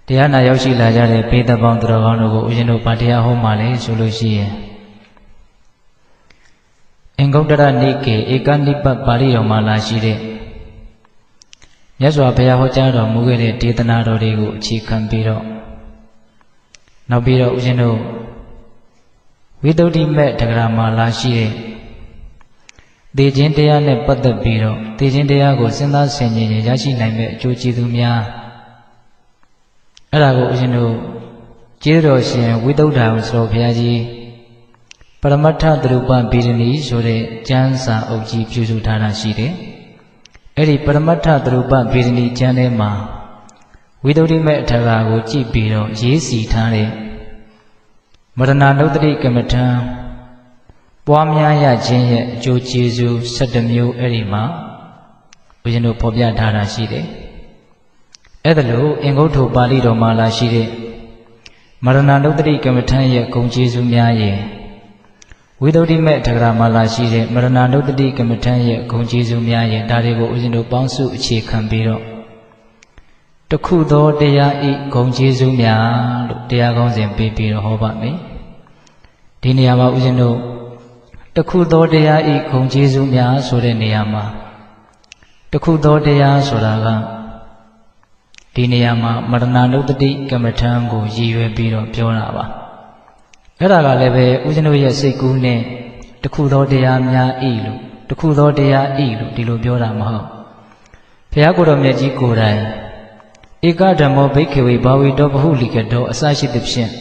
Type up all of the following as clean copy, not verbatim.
တရားနာရောက်ရှိလာကြတဲ့ပေသက်ပေါင်းသူတော်ကောင်းတို့ကိုဦးဇင်းတို့ဗာတရားဟောမှလည်းဆိုလို့ရှိရင်အင်္ဂုတ္တရနိကေဧကနိပတ်ပါဠိတော်မှာလာရှိတဲ့မြတ်စွာဘုရားဟောကြားတော်မူခဲ့တဲ့ဒေသနာတော်တွေကိုအခြေခံပြီးတော့နောက်ပြီးတော့ဦးဇင်းတို့ဝိသုဒ္ဓိမေတက္ကရာမှာလာရှိတဲ့သေခြင်းတရားနဲ့ပတ်သက်ပြီးတော့သေခြင်းတရားကိုစဉ်းစားဆင်ခြင်ရရှိနိုင်မဲ့အကျိုးကျေးဇူးများအဲ့ဒါကိုဦးဇင်းတို့ကျေးတော်ရှင်ဝိသုဒ္ဓအောင်ဆိုတော်ဘုရားကြီးပရမတ္ထသရုပ္ပဗေဒနီဆိုတဲ့ကျမ်းစာအုပ်ကြီးပြုစုထားတာရှိတယ်။အဲ့ဒီပရမတ္ထသရုပ္ပဗေဒနီကျမ်းထဲမှာဝိသုဒ္ဓိမေအထာဂါကိုကြည့်ပြီးတော့ရေးစီထားတဲ့မရဏနုတ္တိကမ္မထံပွားများရခြင်းရဲ့အကျိုးကျေးဇူး17မျိုးအဲ့ဒီမှာဦးဇင်းတို့ဖော်ပြထားတာရှိတယ်။အဲ့ဒါလို့အင်္ဂုတ္တပါဠိတော်မှာလာရှိတဲ့မရဏနုတ္တိကမ္မထံရဲ့ဂုဏ်ကျေးဇူးများရဲ့ဝိသုဒ္ဓိမေတက္ကရာမှာလာရှိတဲ့မရဏနုတ္တိကမ္မထံရဲ့ဂုဏ်ကျေးဇူးများရဲ့ဒါတွေကိုဦးဇင်းတို့ပေါင်းစုအခြေခံပြီးတော့တခုသောတရားဤဂုဏ်ကျေးဇူးများလို့တရားကောင်းစဉ်ပေးပြီးတော့ဟောပါမယ်။ဒီနေရာမှာဦးဇင်းတို့တခုသောတရားဤဂုဏ်ကျေးဇူးများဆိုတဲ့နေရာမှာတခုသောတရားဆိုတာကဒီနေရာမှာမရဏနုတ္တိကမ္မထံကိုရည်ရွယ်ပြီးတော့ပြောတာပါအဲ့ဒါကလည်းပဲဦးဇင်းတို့ရဲ့စိတ်ကူးနဲ့တခုသောတရားများဤလို့တခုသောတရားဤလို့ဒီလိုပြောတာမဟုတ်ဘုရားကိုယ်တော်မြတ်ကြီးကိုယ်တိုင်ဧကဓမ္မောဘိက္ခဝေဘာဝေတောပဟုလိကတောအစရှိသဖြင့်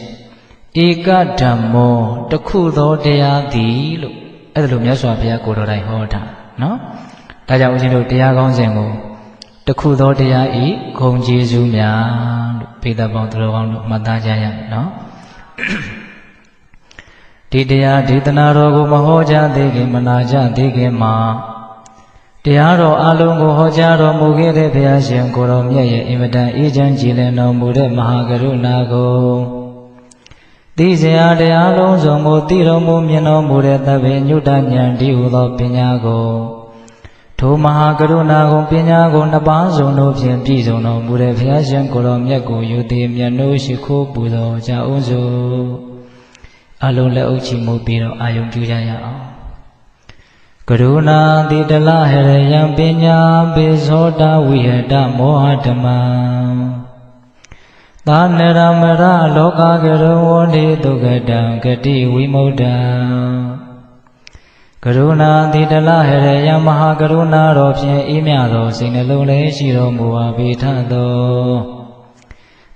ဧကဓမ္မောတခုသောတရားသည်လို့အဲ့ဒါလိုမြတ်စွာဘုရားကိုယ်တော်တိုင်ဟောတာနော်ဒါကြောင့်ဦးဇင်းတို့တရားကောင်းစဉ်ကိုတခုသောတရားဤဂုဏ်ကျေးဇူးများလို့ပေသက်ပေါင်းသူတော်ကောင်းတို့မှတ်သားကြရနော်ဒီတရားဒေသနာတော်ကိုမဟောကြားသေးခင်မနာကြသေးခင်မှာတရားတော်အလုံးကိုဟောကြားတော်မူခဲ့တဲ့ဘုရားရှင်ကိုယ်တော်မြတ်ရဲ့အင်မတန်အေးချမ်းကြည်လင်တော်မူတဲ့မဟာကရုဏာကိုသိစရာတရားလုံးစုံကိုသိတော်မူမြင်တော်မူတဲ့သဗ္ဗညုတဉာဏ်ဒီဟုသောပညာကိုထိုမဟာကရုဏာကိုပညာကိုနှစ်ပါးစုံတို့ဖြင့်ပြည့်စုံတော်မူတဲ့ဘုရားရှင်ကိုယ်တော်မြတ်ကိုယူသည်မြတ်နိုးရှိခိုးပူဇော်ကြအောင်စို့အလုံးလက်အုပ်ချီမှုပြီးတော့အာယုံပြုကြရအောင်ကရုဏာတိတလဟရယံပညာပိသောတာဝိဟတမောဟဓမ္မသာနရမရလောကကရဝောတိဒုက္ကတံဂတိဝိမုဒ္ဒံကရုဏာတိတလဟရယံမဟာကရုဏာတော်ဖြင့်အေးမြသောစိတ်နှလုံးလေးရှိတော်မူပါပေထသော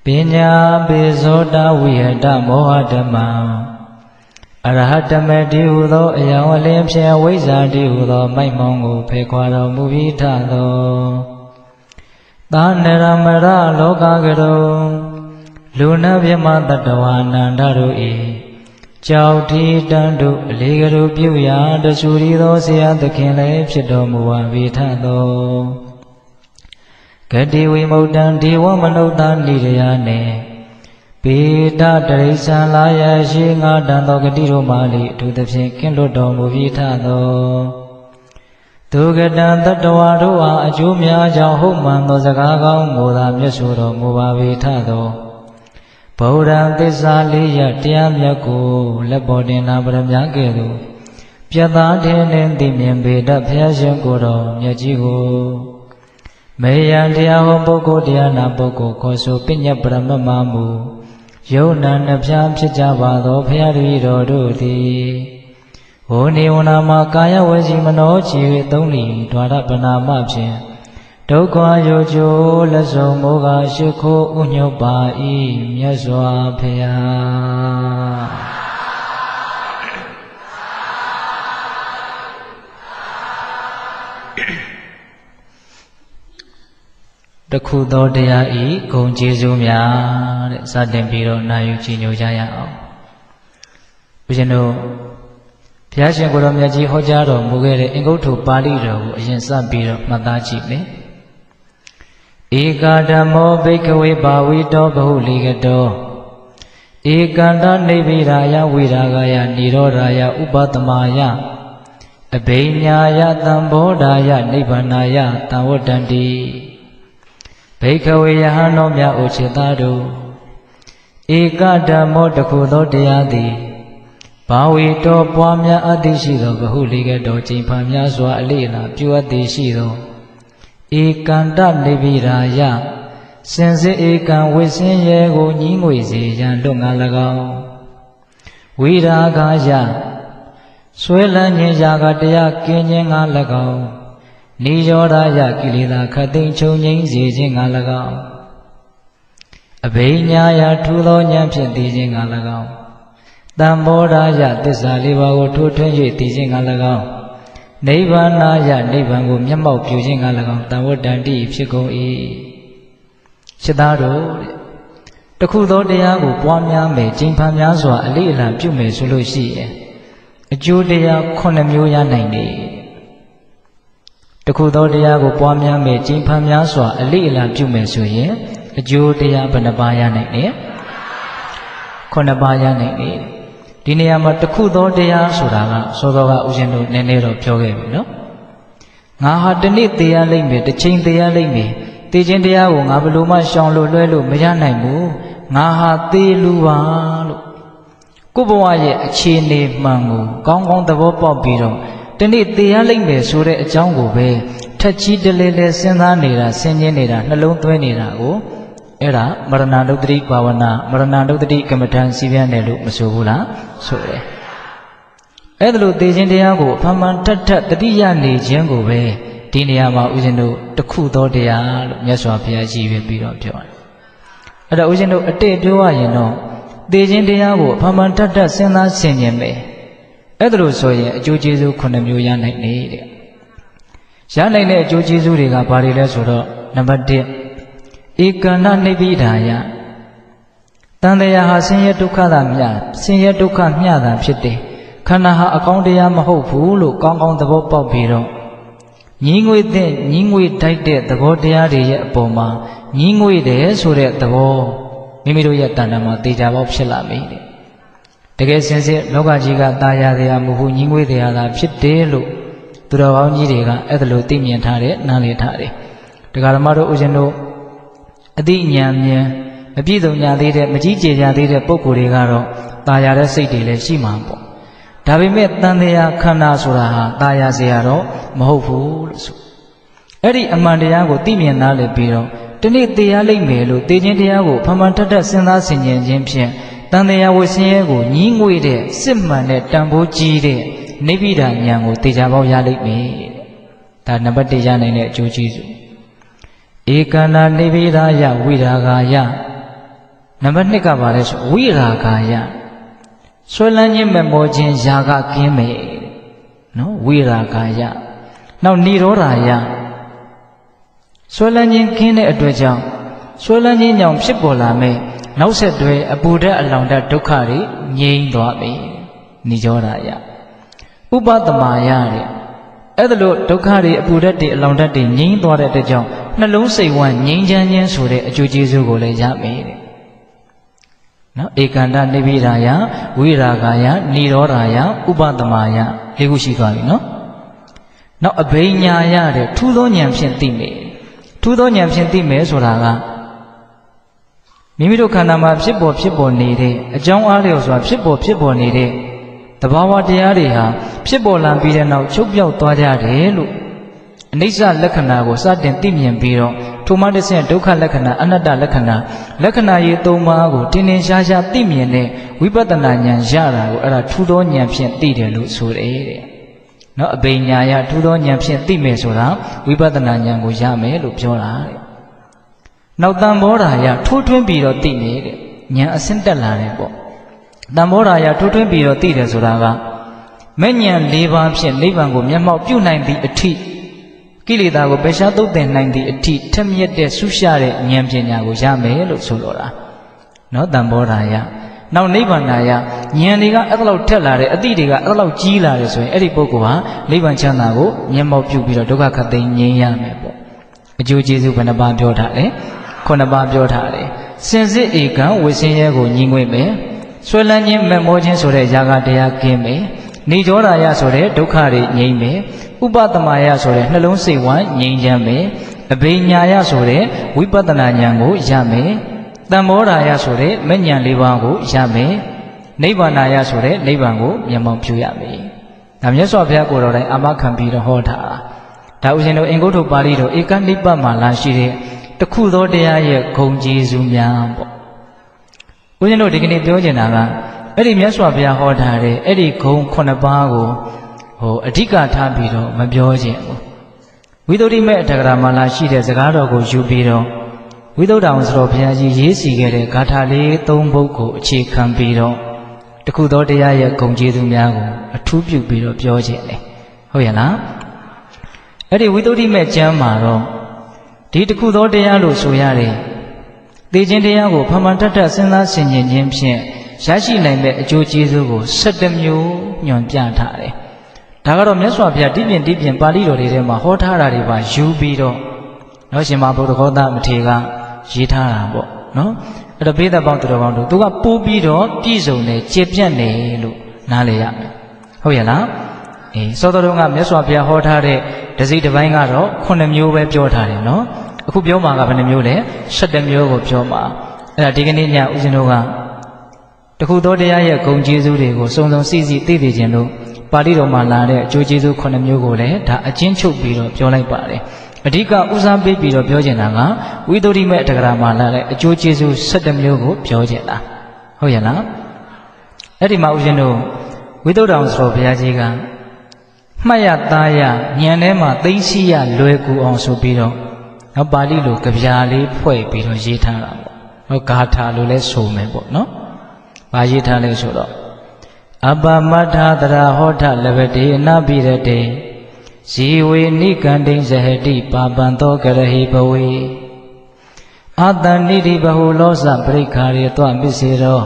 ပညာပိသောတာဝိဟတမောဟဓမ္မအရဟတမတိဟုသောအယံအလင်းဖြင့်ဝိဇ္ဇာတိဟုသောမိုက်မောင်းကိုဖယ်ခွာတော်မူပြီးထသောသာနရမရလောကကရုလူနာမြမတတဝါနန္ဒတို့၏ကြောက်တီတန်တို့အလေးကရုပြုရာတဆူရီသောဆရာသခင်လည်းဖြစ်တော်မူပါပြီးထသောဂတိဝိမု ddံ ဒေဝမနုဿာနိရယနှင့်ပေတတရိစ္ဆာန်လာရရှိငါတန်သောဂတိတို့မှလေအထူးသဖြင့်ကင်းလွတ်တော်မူပြီးထသောဒုက္ကတံတတဝါတို့အားအကျိုးများကြောင့်ဟုတ်မှန်သောစကားကောင်းကိုသာမြတ်ဆိုတော်မူပါပေထသောဗုဒ္ဓံသစ္စာလေးရတရားမြတ်ကိုလက်ပေါ်တင်နာပရမကဲ့သို့ပြတ်သားထင်းနှင့်သိမြင်ပေတတ်ဘုရားရှင်ကိုယ်တော်မြတ်ကြီးကိုမေယံတရားဟောပုဂ္ဂိုလ်တရားနာပုဂ္ဂိုလ်ခေါ်ဆိုပညတ်ပရမမမူယုံနာနှဖျားဖြစ်ကြပါသောဘုရားတပည့်တော်တို့သည်ဝိနေဝနာမှာကာယဝစီမနောချီ၍သုံးလီဒွါရပနာမဖြင့်ဒုက္ခယောကျိုးလက်ဆုံးမောကရှိခိုးဥညွတ်ပါ၏မြတ်စွာဘုရားတခုသောတရားဤဂုဏ်ကျေးဇူးများတဲ့စတင်ပြီးတော့နာယူကြည်ညိုကြရအောင်ဦးဇင်းတို့ဘုရားရှင်ကိုယ်တော်မြတ်ကြီးဟောကြားတော်မူခဲ့တဲ့အင်္ဂုတ္တပါဠိတော်ကိုအရင်စပြီးတော့မှတ်သားကြည့်မယ်ဧကဓမ္မောဘိက္ခဝေဘာဝိတောဘဟုလိကတောဧကန္တနိဗ္ဗိရာယဝိရာဂယနိရောဓာယဥပတမယအဘိညာယသံဘောဓာယနိဗ္ဗာနာယတံဝတ္တန္တိ ဘိက္ခဝေယဟန်တော်များအိုချစ်သားတို့ဧကဓမ္မောတခုသောတရားသည်ဘာဝေတော်ပွားများအပ်သည်ရှိသောဘဟုလေကတော်ကျင့်ဖန်များစွာအလေးအလာပြုအပ်သည်ရှိသောဧကန္တနေဗိရာယစင်စစ်ဧကံဝိစင်းရဲကိုညီးငွေစေရန်လွတ်ငါ၎င်းဝိရာဂာယဆွဲလန်းခြင်းရာဂတရားကင်းခြင်းငါ၎င်းနိရောဓယကိလေသာခတ်သိမ်းချုပ်ငြိမ်းစေခြင်းငါ၎င်းအဘိညာယထူသောဉာဏ်ဖြင့်သိခြင်းငါ၎င်းတမ္မောဓယသစ္စာလေးပါးကိုထိုးထွင်း၍သိခြင်းငါ၎င်းနိဗ္ဗာနာယနိဗ္ဗာန်ကိုမျက်မှောက်ပြုခြင်းငါ၎င်းတံဝတ္တန္တိဖြစ်ကုန်၏ရှင်းသားတို့တခုသောတရားကိုပွားများမယ်ကျင့်ဖန်များစွာအလေးအလာပြုမယ်ဆိုလို့ရှိရင်အကျိုးတရား9မျိုးရနိုင်တယ်တခုသောတရားကိုပွားများမယ်ကျင့်ဖန်များစွာအလေးအလာပြုမယ်ဆိုရင်အကျိုးတရားဘယ်နှပါးရနိုင်လဲ9ပါးရနိုင်တယ်ဒီနေရာမှာတခုသောတရားဆိုတာကစောစောကဦးဇင်းတို့နည်းနည်းတော့ပြောခဲ့ပြီနော်ငါဟာတစ်နေ့တရားလိမ့်မယ်တစ်ချိန်တရားလိမ့်မယ်သိခြင်းတရားကိုငါဘယ်လိုမှရှောင်လို့လွှဲလို့မရနိုင်ဘူးငါဟာသေလူပါလို့ကိုယ့်ဘဝရဲ့အခြေအနေမှန်ကိုကောင်းကောင်းသဘောပေါက်ပြီးတော့ဒီနေ့တရားလိမ့်မယ်ဆိုတဲ့အကြောင်းကိုပဲထက်ကြီးတလဲလဲစဉ်းစားနေတာဆင်ခြင်နေတာနှလုံးသွင်းနေတာကိုအဲ့ဒါမရဏဒုတ္တိဘာဝနာမရဏဒုတ္တိကမ္မထံစီပြန်တယ်လို့မဆိုဘူးလားဆိုတယ်အဲ့ဒါလို့သိခြင်းတရားကိုအမှန်ထက်ထက်တတိယနေခြင်းကိုပဲဒီနေရာမှာဦးဇင်းတို့တခုသောတရားလို့မြတ်စွာဘုရားကြီးပဲပြီးတော့ပြောတယ်အဲ့ဒါဦးဇင်းတို့အတိတ်ပြောရရင်တော့သိခြင်းတရားကိုအမှန်ထက်ထက်စဉ်းစားဆင်ခြင်မယ်အဲ့ဒါလို့ဆိုရင်အကျိုးကျေးဇူး9မျိုးရနိုင်နေတဲ့ရနိုင်တဲ့အကျိုးကျေးဇူးတွေကဘာတွေလဲဆိုတော့နံပါတ်1ဧကန္တနိဗ္ဗိဒာယတန်တရားဟာဆင်းရဲဒုက္ခသာမျှဆင်းရဲဒုက္ခမျှတာဖြစ်တယ်ခန္ဓာဟာအကောင်းတရားမဟုတ်ဘူးလို့ကောင်းကောင်းသဘောပေါက်ပြီးတော့ညီးငွေတဲ့ညီးငွေတိုက်တဲ့သဘောတရားတွေရဲ့အပေါ်မှာညီးငွေတယ်ဆိုတဲ့သဘောမိမိတို့ရဲ့တဏ္ဍာမှာတေချာပေါက်ဖြစ်လာပြီတဲ့တကယ်စင်စစ်လောကကြီးကตายရတရားမဟုတ်ဘူးညီးငွေတရားသာဖြစ်တယ်လို့သူတော်ကောင်းကြီးတွေကအဲ့ဒါလို့သိမြင်ထားတယ်နားလည်ထားတယ်တရားဓမ္မတို့ဦးဇင်းတို့အတိဉာဏ်ဉာဏ်မပြည့်စုံညာသေးတဲ့မကြီးကျယ်ကြသေးတဲ့ပုဂ္ဂိုလ်တွေကတော့ตายရတဲ့စိတ်တွေလည်းရှိမှာပေါ့ဒါပေမဲ့တန်တရားခန္ဓာဆိုတာဟာตายရเสียတော့မဟုတ်ဘူးလို့ဆိုအဲ့ဒီအမှန်တရားကိုသိမြင်နားလည်ပြီးတော့ဒီနေ့တရားလိမ့်မယ်လို့သိခြင်းတရားကိုဖမှန်ထက်ထက်စဉ်းစားဆင်ခြင်ခြင်းဖြင့်တန်တရားဝိဆင်းရဲကိုညီးငွေတဲ့စစ်မှန်တဲ့တန်ဖိုးကြီးတဲ့နိဗ္ဗိဒာဉာဏ်ကိုသိကြပေါက်ရလိမ့်မယ်ဒါနံပါတ်1ရနိုင်တဲ့အကျိုးကျေးဇူးဧကန္တာနိဗ္ဗိဒာယဝိရာဂာယနံပါတ်2ကပါလဲဆိုဝိရာဂာယဆွဲလန်းခြင်းမမောခြင်းຢာကကင်းမယ်နော်ဝိရာဂာယနောက်နိရောဓာယဆွဲလန်းခြင်းကင်းတဲ့အတွက်ကြောင့်ဆွဲလန်းခြင်းကြောင့်ဖြစ်ပေါ်လာမဲ့နောက်ဆက်တွဲအပူဓာတ်အလောင်ဓာတ်ဒုက္ခတွေငြိမ်းသွားပြီနိရောဓာယဥပဒမာယတဲ့အဲ့ဒါလို့ဒုက္ခတွေအပူဓာတ်တွေအလောင်ဓာတ်တွေငြိမ်းသွားတဲ့အတွက်ကြောင့်နှလုံးစိတ်ဝမ်းငြိမ်းချမ်းခြင်းဆိုတဲ့အကျိုးကျေးဇူးကိုလည်းရမယ်တဲ့နော်ဧကန္တနိဗ္ဗိဒာယဝိရာဂာယနိရောဓာယဥပဒမာယ၄ခုရှိသွားပြီနော်နောက်အဘိညာယတဲ့ထူးသောဉာဏ်ဖြင့်သိမယ်ထူးသောဉာဏ်ဖြင့်သိမယ်ဆိုတာကမိမိတို့ခန္ဓာမှာဖြစ်ပေါ်နေတဲ့အကြောင်းအားလျော်စွာဖြစ်ပေါ်နေတဲ့သဘာဝတရားတွေဟာဖြစ်ပေါ်လာပြီးတဲ့နောက်ချုပ်ပြောက်သွားကြတယ်လို့အနိစ္စလက္ခဏာကိုစတင်သိမြင်ပြီးတော့ထိုမှတစ်ဆင့်ဒုက္ခလက္ခဏာအနတ္တလက္ခဏာလက္ခဏာရေး၃ပါးကိုတင်းတင်းရှားရှားသိမြင်တဲ့ဝိပဿနာဉာဏ်ရတာကိုအဲ့ဒါထူးသောဉာဏ်ဖြင့်သိတယ်လို့ဆိုတယ်တဲ့နော်အဘိညာယထူးသောဉာဏ်ဖြင့်သိမယ်ဆိုတာဝိပဿနာဉာဏ်ကိုရမယ်လို့ပြောတာတဲ့နောက်တမ္မောဓာယထိုးထွင်းပြီးတော့သိမယ်တဲ့ဉာဏ်အဆင့်တက်လာတယ်ပေါ့တမ္မောဓာယထိုးထွင်းပြီးတော့သိတယ်ဆိုတာကမဲ့ဉာဏ်၄ပါးဖြင့်နိဗ္ဗာန်ကိုမျက်မှောက်ပြုနိုင်သည့်အထိကိလေသာကိုပယ်ရှားသုတ်သင်နိုင်သည့်အထိထက်မြက်တဲ့ဆုရှတဲ့ဉာဏ်ပညာကိုရမယ်လို့ဆိုလိုတာနော်တမ္မောဓာယနောက်နိဗ္ဗာန်ယဉာဏ်တွေကအဲ့လောက်ထက်လာတယ်အတိတွေကအဲ့လောက်ကြီးလာတယ်ဆိုရင်အဲ့ဒီပုဂ္ဂိုလ်ဟာနိဗ္ဗာန်ချမ်းသာကိုမျက်မှောက်ပြုပြီးတော့ဒုက္ခခတ်သိမ်းငြိမ်းရမယ်ပေါ့အကျိုးကျေးဇူးဘယ်နှပါးပြောထားလဲ9ပါးပြောထားတယ်စင်စစ်ဧကံဝိဆင်းရဲကိုညီးငွေ့မယ်ဆွဲလန်းခြင်းမမောခြင်းဆိုတဲ့ຢာကတရားကင်းမယ်နိရောဓာယဆိုတဲ့ဒုက္ခတွေငြိမ်းမယ်ဥပဒမာယဆိုတဲ့နှလုံးစိတ်ဝမ်းငြိမ်းချမ်းမယ် အဘိညာယဆိုတဲ့ဝိပဿနာဉာဏ်ကိုရမယ်တမ္မောဓာယဆိုတဲ့မဉ္ဇဉ်၄ပါးကိုရမယ်နိဗ္ဗာန်ယဆိုတဲ့နိဗ္ဗာန်ကိုမျက်မှောက်ပြုရမယ်ဒါမြတ်စွာဘုရားကိုယ်တော်တိုင်အာမခံပြီးတော့ဟောထားဒါဥစဉ်တို့အင်္ဂုတ္တပါဠိတော်ဧကနိပ္ပမှာလာရှိတဲ့တခုသောတရားရဲ့ဂုဏ်ကျေးဇူးများပေါ့ဥစဉ်တို့ဒီကနေ့ပြောချင်တာကအဲ့ဒီမြတ်စွာဘုရားဟောထားတဲ့အဲ့ဒီဂုဏ်9ပါးကိုအဓိကထားပြီးတော့မပြောချင်ဘူးဝိသုဒ္ဓိမေအထက်ကရာမှာလာရှိတဲ့စကားတော်ကိုယူပြီးတော့ဝိသုဒ္ဓအောင်ဆိုတော်ဘုရားကြီးရေးစီခဲ့တဲ့ဂါထာလေး၃ပုဒ်ကိုအခြေခံပြီးတော့တခုသောတရားရဲ့ဂုဏ်ကျေးဇူးများကိုအထူးပြုပြီးတော့ပြောချင်တယ်ဟုတ်ရဲ့လားအဲ့ဒီဝိသုဒ္ဓိမေကျမ်းမှာတော့ဒီတခုသောတရားလို့ဆိုရတယ်သိခြင်းတရားကိုဖမှန်တတ်တတ်စဉ်းစားဆင်ခြင်ခြင်းဖြင့်ရရှိနိုင်တဲ့အကျိုးကျေးဇူးကို17မျိုးညွှန်ပြထားတယ်ဒါကတော့မြတ်စွာဘုရားတိပြင်ပါဠိတော်တွေထဲမှာဟောထားတာတွေပါယူပြီးတော့နော်ရှင်မဘုဒ္ဓဂေါတမထေရကရေးထားတာပေါ့နော်အဲ့တော့ဘေးသက်ပေါင်းသူတော်ကောင်းတို့သူကပိုးပြီးတော့ပြည့်စုံတယ်ကျေပြတ်တယ်လို့နားလည်ရမယ်ဟုတ်ရဲ့လားစောတော်တုန်းကမြတ်စွာဘုရားဟောထားတဲ့တစိတစ်ပိုင်းကတော့9မျိုးပဲပြောထားတယ်နော်အခုပြောမှာကဘယ်နှမျိုးလဲ17မျိုးကိုပြောမှာအဲ့ဒါဒီကနေ့ညဦးဇင်းတို့ကတခုသောတရားရဲ့ဂုဏ်ကျေးဇူးတွေကိုစုံစုံစိစိသိသိခြင်းလို့ပါဠိတော်မှာလာတဲ့အကျိုးကျေးဇူး9မျိုးကိုလည်းဒါအချင်းချုပ်ပြီးတော့ပြောလိုက်ပါတယ်အဓိကဦးစားပေးပြီးတော့ပြောချင်တာကဝိသုဒ္ဓိမေအထက်ကရာမှာလာတဲ့အကျိုးကျေးဇူး17မျိုးကိုပြောချင်တာဟုတ်ရဲ့လားအဲ့ဒီမှာဦးဇင်းတို့ဝိသုဒ္ဓအောင်ဆိုတော်ဘုရားကြီးကမှတ်ရသားရဉာဏ်ထဲမှာသိသိရလွယ်ကူအောင်ဆိုပြီးတော့နော်ပါဠိလိုကြပြာလေးဖွဲ့ပြီးတော့ရေးထားတာပေါ့နော်ဂါထာလိုလဲဆိုမယ်ပေါ့နော်ဘာရေးထားလဲဆိုတော့အပမတ္ထာတရာဟောထလဘတိအနပိရတေဇီဝေနိကန္တိဇဟတိပါပံသောကရဟိဘဝေအာတဏိတိဘဟုလောစပရိခာရေတောမစ္စေရော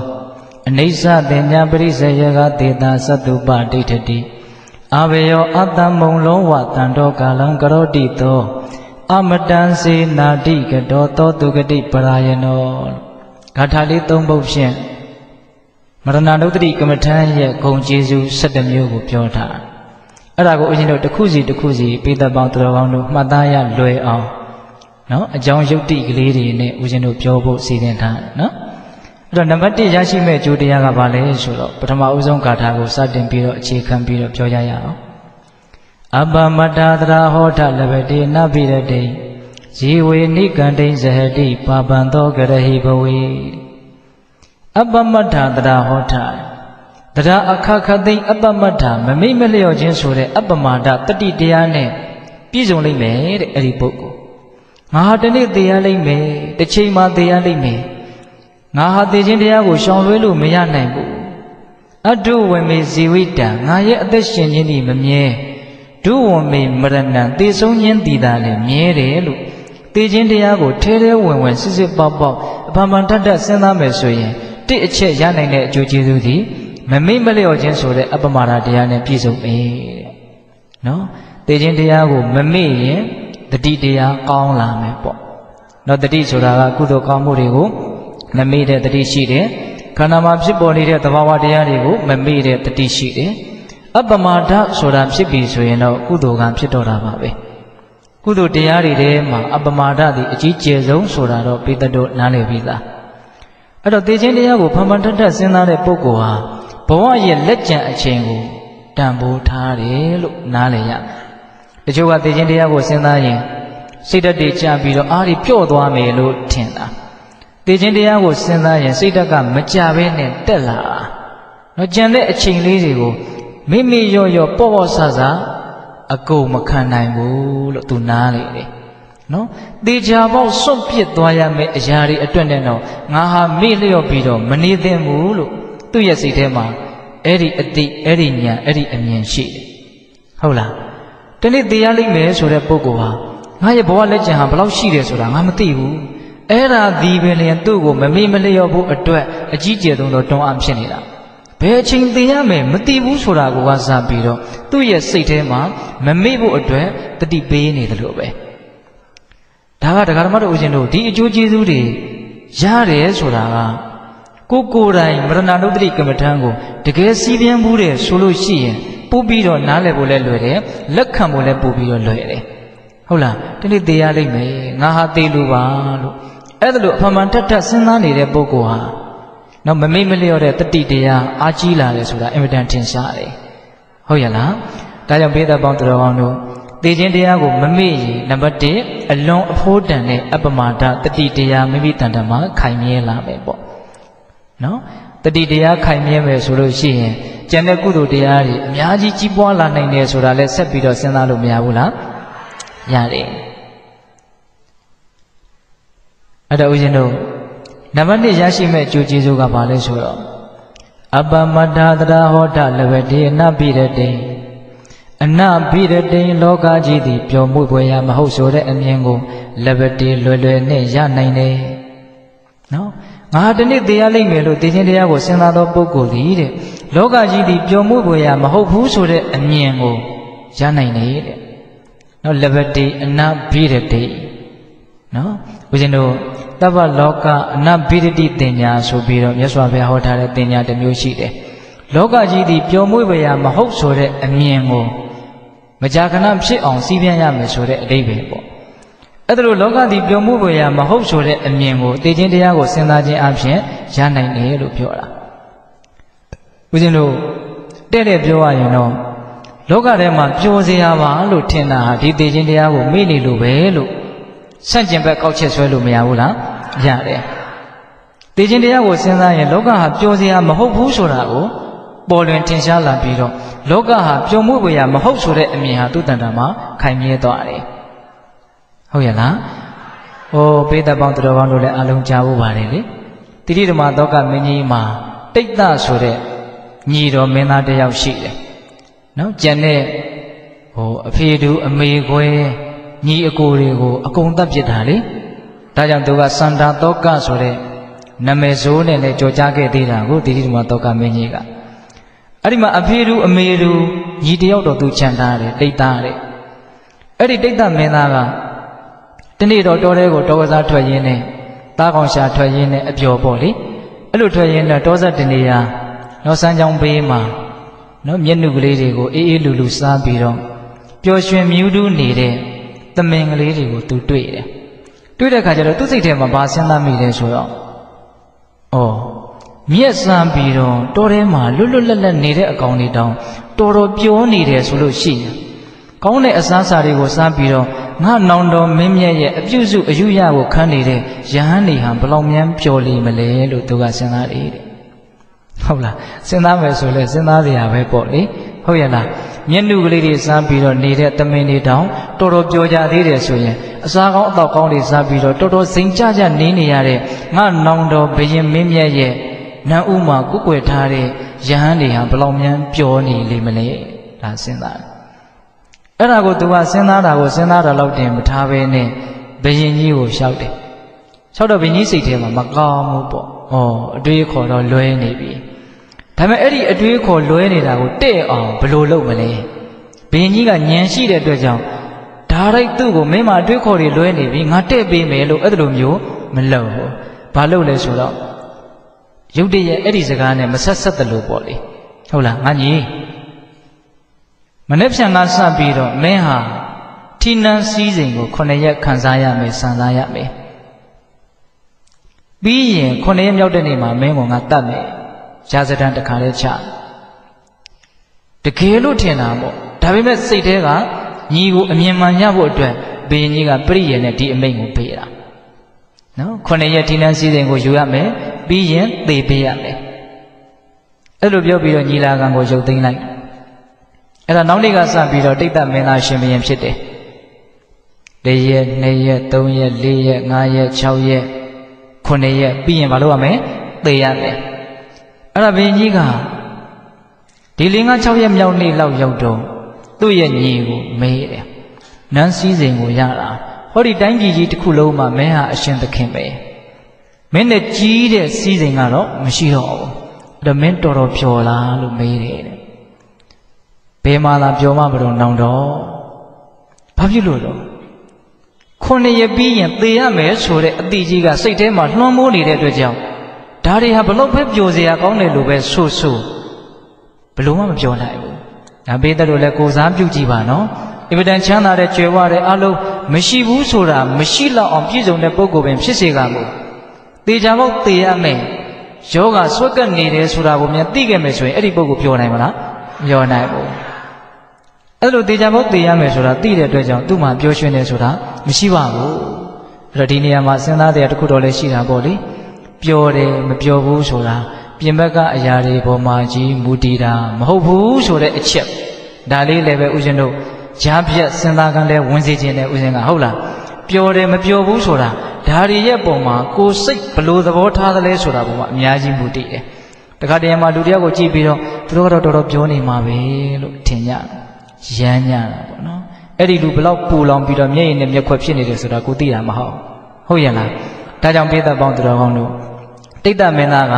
အနိစ္စတင်ညာပရိစ္ဆေယကတေတာသတ္တုပဒိဋ္ဌတိအဘေယောအတ္တမုံလုံးဝတန္တောကာလံကရောတိတောအမတံစေနာတိကတောသောတုဂတိပရာယနောဂါထာလေး၃ပုဒ်ဖြင့်မရဏနုတ္တိကမ္မထံရဲ့ဂုဏ်ကျေးဇူး17မျိုးကိုပြောထားအဲ့ဒါကိုဦးဇင်းတို့တစ်ခုစီပိဿပေါင်းသူတော်ကောင်းတို့မှတ်သားရလွယ်အောင်နော်အကြောင်းယုတ်တိကလေးတွေနဲ့ဦးဇင်းတို့ပြောဖို့စီစဉ်ထားနော်အဲ့တော့နံပါတ်1ရရှိမဲ့အကျိုးတရားကဘာလဲဆိုတော့ပထမဦးဆုံးဂါထာကိုစတင်ပြီးတော့အခြေခံပြီးတော့ပြောကြရအောင်အပမတ္ထာတရာဟောထလဘတိနပိရတိဇီဝေနိကန္တိဇဟတိပါပံသောကရဟိဘဝေအပမတ္ထာတရာဟောထတရားအခခသိအပမတ္ထာမမိတ်မလျော့ခြင်းဆိုတဲ့အပမာဒတတိတရားနဲ့ပြည့်စုံလိမ့်မယ်တဲ့အဲ့ဒီပုဂ္ဂိုလ်ငါဟာတနေ့သိရလိမ့်မယ်တစ်ချိန်မှသိရလိမ့်မယ်ငါဟာသိခြင်းတရားကိုရှောင်လွှဲလို့မရနိုင်ဘူးအတုဝေမေဇီဝိတံငါရဲ့အသက်ရှင်ခြင်းဒီမမြဲဒုဝမေမရဏံသေဆုံးခြင်းတည်တာလည်းမြဲတယ်လို့သိခြင်းတရားကိုထဲထဲဝင်ဝင်စစ်စစ်ပေါက်ပေါက်အဖန်ဖန်တတ်တတ်စဉ်းစားမယ်ဆိုရင်တစ်အချက်ရနိုင်တဲ့အကျိုးကျေးဇူးသည်မမိတ်မလျော့ခြင်းဆိုတဲ့အပမာဒတရားနဲ့ပြည့်စုံတယ်တဲ့နော်သိခြင်းတရားကိုမမေ့ရင်တတိတရားကောင်းလာမယ်ပေါ့နော်တတိဆိုတာကကုသိုလ်ကောင်းမှုတွေကိုမမေ့တဲ့တတိရှိတယ်ခန္ဓာမှာဖြစ်ပေါ်နေတဲ့သဘာဝတရားတွေကိုမမေ့တဲ့တတိရှိတယ်အပမာဒဆိုတာဖြစ်ပြီဆိုရင်တော့ကုသိုလ်ကဖြစ်တော့တာပါပဲကုသိုလ်တရားတွေထဲမှာအပမာဒသည်အကြီးကျယ်ဆုံးဆိုတာတော့ပိဿတို့နားလည်ပြီလားအဲ့တော့သိခြင်းတရားကိုဖန်ဖန်တတ်တတ်စဉ်းစားတဲ့ပုဂ္ဂိုလ်ဟာဘဝရဲ့လက်ကျန်အချိန်ကိုတန်ဖိုးထားတယ်လို့နားလည်ရတချို့ကသိခြင်းတရားကိုစဉ်းစားရင်စိတ်ဓာတ်တွေကျပြီးတော့အားတွေပျော့သွားမယ်လို့ထင်တာသိခြင်းတရားကိုစဉ်းစားရင်စိတ်ဓာတ်ကမကြဘဲနဲ့တက်လာတော့ကြံတဲ့အချိန်လေးတွေကိုမိမိရော့ရော့ပေါ့ပေါ့ဆဆအကုန်မခံနိုင်ဘူးလို့သူနားလေတယ်နော်တေချာပေါက်စွန့်ပစ်သွားရမယ့်အရာတွေအတွက်နဲ့တော့ငါဟာမေ့လျော့ပြီးတော့မနေသင့်ဘူးလို့သူ့ရဲ့စိတ်ထဲမှာအဲ့ဒီအတိအဲ့ဒီဉာဏ်အဲ့ဒီအမြင်ရှိတယ်ဟုတ်လားတနေ့သိရလိမ့်မယ်ဆိုတဲ့ပုဂ္ဂိုလ်ဟာငါရဲ့ဘဝလက်ကျန်ဟာဘယ်လောက်ရှိတယ်ဆိုတာငါမသိဘူးအဲ့ဒါဒီပင်လျင်သူ့ကိုမမေ့မလျော့ဖို့အတွက်အကြီးကျယ်ဆုံးတော့တွန်းအားဖြစ်နေတာဘယ်အချိန်သိရမယ်မသိဘူးဆိုတာကိုကစပြီးတော့သူ့ရဲ့စိတ်ထဲမှာမမေ့ဖို့အတွက်တတိပေးနေတယ်လို့ပဲဒါကတရားဓမ္မတို့ဦးဇင်းတို့ဒီအကျိုးကျေးဇူးတွေရတယ်ဆိုတာကကိုယ်တိုင်မရဏနုတ္တိကမ္မထံကိုတကယ်စီးပြင်းမှုတယ်ဆိုလို့ရှိရင်ပို့ပြီးတော့နားလည်ဖို့လည်းလွယ်တယ်လက်ခံဖို့လည်းပို့ပြီးတော့လွယ်တယ် ဟုတ်လားဒီနေ့သေရလိမ့်မယ်ငါဟာသေလို့ပါလို့အဲ့ဒါလို့အဖမှန်ထက်ထက်စဉ်းစားနေတဲ့ပုဂ္ဂိုလ်ဟာနော်မမိတ်မလျော့တဲ့တတိတရားအားကြီးလာတယ်ဆိုတာအင်မတန်ထင်ရှားတယ်ဟုတ်ရလားဒါကြောင့်ဘေးသက်ပေါင်းသူတော်ကောင်းတို့သေခြင်းတရားကိုမမေ့ရင်နံပါတ်1အလွန်အဖိုးတန်တဲ့အပမာဒတတိတရားမိမိတန်တမှာခိုင်မြဲလာမယ်ပေါ့နော်တတိတရားခိုင်မြဲမယ်ဆိုလို့ရှိရင်ကျန်တဲ့ကုသိုလ်တရားတွေအများကြီးကြီးပွားလာနိုင်တယ်ဆိုတာလည်းဆက်ပြီးတော့စဉ်းစားလို့မရဘူးလားရတယ်အဲ့တော့ဦးဇင်းတို့နံပါတ်1ရရှိမဲ့အကျိုးကျေးဇူးကဘာလဲဆိုတော့အပမတ္ထသရဟောတလဘတိအနပိရတိအနပိရတိလောကကြီးသည်ပျော်မွေ့ဖွယ်ရာမဟုတ်ဆိုတဲ့အမြင်ကိုလဘတိလွယ်လွယ်နဲ့ရနိုင်တယ်နော်ငါဒီနေ့သိရလိမ့်မယ်လို့သိခြင်းတရားကိုစဉ်းစားသောပုဂ္ဂိုလ်သည်တဲ့လောကကြီးသည်ပျော်မွေ့ဖွယ်ရာမဟုတ်ဘူးဆိုတဲ့အမြင်ကိုရနိုင်တယ်တဲ့နော်လဘတိအနပိရတိနော်ဦးဇင်းတို့တပ္ပလောကအနပိရတိတင်ညာဆိုပြီးတော့မြတ်စွာဘုရားဟောထားတဲ့တင်ညာတစ်မျိုးရှိတယ်လောကကြီးသည်ပျော်မွေ့ဖွယ်ရာမဟုတ်ဆိုတဲ့အမြင်ကိုမကြာခဏဖြစ်အောင်စီးပြန်ရမယ်ဆိုတဲ့အဓိပ္ပာယ်ပေါ့အဲ့ဒါလိုလောကသည်ပျော်မွေ့ဖွယ်ရာမဟုတ်ဆိုတဲ့အမြင်ကိုသိခြင်းတရားကိုစဉ်းစားခြင်းအပြင်ရနိုင်တယ်လို့ပြောတာဦးဇင်းတို့တဲ့ပြောရရင်တော့လောကထဲမှာပျော်စရာပါလို့ထင်တာဟာဒီသိခြင်းတရားကိုမေ့နေလို့ပဲလို့ဆန့်ကျင်ဘက်ကောက်ချက်ဆွဲလို့မရဘူးလားရတယ်သိခြင်းတရားကိုစဉ်းစားရင်လောကဟာပျော်စရာမဟုတ်ဘူးဆိုတာကိုပေါ်လွင်ထင်ရှားလာပြီးတော့လောကဟာပျော်မွေ့ဖွယ်ရာမဟုတ်ဆိုတဲ့အမြင်ဟာသူ့တန်တာမှာခိုင်မြဲသွားတယ်ဟုတ်ရဲ့လားဟိုဘေးသက်ပေါင်းသူတော်ကောင်းတို့လည်းအလုံးကြားဖို့ပါတယ်လေတိတိဓမ္မသောကမင်းကြီးမှာတိတ်တဆိုတဲ့ညီတော်မင်းသားတစ်ယောက်ရှိတယ်နော်ကျန်တဲ့ဟိုအဖေတူအမေခွဲညီအကိုတွေကိုအကုန်သတ်ပစ်တာလေဒါကြောင့်သူကစန္ဒာသောကဆိုတဲ့နာမည်ဆိုးနဲ့လည်းကြော်ကြားခဲ့သေးတာကိုတိတိဓမ္မသောကမင်းကြီးကအဲ့ဒီမှာအဖေတူအမေတူညီတယောက်တော့သူချန်ထားတယ်တိတ်သားတဲ့အဲ့ဒီတိတ်သားမင်းသားကတနေ့တော့တောထဲကိုတောကစားထွက်ရင်းနဲ့သားကောင်ရှာထွက်ရင်းနဲ့အပျော်ပေါ့လေအဲ့လိုထွက်ရင်းနဲ့တောဆက်တနေရာနော်စမ်းချောင်းဘေးမှာနော်မျက်နှုကလေးတွေကိုအေးအေးလူလူစားပြီးတော့ပျော်ရွှင်မြူးတူးနေတဲ့သမင်ကလေးတွေကိုသူတွေ့တယ်တွေ့တဲ့အခါကျတော့သူ့စိတ်ထဲမှာဘာစဉ်းစားမိလဲဆိုတော့မြက်စမ်းပြီးတော့တောထဲမှာလွတ်လွတ်လပ်လပ်နေတဲ့အကောင်တွေတောင်တော်တော်ပြောနေတယ်ဆိုလို့ရှိရင်ကောင်းတဲ့အစားအစာတွေကိုစားပြီးတော့ငါနောင်တော်မင်းမြတ်ရဲ့အပြုစုအယူရကိုခန်းနေတဲ့ယဟန်နေဟံဘလောက်များပျော်လိမလဲလို့သူကစဉ်းစားတယ်တဲ့ဟုတ်လားစဉ်းစားမယ်ဆိုလဲစဉ်းစားစရာပဲပေါ့လေဟုတ်ရဲ့လားမျက်နှုကလေးတွေစားပြီးတော့နေတဲ့သမင်တွေတောင်တော်တော်ပျော်ကြသေးတယ်ဆိုရင်အစားကောင်းအသောက်ကောင်းတွေစားပြီးတော့တော်တော်စိန်ကြကြနေရတဲ့ငါနောင်တော်ဘုရင်မင်းမြတ်ရဲ့နတ်ဥမှာကုကွယ်ထားတဲ့ယဟန်တွေဟာဘလောက်များပျော်နေလိမ့်မလဲဒါစဉ်းစားတယ်အဲ့ဒါကိုသူကစဉ်းစားတာလောက်တင်မထားဘဲနဲ့ဘယင်ကြီးကိုလျှောက်တယ်လျှောက်တော့ဘယင်ကြီးစိတ်ထဲမှာမကောင်းဘူးပေါ့အတွေးခေါ်တော့လွဲနေပြီဒါပေမဲ့အဲ့ဒီအတွေးခေါ်လွဲနေတာကိုတဲ့အောင်ဘယ်လိုလုပ်မလဲဘယင်ကြီးကညံရှိတဲ့အတွက်ကြောင့်ဒါရိုက်သူ့ကိုမင်းမအတွေးခေါ်တွေလွဲနေပြီငါတဲ့ပေးမယ်လို့အဲ့လိုမျိုးမလုပ်ဘူးဘာလုပ်လဲဆိုတော့ရုတ်တရက်အဲ့ဒီစကားနဲ့မဆက်ဆက်တယ်လို့ပေါ့လေဟုတ်လားငါကြီးမနေ့ဖြန်ကစပြီးတော့မင်းဟာထီနန်းစည်းစိမ်ကို9ရက်ခံစားရမယ်စံစားရမယ်ပြီးရင်9ရက်မြောက်တဲ့နေ့မှာမင်းကငါတတ်မယ်ရာဇဒံတစ်ခါလေးချတကယ်လို့ထင်တာပေါ့ဒါပေမဲ့စိတ်ထဲကညီကိုအမြင်မှန်ရဖို့အတွက်ဘုရင်ကြီးကပြိယေနဲ့ဒီအမိန့်ကိုပေးတာနော်9ရက်ထီနန်းစည်းစိမ်ကိုယူရမယ်ပြီးရင်သေပေးရမယ်အဲ့လိုပြောပြီးတော့ညီလာခံကိုရုပ်သိမ်းလိုက်အဲ့ဒါနောက်နေ့ကစပြီးတော့တိတ်တမင်းသားရှင်ဘုရင်ဖြစ်တယ်1ရက်2ရက်3ရက်4ရက်5ရက်6ရက်9ရက်ပြီးရင်မလုပ်ရမယ်သေရမယ်အဲ့ဒါဘုရင်ကြီးကဒီ5 6ရက်မြောက်နေ့လောက်ရောက်တော့သူ့ရဲ့ညီကိုမေးတယ်နန်းစည်းစိမ်ကိုရတာဟောဒီတိုင်းပြည်ကြီးတစ်ခုလုံးမှာမင်းဟာအရှင်သခင်ပဲမင်းနဲ့ကြီးတဲ့စည်းစိမ်ကတော့မရှိတော့ဘူးအဲ့တော့မင်းတော်တော်ဖြော်လားလို့မေးတယ်တဲ့ဘယ်မှာလာပြောမှမလို့နောင်တော့ဘာဖြစ်လို့တော့9ရက်ပြီးရင်သေရမယ်ဆိုတဲ့အတိကြီးကစိတ်ထဲမှာလွှမ်းမိုးနေတဲ့အတွက်ကြောင့်ဒါတွေဟာဘလို့ပဲပျော်စရာကောင်းတယ်လို့ပဲဆိုဘလို့မှမပြောနိုင်ဘူးဒါပေးတဲ့လို့လဲကိုစားပြုကြည့်ပါနော်အင်မတန်ချမ်းသာတဲ့ကြွယ်ဝတဲ့အလုံး မရှိဘူးဆိုတာမရှိလောက်အောင်ပြည့်စုံတဲ့ပုဂ္ဂိုလ်ပင်ဖြစ်စေကမူတေချာပေါက်တေရမယ်ယောဂဆွက်ကပ်နေတယ်ဆိုတာကိုမြန်သိခဲ့မယ်ဆိုရင်အဲ့ဒီပုဂ္ဂိုလ်ပြောနိုင်မလားမပြောနိုင်ဘူးအဲ့လိုတေချာပေါက်တေရမယ်ဆိုတာသိတဲ့အတွက်ကြောင့်သူ့မှာပြောရွှင်တယ်ဆိုတာမရှိပါဘူးအဲ့တော့ဒီနေရာမှာစဉ်းစားတဲ့တစ်ခုတော့လည်းရှိတာပေါ့လေပြောတယ်မပြောဘူးဆိုတာပြင်ဘက်ကအရာတွေပေါ်မှာကြီးမူတည်တာမဟုတ်ဘူးဆိုတဲ့အချက်ဒါလေးလည်းပဲဦးဇင်းတို့ရားပြက်စဉ်းစားကန်းလဲဝင်စေခြင်းနဲ့ဦးဇင်းကဟုတ်လားပြောတယ်မပြောဘူးဆိုတာဒါတွေရဲ့ပုံမှာကိုယ်စိတ်ဘလို့သဘောထားသလဲဆိုတာပုံမှာအများကြီးမူတည်တယ်တခါတည်းမှာလူတယောက်ကိုကြည့်ပြီးတော့သူတို့ကတော့တော်တော်ပြောနေမှာပဲလို့ထင်ကြရမ်းကြတာပေါ့နော်အဲ့ဒီလူဘလောက်ပူလောင်ပြီးတော့မျက်ရည်နဲ့မျက်ခွက်ဖြစ်နေတယ်ဆိုတာကိုသိတာမဟုတ်ရဲ့လားဒါကြောင့်ပိဿပေါင်းသူတော်ကောင်းတို့တိတ်တမင်းသားက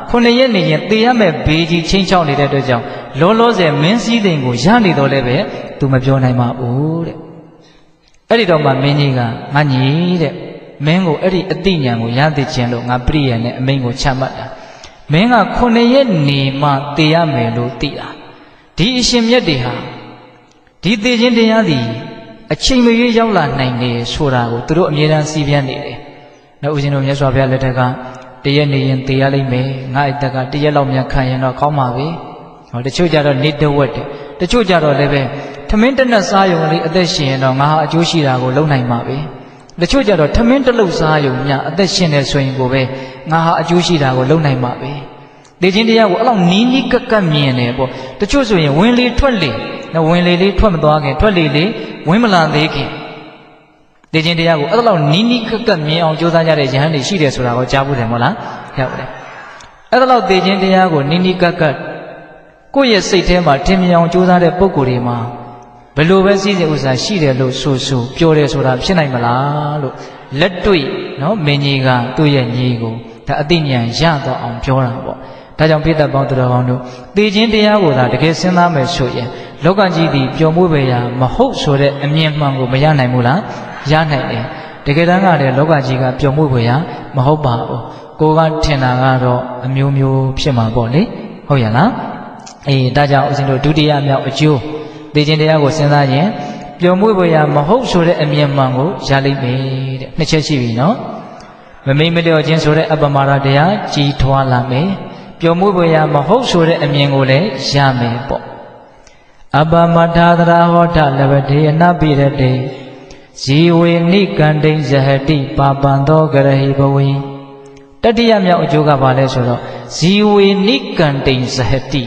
9 ရက်နေရင်သေရမယ်ဘေးကြီးချင်းချောက်နေတဲ့အတွက်ကြောင့်လောလောဆယ်မင်းစည်းတိမ်ကိုရနေတော့လည်းပဲသူမပြောနိုင်ပါဘူးတဲ့အဲ့ဒီတော့မှမင်းကြီးကငါညီတဲ့မင်းကိုအဲ့ဒီအတိညာဏ်ကိုရသိခြင်းလို့ငါပြိယံနဲ့အမိန့်ကိုချမှတ်တာမင်းက9 ရက်နေမှသေရမယ်လို့သိတာဒီအရှင်မြတ်တွေဟာဒီသေခြင်းတရားသည်အချိန်မရွေးရောက်လာနိုင်တယ်ဆိုတာကိုသူတို့အမြဲတမ်းစီးပြန်းနေတယ်နောက်ဦးဇင်းတို့မြတ်စွာဘုရားလက်ထက်ကတရက်နေရင်သေရလိမ့်မယ်ငါ့အတက်ကတရက်လောက်မြန်ခံရင်တော့ကောင်းပါပြီဟောတချို့ကြတော့နေတဝက်တယ်တချို့ကြတော့လည်းပဲထမင်းတစ်နက်စားရုံလေးအသက်ရှင်ရင်တော့ငါဟာအကျိုးရှိတာကိုလုပ်နိုင်ပါပြီတချို့ကြတော့ထမင်းတစ်လုံးစားရုံညအသက်ရှင်နေဆိုရင်ကိုပဲငါဟာအကျိုးရှိတာကိုလုပ်နိုင်ပါပြီသေခြင်းတရားကိုအဲ့လောက်နီးနီးကပ်ကပ်မြင်တယ်ပေါ့တချို့ဆိုရင်ဝင်လေထွက်လေနော်ဝင်လေလေးထွက်မသွားခင်ထွက်လေလေးဝင်မလာသေးခင်သေခြင်းတရားကိုအဲ့လောက်နီးနီးကပ်ကပ်မြင်အောင်ကြိုးစားကြတဲ့ယဟန်တွေရှိတယ်ဆိုတာကိုကြားဘူးတယ်မဟုတ်လားဟုတ်တယ်အဲ့လောက်သေခြင်းတရားကိုနီးနီးကပ်ကပ်ကိုယ့်ရဲ့စိတ်ထဲမှာထင်မြင်အောင်ကြိုးစားတဲ့ပုံကိုယ်တွေမှာဘယ်လိုပဲစည်းစိမ်ဥစ္စာရှိတယ်လို့ဆိုပြောတယ်ဆိုတာဖြစ်နိုင်မလားလို့လက်တွေ့နော်မင်းကြီးကသူ့ရဲ့ညီကိုဒါအသိဉာဏ်ရတော့အောင်ပြောတာပေါ့ဒါကြောင့်ပိဿပေါင်းသူတော်ကောင်းတို့သေခြင်းတရားကိုသာတကယ်စဉ်းစားမယ်ဆိုရင်လောကကြီးသည်ပျော်မွေ့ပေရာမဟုတ်ဆိုတဲ့အမြင်မှန်ကိုမရနိုင်ဘူးလားရနိုင်တယ်တကယ်တမ်းကလည်းလောကကြီးကပျော်မွေ့ပေရာမဟုတ်ပါဘူးကိုကထင်တာကတော့အမျိုးမျိုးဖြစ်မှာပေါ့လေဟုတ်ရလားအေးဒါကြောင့်ဦးဇင်းတို့ဒုတိယမြောက်အကျိုးသေခြင်းတရားကိုစဉ်းစားရင်ပျော်မွေ့ပေရာမဟုတ်ဆိုတဲ့အမြင်မှန်ကိုရလိမ့်မယ်တဲ့နှစ်ချက်ရှိပြီနော်မမိတ်မလျော်ခြင်းဆိုတဲ့အပမရာတရားကြီးထွားလာမယ်ပျော်မွေ့ပေရာမဟုတ်ဆိုတဲ့အမြင်ကိုလည်းရမယ်ပေါ့အပမထာသရာဟောထလဘတေအနပိရတေဇီဝေနိကန္တိဇဟတိပါပံသောကရဟိဘဝေတတိယမြောက်အကျိုးကဘာလဲဆိုတော့ဇီဝေနိကန္တိဇဟတိ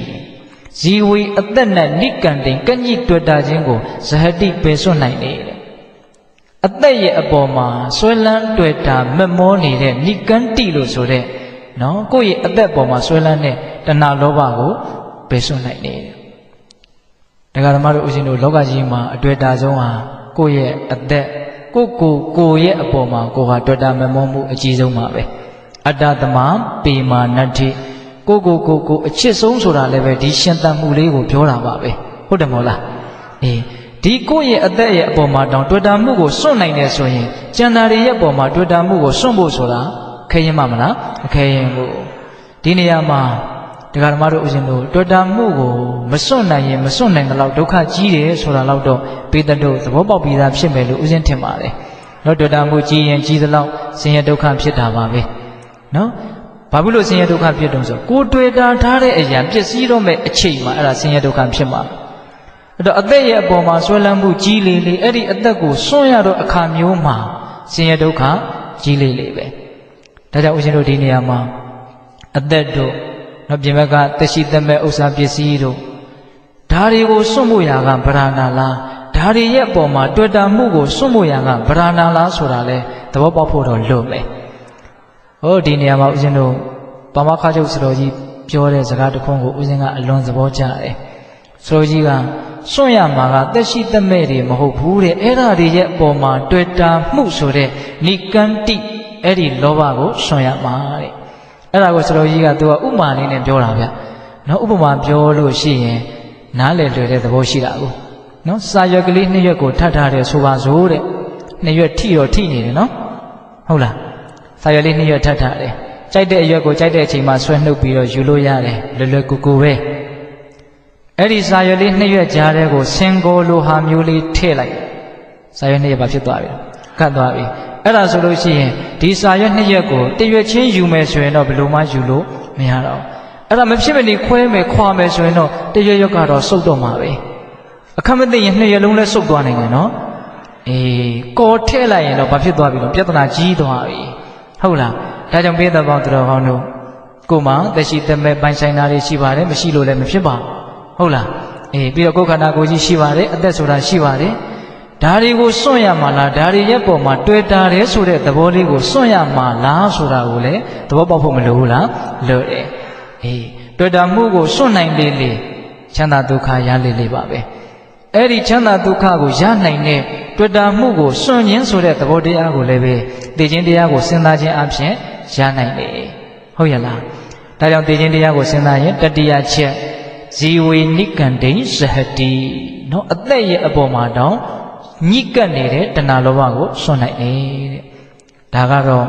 ဇီဝေအသက်နဲ့နိကန္တိကညှိတွေ့တာခြင်းကိုဇဟတိပယ်စွန့်နိုင်တယ်အသက်ရဲ့အပေါ်မှာဆွဲလန်းတွေ့တာမမောနေတဲ့နိကန္တိလို့ဆိုတဲ့နော်ကိုယ့်ရဲ့အသက်ပေါ်မှာဆွဲလန်းတဲ့တဏှာလောဘကိုပယ်စွန့်နိုင်တယ်ဒကာဓမ္မတို့ဦးဇင်းတို့လောကကြီးမှာအတွေ့အတာဆုံးဟာကိုယ့်ရဲ့အသက်ကိုယ့်ရဲ့အပေါ်မှာကိုယ်ဟာတွေ့တာမမောမှုအကြီးဆုံးပါပဲအတ္တသမပေမာနတ္ထိကိုအချစ်ဆုံးဆိုတာလည်းပဲဒီရှင်သန်မှုလေးကိုပြောတာပါပဲဟုတ်တယ်မို့လားအေးဒီကိုယ့်ရဲ့အသက်ရဲ့အပေါ်မှာတောင်တွေ့တာမှုကိုစွန့်နိုင်တယ်ဆိုရင်ကျန်တာတွေရဲ့အပေါ်မှာတွေ့တာမှုကိုစွန့်ဖို့ဆိုတာခဲရင်မမလားအခဲရင်ကိုဒီနေရာမှာဒကာဓမ္မတို့ဦးဇင်းတို့တွေ့တာမှုကိုမစွန့်နိုင်ရင်မစွန့်နိုင်တဲ့လောက်ဒုက္ခကြီးတယ်ဆိုတာလောက်တော့ပေတတို့သဘောပေါက်ပြီးသားဖြစ်မယ်လို့ဦးဇင်းထင်ပါတယ်နော်တွေ့တာမှုကြီးရင်ကြီးသလောက်ဆင်းရဲဒုက္ခဖြစ်တာပါပဲနော်ဘာဖြစ်လို့ဆင်းရဲဒုက္ခဖြစ်တုံးဆိုကိုတွေ့တာထားတဲ့အရာပျက်စီးတော့မဲ့အချိန်မှာအဲ့ဒါဆင်းရဲဒုက္ခဖြစ်မှာအဲ့တော့အသက်ရဲ့အပေါ်မှာဆွဲလန်းမှုကြီးလေလေအဲ့ဒီအသက်ကိုစွန့်ရတော့အခါမျိုးမှာဆင်းရဲဒုက္ခကြီးလေလေပဲဒါကြောင့်ဦးဇင်းတို့ဒီနေရာမှာအသက်တို့နော်ပြင်ဘက်ကသက်ရှိသက်မဲ့ဥစ္စာပစ္စည်းတို့ဒါတွေကိုစွန့်ဖို့ရာကဗราဏာလားဒါတွေရဲ့အပေါ်မှာတွေ့တာမှုကိုစွန့်ဖို့ရာကဗราဏာလားဆိုတာလဲသဘောပေါက်ဖို့တော့လွတ်မယ်ဟောဒီနေရာမှာဦးဇင်းတို့ပါမခါချုပ်စတော်ကြီးပြောတဲ့စကားတစ်ခုကိုဦးဇင်းကအလွန်သဘောကျတယ်စတော်ကြီးကစွန့်ရမှာကသက်ရှိသက်မဲ့တွေမဟုတ်ဘူးတဲ့အဲ့ဒါတွေရဲ့အပေါ်မှာတွေ့တာမှုဆိုတဲ့နိကန္တိအဲ့ဒီလောဘကိုစွန့်ရမှာတဲ့အဲ့ဒါကိုစတော်ကြီးကသူကဥမာလေးနဲ့ပြောတာဗျနော်ဥပမာပြောလို့ရှိရင်နားလည်လွယ်တဲ့သဘောရှိတာကိုနော်စာရွက်ကလေး2ရွက်ကိုထပ်ထားတယ်ဆိုပါစို့တဲ့2ရွက်ထိတော့ထိနေတယ်နော်ဟုတ်လားစာရွက်လေး2ရွက်ထပ်ထားတယ်ကြိုက်တဲ့အရွက်ကိုကြိုက်တဲ့အချိန်မှာဆွဲနှုတ်ပြီးတော့ယူလို့ရတယ်လွယ်ကူကူပဲအဲ့ဒီစာရွက်လေး2ရွက်ကြားထဲကိုစင်ကိုလိုဟာမျိုးလေးထည့်လိုက် စာရွက်2ရက်ပါဖြစ်သွားပြီကတ်သွားပြီအဲ့ဒါဆိုလို့ရှိရင်ဒီစာရွက်2ရက်ကိုတရွက်ချင်းယူမယ်ဆိုရင်တော့ဘယ်လိုမှယူလို့မရတော့အဲ့ဒါမဖြစ်မနေခွဲမယ်ခွာမယ်ဆိုရင်တော့တရွက်ရွက်ကတော့စုပ်တော့မှာပဲအခက်မသိရင်2ရက်လုံးလဲစုပ်သွားနိုင်တယ်နော်ကော်ထဲလိုက်ရင်တော့ဘာဖြစ်သွားပြီလဲပြဿနာကြီးသွားပြီဟုတ်လားဒါကြောင့်ပေးတော်ပေါင်းသူတော်ကောင်းတို့ကိုမှသက်ရှိသက်မဲ့ပိုင်ဆိုင်တာတွေရှိပါတယ်မရှိလို့လည်းမဖြစ်ပါဟုတ်လားပြီးတော့ကိုယ်ခန္ဓာကိုယ်ကြီးရှိပါတယ်အသက်ဆိုတာရှိပါတယ်ဒါတွေကိုစွန့်ရမှာလားဒါတွေရဲ့ပုံမှာတွေ့တာတယ်ဆိုတဲ့သဘောလေးကိုစွန့်ရမှာလားဆိုတာကိုလည်းသဘောပေါက်ဖို့မလိုဘူးလားလိုတယ်တွေ့တာမှုကိုစွန့်နိုင်လေလေချမ်းသာဒုက္ခရလေလေပါပဲအဲ့ဒီချမ်းသာဒုက္ခကိုရနိုင်တဲ့တွေ့တာမှုကိုစွန့်ခြင်းဆိုတဲ့သဘောတရားကိုလည်းပဲသိခြင်းတရားကိုစဉ်းစားခြင်းအပြင်ရနိုင်လေဟုတ်ရလားဒါကြောင့်သိခြင်းတရားကိုစဉ်းစားရင်တတိယချက်ဇီဝေနိကန္တိဇဟတိနော်အသက်ရဲ့အပေါ်မှာတောင်ညှိကပ်နေတဲ့တဏှာလောဘကိုစွန့်နိုင်တဲ့ဒါကတော့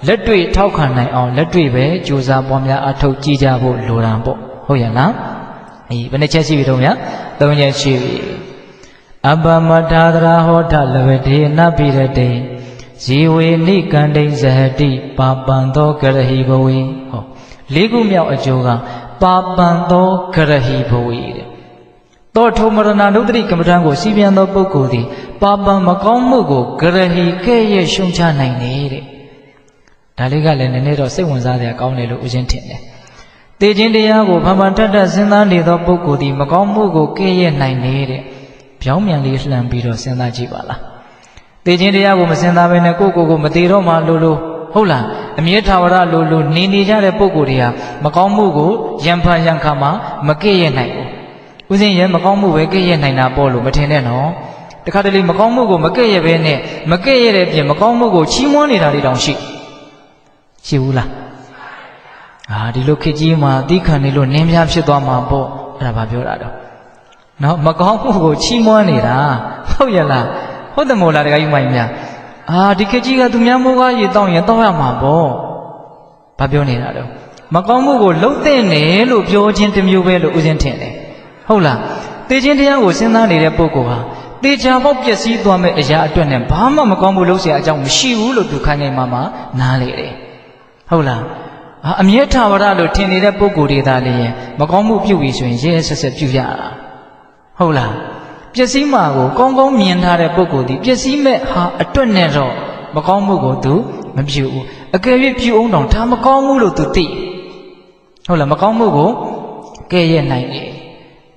လက်တွေ့ထောက်ခံနိုင်အောင်လက်တွေ့ပဲကြိုးစားပွားများအထောက်ကြည့်ကြဖို့လိုတာပေါ့ဟုတ်ရဲ့လားဘယ်နှချက်ရှိပြီတော့ဗျာ3ချက်ရှိပြီအပမထာသရာဟောထလဝတေနပိရတေဇီဝေနိကန္တိဇဟတိပါပံသောကရဟိဘဝေဟော၄ခုမြောက်အကျိုးကပါပံသောကရဟိဘဝေတဲ့သောထုမရဏနုတ္တိကမ္မဋ္ဌာန်းကိုစီပြန်သောပုဂ္ဂိုလ်သည်ပါပံမကောင်းမှုကိုကရဟိကဲ့ရဲ့ရှုံချနိုင်နေတဲ့ဒါလေးကလည်းနည်းနည်းတော့စိတ်ဝင်စားစရာကောင်းတယ်လို့ဦးဇင်းထင်တယ်သေခြင်းတရားကိုဖန်ဖန်ထပ်ထပ်စဉ်းစားနေသောပုဂ္ဂိုလ်သည်မကောင်းမှုကိုကဲ့ရဲ့နိုင်နေတဲ့ပြောင်းပြန်လေးလှမ်းပြီးတော့စဉ်းစားကြည့်ပါလားသေခြင်းတရားကိုမစဉ်းစားဘဲနဲ့ကိုယ့်ကိုယ်မသေးတော့မှလို့ဟုတ်လားအမြဲထာဝရလို့နေကြတဲ့ပုဂ္ဂိုလ်တွေကမကောင်းမှုကိုရံဖန်ရံခါမှမကဲ့ရဲ့နိုင်ဘူးဦးဇင်းရဲ့မကောင်းမှုပဲကဲ့ရဲ့နိုင်တာပေါ့လို့မထင်နဲ့နော်တခါတလေမကောင်းမှုကိုမကဲ့ရဲ့ပဲနဲ့မကဲ့ရဲ့တဲ့ပြင်မကောင်းမှုကိုချီးမွမ်းနေတာတွေတောင်ရှိဘူးလားဒီလိုခေတ်ကြီးမှာသီးခံနေလို့နင်းပြဖြစ်သွားမှာပေါ့အဲ့ဒါဘာပြောတာတော့နော်မကောင်းမှုကိုချီးမွမ်းနေတာဟုတ်ရလားဟုတ်တယ်မို့လားတခါကြီးမိုင်းများဒီခေတ်ကြီးကသူများမိုးကားရေတောင်းရင်တောင်းရမှာပေါ့ဘာပြောနေတာတော့မကောင်းမှုကိုလှုပ်တဲ့နယ်လို့ပြောခြင်းတစ်မျိုးပဲလို့ဦးဇင်းထင်တယ်ဟုတ်လားသိခြင်းတရားကိုစဉ်းစားနေတဲ့ပုဂ္ဂိုလ်ဟာတေချာပေါက်ပျက်စီးသွားမဲ့အရာအတွက်နဲ့ဘာမှမကောင်းမှုလုပ်เสียအကြောင်းမရှိဘူးလို့သူခိုင်းနေမှနားလေတယ်ဟုတ်လားအမြဲထာဝရလို့ထင်နေတဲ့ပုဂ္ဂိုလ်တွေသာလေရင်မကောင်းမှုပြုပြီဆိုရင်ရဲဆက်ဆက်ပြုရတာဟုတ်လားပျက်စီးမှာကိုကောင်းကောင်းမြင်ထားတဲ့ပုဂ္ဂိုလ်ဒီပျက်စီးမဲ့ဟာအတွက်နဲ့တော့မကောင်းမှုကိုသူမပြုဘူးအကယ်၍ပြုအောင်တောင်ဒါမကောင်းမှုလို့သူသိဟုတ်လားမကောင်းမှုကိုကဲ့ရဲ့နိုင်တယ်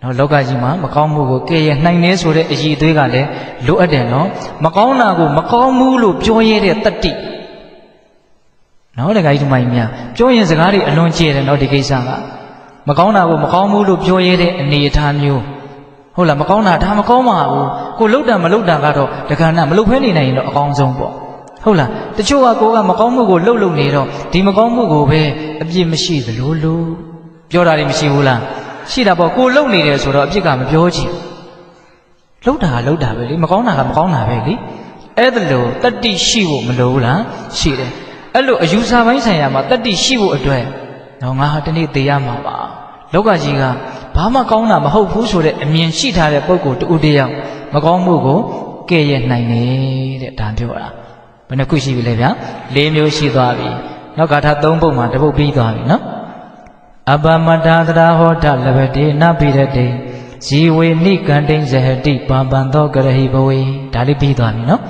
နော်လောကကြီးမှာမကောင်းမှုကိုကဲ့ရဲ့နိုင်နေဆိုတဲ့အည်အသွေးကလည်းလိုအပ်တယ်နော်မကောင်းတာကိုမကောင်းဘူးလို့ပြောရတဲ့တတ္တိနော်တခါကြီးဒီမိုင်းများပြောရင်စကားတွေအလွန်ကျယ်တယ်နော်ဒီကိစ္စကမကောင်းတာကိုမကောင်းဘူးလို့ပြောရတဲ့အနေအထားမျိုးဟုတ်လားမကောင်းတာဒါမကောင်းပါဘူးကိုလှုပ်တာမလှုပ်တာကတော့တခါနဲ့မလှုပ်ဖဲနေနိုင်ရင်တော့အကောင်းဆုံးပေါ့ဟုတ်လားတချို့ကကိုကမကောင်းမှုကိုလှုပ်နေတော့ဒီမကောင်းမှုကိုပဲအပြစ်မရှိသလိုလို့ပြောတာတွေမရှိဘူးလားရှိတာပေါ့ကိုလှုပ်နေတယ်ဆိုတော့အပြစ်ကမပြောချင်လှုပ်တာပဲလေမကောင်းတာကမကောင်းတာပဲလေအဲ့ဒါလို့တတ္တိရှိဖို့မလိုဘူးလားရှိတယ်အဲ့လိုအယူဆပိုင်းဆိုင်ရာမှာတတ္တိရှိဖို့အတွက်တော့ငါဟာတနေ့သေရမှာပါလောကကြီးကဘာမှကောင်းတာမဟုတ်ဘူးဆိုတဲ့အမြင်ရှိထားတဲ့ပုဂ္ဂိုလ်တူတယောက်မကောင်းမှုကိုကဲ့ရဲ့နိုင်တယ်တဲ့ဒါပြောတာဘယ်နှခုရှိပြီလဲဗျာ၄မျိုးရှိသွားပြီနောက်ဂါထာ၃ပုဒ်မှာတစ်ပုဒ်ပြီးသွားပြီနော်အပမတာသရာဟောထလဘတိနပိရတေဇီဝေနိကန္တိဇဟတိပါပံသောကရဟိဘဝေဒါလေးပြီးသွားပြီနော်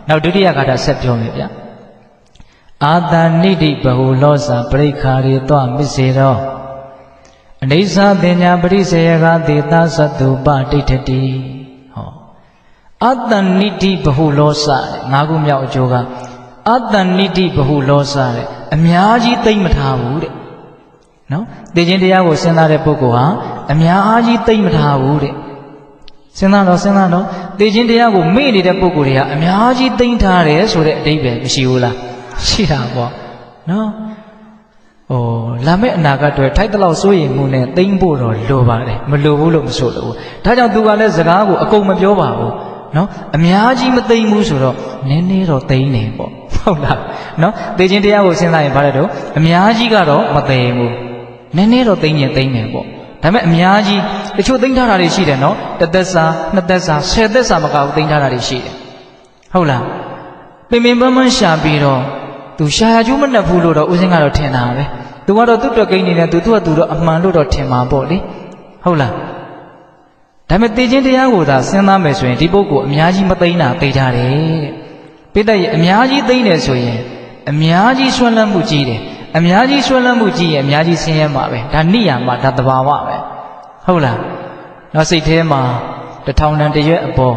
နောက်ဒုတိယဂါထာဆက်ပြောမယ်ဗျာအာတဏိတိဘဟုလောစာပရိခာရေတောမစ္စေရောအနိစ္စပညာပရိစေယကသေသသတ္တုပဋိဋ္ဌတိဟောအာတဏိတိဘဟုလောစာ၅ခုမြောက်အကျိုးကအာတဏိတိဘဟုလောစာတဲ့အများကြီးသိမ့်မထားဘူးတဲ့နော်သိခြင်းတရားကိုစဉ်းစားတဲ့ပုဂ္ဂိုလ်ဟာအများကြီးသိမ့်မထားဘူးတဲ့စဉ်းစားတော့သိခြင်းတရားကိုမေ့နေတဲ့ပုဂ္ဂိုလ်တွေကအများကြီးသိမ့်ထားတယ်ဆိုတဲ့အဓိပ္ပာယ်မရှိဘူးလားရှိတာပေါ့နော်လာမယ့်အနာဂတ်တွေထိုက်တလောက်စိုးရိမ်မှုနဲ့သိမ့်ဖို့တော့လိုပါတယ်မလိုဘူးလို့မဆိုလို့ဒါကြောင့်သူကလည်းစကားကိုအကုန်မပြောပါဘူးနော်အများကြီးမသိမ့်ဘူးဆိုတော့နည်းနည်းတော့သိမ့်နေပေါ့ဟုတ်လားနော်သိခြင်းတရားကိုစဉ်းစားရင်ဘာလဲတော့အများကြီးကတော့မသိဘူးနည်းနည်းတော့သိမ့်ရင်သိမ့်မယ်ပေါ့ဒါပေမဲ့အများကြီးတချို့သိမ့်ထားတာတွေရှိတယ်နော်တစ်သက်စာနှစ်သက်စာ10သက်စာမကဘူးသိမ့်ထားတာတွေရှိတယ် ဟုတ်လားပင်ပင်ပန်းပန်းရှာပြီးတော့သူရှာရကျိုးမနှက်ဘူးလို့တော့ဦးစင်းကတော့ထင်တာပဲသူကတော့သူ့တွက်ကိန်းနေတယ်သူ့တော့အမှန်လို့တော့ထင်မှာပေါ့လေဟုတ်လားဒါပေမဲ့သိချင်းတရားကိုသာစဉ်းစားမယ်ဆိုရင်ဒီပုဂ္ဂိုလ်အများကြီးမသိတာသိကြတယ်တဲ့ပိဋကရဲ့အများကြီးသိတယ်ဆိုရင်အများကြီးဆွမ်းလန်းမှုကြီးတယ်အများကြီးဆွမ်းလန်းမှုကြီးရင်အများကြီးဆင်းရဲမှာပဲဒါနိယာမဒါသဘာဝပဲဟုတ်လားနောက်စိတ်ထဲမှာ1000တန်တရွက်အပေါ်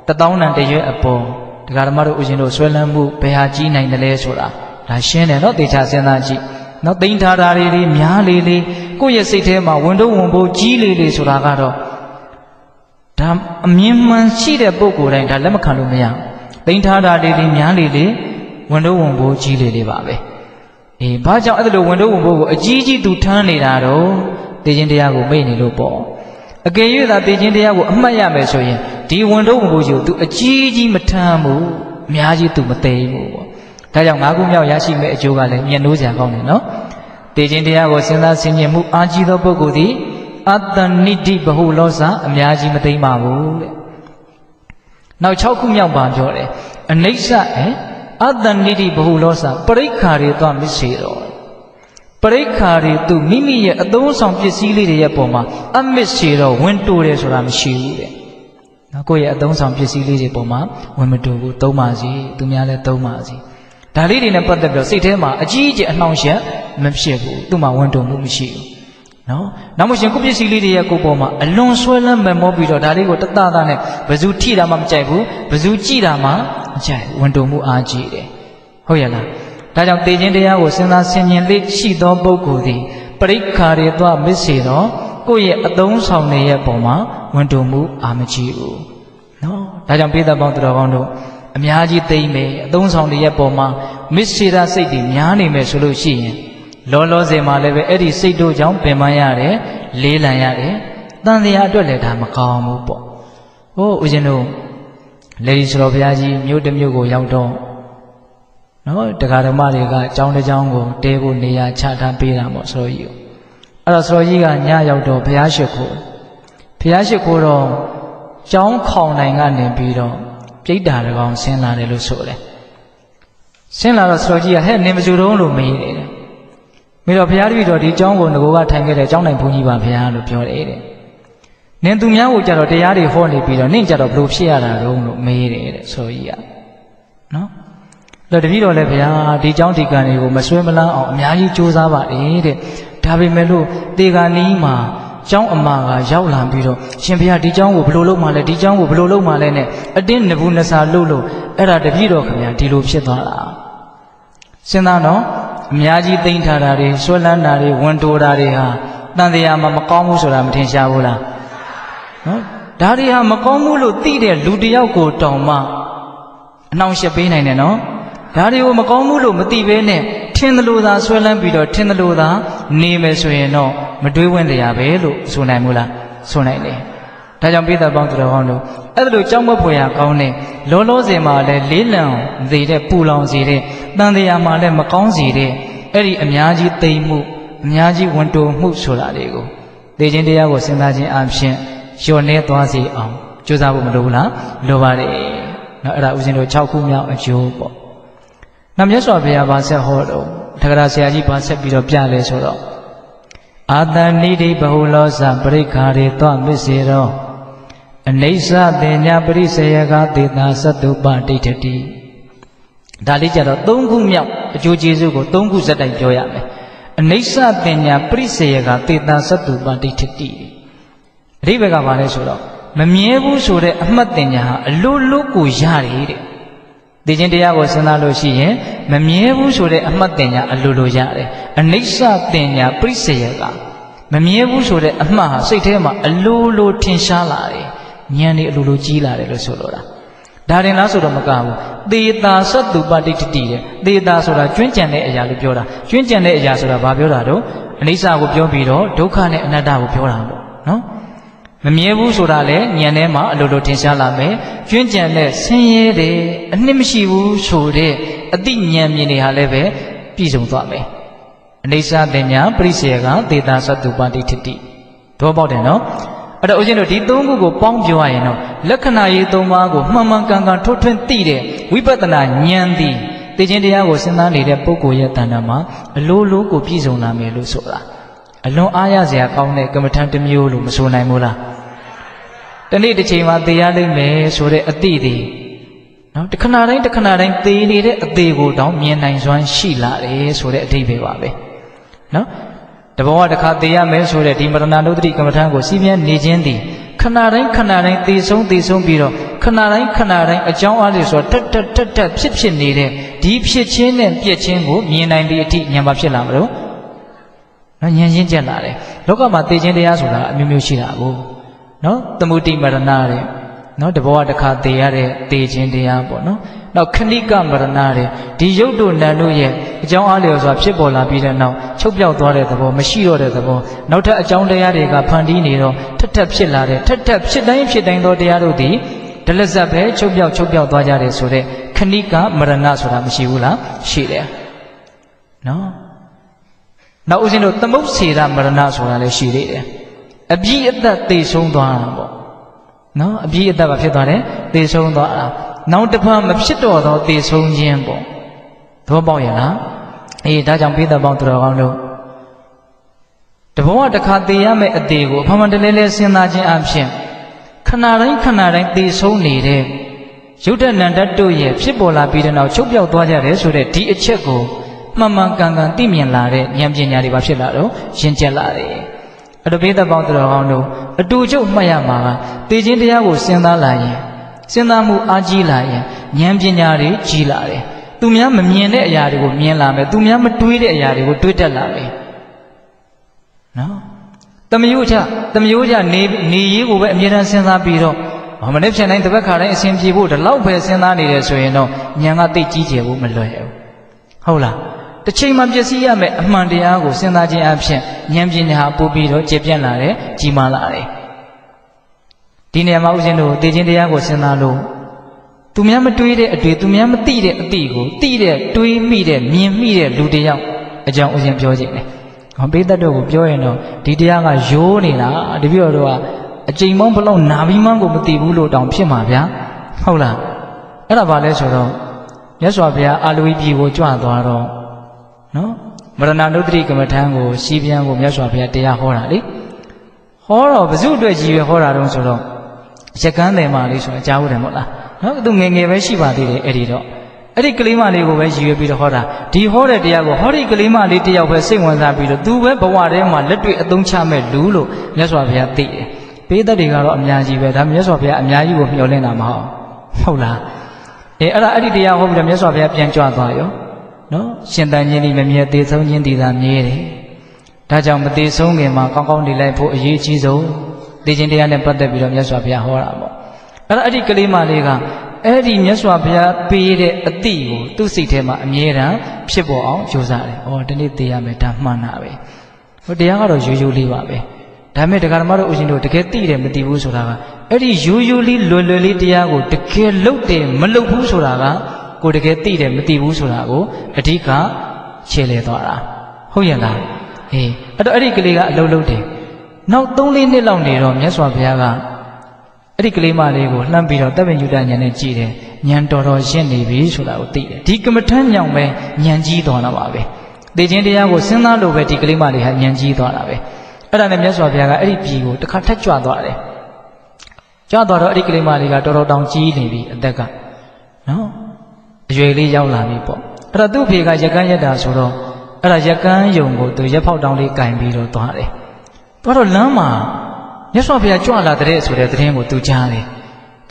1000တန်တရွက်အပေါ်ဒကာဓမ္မတို့ဦးဇင်းတို့ဆွဲလန်းမှုဘယ်ဟာကြီးနိုင်တယ်လဲဆိုတာဒါရှင်းတယ်နော်သေချာစဉ်းစားကြည့်နော်သိမ့်ထားတာတွေများလေကိုယ့်ရဲ့စိတ်ထဲမှာဝင်တော့ဝင်ဖို့ကြီးလေဆိုတာကတော့ဒါအမြင်မှန်ရှိတဲ့ပုဂ္ဂိုလ်တိုင်းဒါလက်မခံလို့မရသိမ့်ထားတာတွေများလေဝင်တော့ဝင်ဖို့ကြီးလေပါပဲအေးဘာကြောင့်အဲ့ဒါလိုဝင်တော့ဝင်ဖို့ကိုအကြီးကြီးသူထမ်းနေတာတော့သိခြင်းတရားကိုမိတ်နေလို့ပေါ့အကယ်၍သာသိခြင်းတရားကိုအမှတ်ရမယ်ဆိုရင်ဒီဝင်တော့ဝင်ဖို့ကိုသူအကြီးကြီးမထမ်းဘူးအများကြီးသူမသိဘူးပေါ့ဒါကြောင့်၅ခုမြောက်ရရှိမဲ့အကျိုးကလည်းမျက်နှိုးစရာကောင်းတယ်နော်သိခြင်းတရားကိုစဉ်းစားဆင်ခြင်မှုအာကြီးသောပုဂ္ဂိုလ်သည်အတ္တနိတိဘဟုလောစအများကြီးမသိပါဘူးတဲ့နောက်6ခုမြောက်ပါပြောတယ်အနိစ္စအတ္တနိတိဘဟုလောစပရိက္ခာတွေသွားမစေတော့ပရိက္ခာတွေသူမိမိရဲ့အသုံးဆောင်ပစ္စည်းလေးတွေရဲ့ပုံမှာအမစ်စေတော့ဝင်တိုးတယ်ဆိုတာမရှိဘူးတဲ့နော်ကိုယ့်ရဲ့အသုံးဆောင်ပစ္စည်းလေးတွေပုံမှာဝင်မတိုးဘူးသုံးပါစီသူများလည်းသုံးပါစီဒါလေးတွေနဲ့ပတ်သက်ပြီးစိတ်ထဲမှာအကြီးအကျယ်အနှောင့်အယှက်မဖြစ်ဘူးသူ့မှာဝင်တိုးမှုမရှိဘူးနော်နောက်မှရှင်ကိုပစ္စည်းလေးတွေရဲ့ကိုယ်ပေါ်မှာအလွန်ဆွဲလန်းမဲ့မောပြီးတော့ဒါလေးကိုတသသနဲ့ဘယ်သူထိတာမှမကြိုက်ဘူးဘယ်သူကြည့်တာမှမကြိုက်ဝင်တိုးမှုအားကြီးတယ်ဟုတ်ရဲ့လားဒါကြောင့်သိခြင်းတရားကိုစဉ်းစားဆင်ခြင်လေးရှိသောပုဂ္ဂိုလ်သည်ပရိက္ခာတွေသွားမစ်စေတော့ကိုယ့်ရဲ့အသုံးဆောင်တွေရဲ့ပုံမှာဝင်တိုးမှုအားမကြီးဘူးနော်ဒါကြောင့်ပိဿပေါင်းသူတော်ကောင်းတို့အများကြီးသိမ့်မယ်အသုံးဆောင်တွေရဲ့ပုံမှာမစ်စေတာစိတ်တွေများနေမယ်ဆိုလို့ရှိရင်လောလောဆယ်မှာလည်းပဲအဲ့ဒီစိတ်တို့ကြောင့်ပင်ပန်းရတယ်လေးလံရတယ်တန်တရားအတွက်လည်းဒါမကောင်းဘူးပေါ့ဟိုဦးဇင်းတို့လေဒီဆိုတော်ဘုရားကြီးမြို့တစ်မြို့ကိုရောက်တော့နော်တရားဓမ္မတွေကအကြောင်းတစ်ကြောင်းကိုတဲဖို့နေရာချထားပေးတာပေါ့ဆိုတော့ကြီးအဲ့တော့ဆိုတော်ကြီးကညရောက်တော့ဘုရားရှိခိုးတော့ကျောင်းခေါင်နိုင်ကနေပြီးတော့ပြိတ္တာတကောင်ဆင်းလာတယ်လို့ဆိုတယ်ဆင်းလာတော့ဆိုတော်ကြီးကဟဲ့နင်မကြူတော့လို့မေးတယ်မေးတော့ဘုရားတပည့်တော်ဒီကျောင်းကိုငကိုကထိုင်ခဲ့တဲ့ကျောင်းနိုင်ဘုန်းကြီးပါဘုရားလို့ပြောတယ်တဲ့နင်သူများကိုကြတော့တရားတွေဟောနေပြီးတော့နင့်ကြတော့ဘလို့ဖြစ်ရတာတုံးလို့မေးတယ်တဲ့ဆိုကြီးကနော်တပည့်တော်လည်းဘုရားဒီကျောင်းဒီကံတွေကိုမဆွဲမလန်းအောင်အများကြီးကြိုးစားပါတယ်တဲ့ဒါပေမဲ့လို့တေဂာနီးမှာကျောင်းအမကရောက်လာပြီးတော့ရှင်ဘုရားဒီကျောင်းကိုဘလို့လုပ်မှလဲဒီကျောင်းကိုဘလို့လုပ်မှလဲနဲ့အတင်းနဘူးနစာလုပ်လို့အဲ့ဒါတပည့်တော်ခင်ဗျာဒီလိုဖြစ်သွားတာစဉ်းစားနော်အများကြီးသိမ့်ထားတာတွေဆွဲလန်းတာတွေဝန်တိုးတာတွေဟာတန်တရားမှာမကောင်းဘူးဆိုတာမထင်ရှားဘူးလားနော်ဒါတွေဟာမကောင်းဘူးလို့သိတဲ့လူတယောက်ကိုတောင်မှအနှောင့်အယှက်ပေးနိုင်တယ်နော်ဒါတွေကိုမကောင်းဘူးလို့မသိဘဲနဲ့ထင်သလိုသာဆွဲလန်းပြီးတော့ထင်သလိုသာနေမယ်ဆိုရင်တော့မတွေးဝင့်တရားပဲလို့ဆိုနိုင်မို့လားဆိုနိုင်တယ်ဒါကြောင့်ပိဿပေါင်းသူတော်ကောင်းတို့အဲ့ဒါလိုကြောက်မက်ဖွယ်ရာကောင်းတဲ့လောလောဆယ်မှာလည်းလေးလံစေတဲ့ပူလောင်စေတဲ့တန်တရားမှာလည်းမကောင်းစေတဲ့အဲ့ဒီအများကြီးသိမ့်မှုအများကြီးဝန်တိုမှုဆိုတာတွေကိုသိခြင်းတရားကိုစဉ်းစားခြင်းအပြင်လျှော်နှဲသွားစေအောင်ကြိုးစားဖို့မလိုဘူးလားလိုပါတယ်နော်အဲ့ဒါဦးဇင်းတို့6ခုမြောက်အကျိုးပေါ့နောက်မြတ်စွာဘုရားဗာဆက်ဟောတော့ထကရာဆရာကြီးဗာဆက်ပြီးတော့ပြလဲဆိုတော့အာတနိတိဘဟုလောစပရိက္ခာရေသွားမစ္စေရောအနိစ္စတေညာပရိစေယကသေတာသတ္တုပဋိဋ္ဌတိဒါလေးကြတော့3ခုမြောက်အကျိုးကျေးဇူးကို3ခုဇက်တိုင်ပြောရမယ်အနိစ္စတေညာပရိစေယကသေတာသတ္တုပဋိဋ္ဌတိအဓိပ္ပာယ်ကဘာလဲဆိုတော့မမြဲဘူးဆိုတဲ့အမှတ်တင်ညာဟာအလိုလိုကိုရတယ်တဲ့သိခြင်းတရားကိုစဉ်းစားလို့ရှိရင်မမြဲဘူးဆိုတဲ့အမှတ်တင်ညာအလိုလိုရတယ်အနိစ္စတင်ညာပရိစေယကမမြဲဘူးဆိုတဲ့အမှတ်ဟာစိတ်ထဲမှာအလိုလိုထင်ရှားလာတယ်ဉာဏ်นี่အလိုလိုကြီးလာတယ်လို့ဆိုလိုတာဒါရင်လားဆိုတော့မကဘူးသေတာသတ္တုပဋိဋ္ဌတိတဲ့သေတာဆိုတာကျွင်းကြံတဲ့အရာလို့ပြောတာကျွင်းကြံတဲ့အရာဆိုတာဘာပြောတာတော့အနိစ္စကိုပြောပြီးတော့ဒုက္ခနဲ့အနတ္တကိုပြောတာပေါ့နော်မမြဲဘူးဆိုတာလည်းဉာဏ်ထဲမှာအလိုလိုထင်ရှားလာမယ်ကျွင်းကြံတဲ့ဆင်းရဲတယ်အနှစ်မရှိဘူးဆိုတဲ့အတိဉာဏ်မြင်တွေဟာလည်းပဲပြည့်စုံသွားမယ်အနိစ္စတင်ညာပရိစေယကသေတာသတ္တုပဋိဋ္ဌတိတော့ပေါက်တယ်နော် အဲ့တော့ဦးဇင်းတို့ဒီသုံးခုကိုပေါင်းပြောရရင်တော့လက္ခဏာရေးသုံးပါးကိုမှန်မှန်ကန်ကန်ထုတ်ထွင်းသိတဲ့ဝိပဿနာဉာဏ်သည်သိခြင်းတရားကိုစဉ်းစားနေတဲ့ပုဂ္ဂိုလ်ရဲ့တဏ္ဍာမှာအလိုလိုကိုပြည့်စုံလာမယ်လို့ဆိုတာအလွန်အားရစရာကောင်းတဲ့ကမ္မထံတစ်မျိုးလို့မဆိုနိုင်ဘူးလားတနေ့တစ်ချိန်မှာသိရလိမ့်မယ်ဆိုတဲ့အတိသည်နော်တခဏတိုင်းသိနေတဲ့အသေးကိုတောင်မြင်နိုင်စွမ်းရှိလာတယ်ဆိုတဲ့အဓိပ္ပာယ်ပါပဲနော်တဘောကတစ်ခါသိရမယ်ဆိုတဲ့ဒီမရဏနုဒ္ဒတိကမ္မထံကိုစီးပြန်နေခြင်းသည်ခဏတိုင်းသိဆုံးပြီးတော့ခဏတိုင်းအကြောင်းအားလို့ဆိုတော့တက်ဖြစ်နေတဲ့ဒီဖြစ်ခြင်းနဲ့ပြည့်ခြင်းကိုမြင်နိုင်ပြီးအထိဉာဏ်ပါဖြစ်လာမလို့နော်ဉာဏ်ရင်းကျက်လာတယ်လောကမှာသိခြင်းတရားဆိုတာအမျိုးမျိုးရှိတာကိုနော်သမုဒိမရဏတဲ့နော်တဘောကတစ်ခါသိရတဲ့သိခြင်းတရားပေါ့နော်နောက်ခဏိကမရဏတဲ့ဒီရုပ်တို့နာမ်တို့ရဲ့အကြောင်းအားလျော်စွာဖြစ်ပေါ်လာပြီးတဲ့နောက်ချုပ်ပြောက်သွားတဲ့သဘောမရှိတော့တဲ့သဘောနောက်ထပ်အကြောင်းတရားတွေကဖန်တီးနေတော့ထက်ဖြစ်လာတဲ့ထက်ဖြစ်တိုင်းသောတရားတို့သည်ဒလဇတ်ပဲချုပ်ပြောက်သွားကြတယ်ဆိုတဲ့ခဏိကမရဏဆိုတာမရှိဘူးလားရှိတယ်နော်နောက်ဦးဇင်းတို့သမုတ်စေရမရဏဆိုတာလည်းရှိသေးတယ်အပြည့်အသက်သိဆုံးသွားတာပေါ့နော်အပြည့်အသက်ကဖြစ်သွားတယ်သိဆုံးသွားတာနောက်တစ်ဖန်မဖြစ်တော့သောသိဆုံးခြင်းပေါ့သဘောပေါက်ရဲ့လားအေးဒါကြောင့်ပိဿပေါင်းသူတော်ကောင်းတို့တဘောကတစ်ခါသိရမယ့်အသေးကိုအမှန်တလဲလဲစဉ်းစားခြင်းအပြင်ခဏတိုင်းသိဆုံးနေတဲ့ရုပ်တဏ္ဍတ်တို့ရဲ့ဖြစ်ပေါ်လာပြီးတဲ့နောက်ချုပ်ပြောက်သွားကြတယ်ဆိုတဲ့ဒီအချက်ကိုမှန်မှန်ကန်သိမြင်လာတဲ့ဉာဏ်ပညာတွေပါဖြစ်လာတော့ရှင်းကျက်လာတယ်အဲ့တော့ပိဿပေါင်းသူတော်ကောင်းတို့အတူချုပ်မှတ်ရမှာကသိခြင်းတရားကိုစဉ်းစားလာရင်စဉ်းစားမှုအားကြီးလာရင်ဉာဏ်ပညာတွေကြီးလာတယ်သူများမမြင်တဲ့အရာတွေကိုမြင်လာမယ်သူများမတွေးတဲ့အရာတွေကိုတွေးတတ်လာမယ်နော်တမယိုးကြနေရေးကိုပဲအမြဲတမ်းစဉ်းစားပြီးတော့မနေ့ဖြန်တိုင်းတစ်ပတ်ခါတိုင်းအစဉ်ပြေဖို့ဒီလောက်ပဲစဉ်းစားနေတယ်ဆိုရင်တော့ဉာဏ်ကသိကြီးကျယ်ဖို့မလွယ်ဘူးဟုတ်လားတစ်ချိန်မှပျက်စီးရမယ်အမှန်တရားကိုစဉ်းစားခြင်းအပြင်ဉာဏ်ပညာဟာပို့ပြီးတော့ကျေပြန့်လာတယ်ကြီးမားလာတယ်ဒီနေရာမှာဥစဉ်တို့သိခြင်းတရားကိုစဉ်းစားလို့သူများမတွေးတဲ့အတွေ့သူများမသိတဲ့အသိကိုသိတဲ့တွေးမိတဲ့မြင်မိတဲ့လူတစ်ယောက်အကြောင်းဥစဉ်ပြောခြင်းလေဟောပိဿတို့ကိုပြောရင်တော့ဒီတရားကရိုးနေတာတပည့်တော်တို့ကအချိန်မောင်းဘလောက်နာပြီးမှကိုမသိဘူးလို့တောင်ဖြစ်မှာဗျာဟုတ်လားအဲ့ဒါဘာလဲဆိုတော့မြတ်စွာဘုရားအာလူဝီပြည်ကိုကြွသွားတော့နော်မရဏနုဒ္ဒတိကမ္မထံကိုစီးပြန်ကိုမြတ်စွာဘုရားတရားဟောတာလေဟောတော့ဘု து အတွက်ကြီးပဲဟောတာတုံးဆိုတော့ရကန်းတယ်မလေးဆိုအကြောင်းတယ်မဟုတ်လားနော်သူငယ်ပဲရှိပါသေးတယ်အဲ့ဒီတော့အဲ့ဒီကလေးမလေးကိုပဲရည်ရွယ်ပြီးတော့ဟောတာဒီဟောတဲ့တရားကိုဟောဒီကလေးမလေးတယောက်ပဲစိတ်ဝင်စားပြီးတော့သူပဲဘဝထဲမှာလက်တွေ့အသုံးချမဲ့လူလို့မြတ်စွာဘုရားသိတယ်ပိဿတွေကတော့အများကြီးပဲဒါမြတ်စွာဘုရားအများကြီးကိုမျှော်လင့်တာမဟုတ်လားအဲ့ဒီတရားဟောပြီးတော့မြတ်စွာဘုရားပြန်ကြွသွားရောနော်ရှင်တန်ခြင်းဒီမမြဲသေးဆုံးခြင်းဒီသာမြဲတယ်ဒါကြောင့်မသေးဆုံးခင်မှာကောင်းကောင်းနေလိုက်ဖို့အရေးကြီးဆုံးသိခြင်းတရားနဲ့ပတ်သက်ပြီးတော့မြတ်စွာဘုရားဟောတာပေါ့အဲ့ဒီကလေးမလေးကအဲ့ဒီမြတ်စွာဘုရားပေးတဲ့အတိကိုသူ့စိတ်ထဲမှာအမြဲတမ်းဖြစ်ပေါ်အောင်ကြိုးစားတယ်။ဒီနေ့သိရမယ်ဒါမှန်တာပဲ။တရားကတော့ရိုးရိုးလေးပါပဲ။ဒါပေမဲ့ဒကာဓမ္မတို့ဦးရှင်တို့တကယ်သိတယ်မသိဘူးဆိုတာကအဲ့ဒီရိုးရိုးလေးလွယ်လွယ်လေးတရားကိုတကယ်လုပ်တယ်မလုပ်ဘူးဆိုတာကကိုတကယ်သိတယ်မသိဘူးဆိုတာကိုအဓိကခြေလှယ်သွားတာ။ဟုတ်ရဲ့လား။အဲ့တော့အဲ့ဒီကလေးကအလုပ်လုပ်တယ်။နောက် 3-4 နှစ်လောက်နေတော့မြတ်စွာဘုရားကအဲ့ဒီကလေးမလေးကိုလှမ်းပြီးတော့တပ်ပင်ယူတဉာဏ်နဲ့ကြည့်တယ်ဉာဏ်တော်ရှင်းနေပြီဆိုတာကိုသိတယ်ဒီကမ္မထမ်းညောင်ပဲဉာဏ်ကြီးသွားတာပါပဲသိခြင်းတရားကိုစဉ်းစားလို့ပဲဒီကလေးမလေးဟာဉာဏ်ကြီးသွားတာပဲအဲ့ဒါနဲ့မြတ်စွာဘုရားကအဲ့ဒီပြည်ကိုတစ်ခါထက်ကြွသွားတယ်ကြွသွားတော့အဲ့ဒီကလေးမလေးကတော်တောင်ကြီးနေပြီအသက်ကနော်အရွယ်လေးရောက်လာပြီပေါ့အဲ့တော့သူ့ဖေကရကန်းရက်တာဆိုတော့အဲ့ဒါရကန်းယုံကိုသူရက်ဖောက်တောင်းလေးကင်ပြီးတော့သွားတယ်သွားတော့လမ်းမှာမြတ်စွာဘုရားကြွလာတဲ့ဆိုတဲ့သတင်းကိုသူကြားတယ်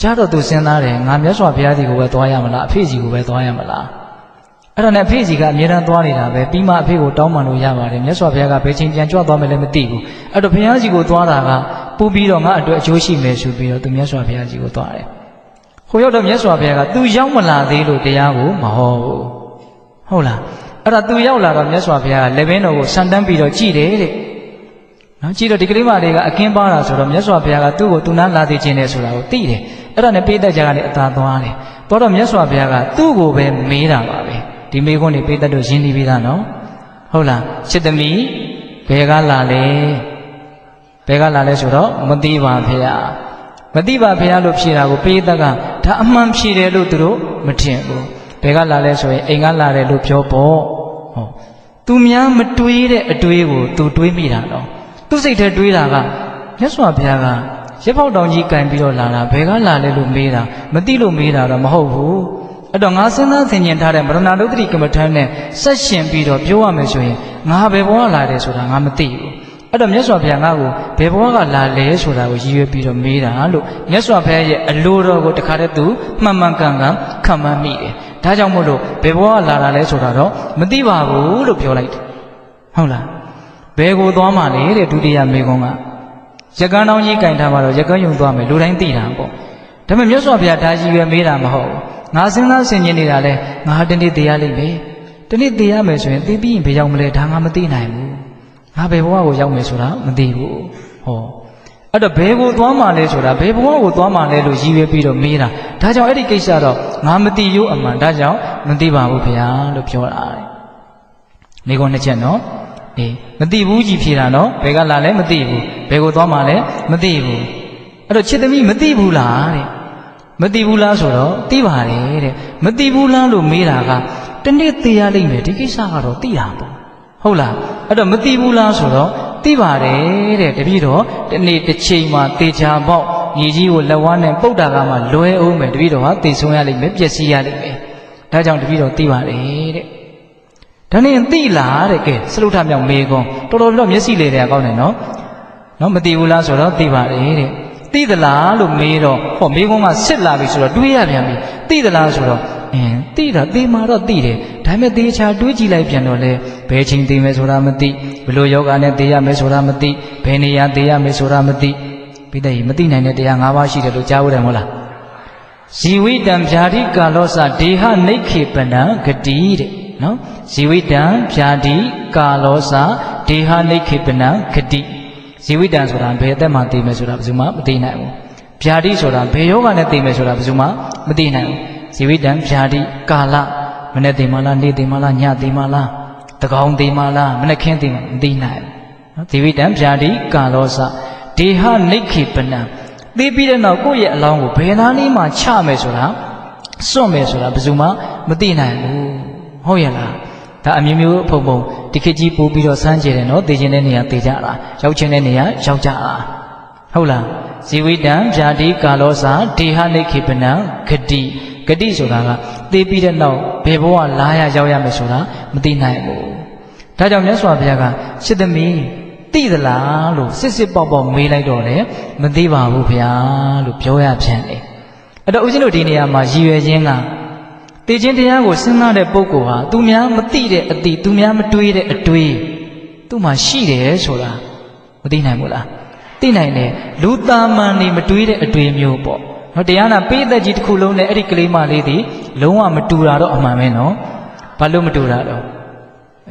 ကြားတော့သူစဉ်းစားတယ်ငါမြတ်စွာဘုရားစီကိုပဲသွားရမလားအဖေစီကိုပဲသွားရမလားအဲ့ဒါနဲ့အဖေစီကအမြဲတမ်းသွားနေတာပဲပြီးမှအဖေကိုတောင်းပန်လို့ရပါတယ်မြတ်စွာဘုရားကဘယ်ချိန်ပြန်ကြွသွားမယ်လဲမသိဘူးအဲ့တော့ဘုရားစီကိုသွားတာကပူပြီးတော့ငါအတွက်အကျိုးရှိမယ်ဆိုပြီးတော့သူမြတ်စွာဘုရားစီကိုသွားတယ်ဟိုရောက်တော့မြတ်စွာဘုရားကသူရောက်မလာသေးလို့တရားကိုမဟောဘူးဟုတ်လားအဲ့ဒါသူရောက်လာတော့မြတ်စွာဘုရားကလက်ဘင်းတော်ကိုဆန်တန်းပြီးတော့ကြည်တယ်တဲ့နော်ကြည့်တော့ဒီကလေးမလေးကအကင်းပါတာဆိုတော့မြတ်စွာဘုရားကသူ့ကိုသူနာလာသေးခြင်းနဲ့ဆိုတာကိုသိတယ်အဲ့ဒါနဲ့ပိဋကကြကနေအသာသွားတယ်သွားတော့မြတ်စွာဘုရားကသူ့ကိုပဲမေးတာပါပဲဒီမေးခွန်းတွေပိဋကတို့ရင်းနေပြီးသားနော်ဟုတ်လားချစ်သမီးဘယ်ကလာလဲ ဘယ်ကလာလဲဆိုတော့မသိပါဖေဟာမသိပါဖေဟာလို့ဖြေတာကိုပိဋကကဒါအမှန်ဖြေတယ်လို့သူတို့မထင်ဘူးဘယ်ကလာလဲဆိုရင်အိမ်ကလာတယ်လို့ပြောပေါ့ဟောသူများမတွေးတဲ့အတွေးကိုသူတွေးမိတာတော့သူစိတ်ထဲတွေးတာကမြတ်စွာဘုရားကရက်ပေါက်တောင်ကြီးကင်ပြီးတော့လာတာဘယ်ကလာလဲလို့မေးတာမသိလို့မေးတာတော့မဟုတ်ဘူးအဲ့တော့ငါစဉ်းစားဆင်ခြင်ထားတဲ့မရဏဒုတိကမ္မထမ်းနဲ့ဆက်ရှင်ပြီးတော့ပြောရမယ်ဆိုရင်ငါဘယ်ဘဝလာတယ်ဆိုတာငါမသိဘူးအဲ့တော့မြတ်စွာဘုရားငါ့ကိုဘယ်ဘဝကလာလဲဆိုတာကိုရည်ရွယ်ပြီးတော့မေးတာလို့မြတ်စွာဘုရားရဲ့အလိုတော်ကိုတခါတည်းသူမှန်မှန်ကန်ကန်ခံမှန်းမိတယ်ဒါကြောင့်မို့လို့ဘယ်ဘဝကလာတာလဲဆိုတာတော့မသိပါဘူးလို့ပြောလိုက်တယ်ဟုတ်လားဘယ်ကိုသွားမှလဲတဲ့ဒုတိယမေကွန်းကရကန်းတောင်းကြီးကင်ထားမှတော့ရကန်းယုံသွားမယ်လူတိုင်းသိတာပေါ့ဒါပေမဲ့မြတ်စွာဘုရားဒါရည်ရွယ်မေးတာမဟုတ်ဘူးငါစဉ်းစားဆင်ခြင်နေတာလဲငါတနေ့သိရလိမ့်မယ်တနေ့သိရမယ်ဆိုရင်သိပြီးရင်ဘယ်ရောက်မလဲဒါငါမသိနိုင်ဘူးငါဘယ်ဘဝကိုရောက်မယ်ဆိုတာမသိဘူးဟောအဲ့တော့ဘယ်ကိုသွားမှလဲဆိုတာဘယ်ဘဝကိုသွားမှလဲလို့ရည်ရွယ်ပြီးတော့မေးတာဒါကြောင့်အဲ့ဒီကိစ္စတော့ငါမသိရိုးအမှန်ဒါကြောင့်မသိပါဘူးခင်ဗျာလို့ပြောတာမိကုန်းနှစ်ချက်နော်အေးမသိဘူးကြီးဖြေတာနော်ဘယ်ကလာလဲမသိဘူးဘယ်ကိုသွားမှလဲမသိဘူးအဲ့တော့ချစ်သမီးမသိဘူးလားတဲ့မသိဘူးလားဆိုတော့သိပါတယ်တဲ့မသိဘူးလားလို့မေးတာကတနေ့သိရလိမ့်မယ်ဒီကိစ္စကတော့သိတာပေါ့ဟုတ်လားအဲ့တော့မသိဘူးလားဆိုတော့သိပါတယ်တဲ့တပည့်တော်ဒီနေ့တစ်ချိန်မှာသေချာပေါက်ညီကြီးကိုလက်ဝါးနဲ့ပုတ်တာကမှလွဲအောင်မယ်တပည့်တော်ဟာသိဆုံးရလိမ့်မယ်ပျက်စီးရလိမ့်မယ်ဒါကြောင့်တပည့်တော်သိပါတယ်တဲ့ဒါနဲ့သိလားတဲ့ကဲစလုထမြောက်မေကွန်တော်တော်ပြီးတော့မျက်စိလေးတွေကကောင်းတယ်နော်မသိဘူးလားဆိုတော့သိပါတယ်တဲ့သိသလားလို့မေးတော့ဟောမေကွန်ကစစ်လာပြီဆိုတော့တွေးရပြန်ပြီသိသလားဆိုတော့သိတာသိမှာတော့သိတယ်ဒါပေမဲ့သေချာတွေးကြည့်လိုက်ပြန်တော့လေဘယ်ချိန်သိမယ်ဆိုတာမသိဘယ်လိုယောဂနဲ့သိရမယ်ဆိုတာမသိဘယ်နေရာသိရမယ်ဆိုတာမသိပြီးတဲ့မသိနိုင်တဲ့တရား၅ပါးရှိတယ်လို့ကြားဦးတယ်မဟုတ်လားဇီဝိတံဗျာတိကာလောစဒေဟနိခေပနံဂတိတဲ့နော်ဇီဝိတံဗျာတိကာလောစဒေဟနိခေပနံဂတိဇီဝိတံဆိုတာဘယ်အသက်မှသိမယ်ဆိုတာဘယ်သူမှမသိနိုင်ဘူးဗျာတိဆိုတာဘယ်ယောဂနဲ့သိမယ်ဆိုတာဘယ်သူမှမသိနိုင်ဘူးဇီဝိတံဗျာတိကာလမနေ့သိမှလားနေ့သိမှလားညသိမှလားတကောင်သိမှလားမနေ့ခင်းသိမှမသိနိုင်ဘူးဇီဝိတံဗျာတိကာလောစဒေဟနိခေပနံသိပြီးတဲ့နောက်ကိုယ့်ရဲ့အလောင်းကိုဘယ်သားလေးမှချမယ်ဆိုတာစွန့်မယ်ဆိုတာဘယ်သူမှမသိနိုင်ဘူးဟုတ်ရဲ့လားဒါအမျိုးမျိုးအဖုံဖုံဒီခေတ်ကြီးပို့ပြီးတော့စမ်းကြတယ်နော်သိခြင်းတဲ့နေရာသိကြတာရောက်ခြင်းတဲ့နေရာရောက်ကြတာဟုတ်လားဇီဝိတံဗျာတိကာလောစဒေဟနိခေပနံဂတိဂတိဆိုတာကသိပြီးတဲ့နောက်ဘယ်ဘဝလာရရောက်ရမယ်ဆိုတာမသိနိုင်ဘူးဒါကြောင့်မြတ်စွာဘုရားကရှစ်သမီးသိသလားလို့စစ်စစ်ပေါက်ပေါက်မေးလိုက်တော့လေမသိပါဘူးဗျာလို့ပြောရပြန်တယ်အဲ့တော့ဦးဇင်းတို့ဒီနေရာမှာရည်ရွယ်ခြင်းကသိခြင်းတရားကိုစဉ်းစားတဲ့ပုဂ္ဂိုလ်ဟာသူများမသိတဲ့အသိသူများမတွေးတဲ့အတွေးသူ့မှာရှိတယ်ဆိုတာမသိနိုင်ဘူးလားသိနိုင်တယ်လူသားမှန်နေမတွေးတဲ့အတွေးမျိုးပေါ့နော်တရားနာပိဋကကြီးတစ်ခုလုံးနဲ့အဲ့ဒီကလေးမလေးဒီလုံးဝမတူတာတော့အမှန်ပဲနော်ဘာလို့မတူတာတော့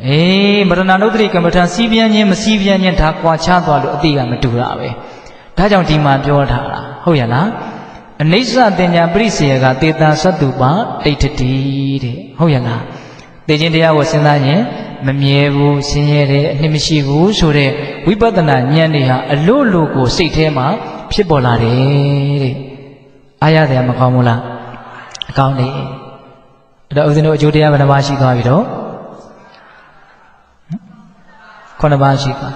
အေးမရဏနုဒ္ဓရိကမ္မထာစီးပြန်ခြင်းမစီးပြန်ခြင်းဒါကွာခြားသွားလို့အတိကမတူတာပဲဒါကြောင့်ဒီမှာပြောထားတာဟုတ်ရလားအနိစ္စတင်ညာပရိစေယကတေတံသတ္တုပဒိဋ္ဌတိတဲ့ဟုတ်ရလားသိခြင်းတရားကိုစဉ်းစားရင်မမြဲဘူးဆင်းရဲတယ်အနှစ်မရှိဘူးဆိုတဲ့ဝိပဿနာဉာဏ်တွေဟာအလို့လို့ကိုစိတ်ထဲမှာဖြစ်ပေါ်လာတယ်တဲ့အားရတယ်မကောင်းဘူးလားအကောင်းတယ်အဲ့တော့ဦးဇင်းတို့အကျိုးတရားဘယ်နှပါးရှိသွားပြီတော့9ပါးရှိသွား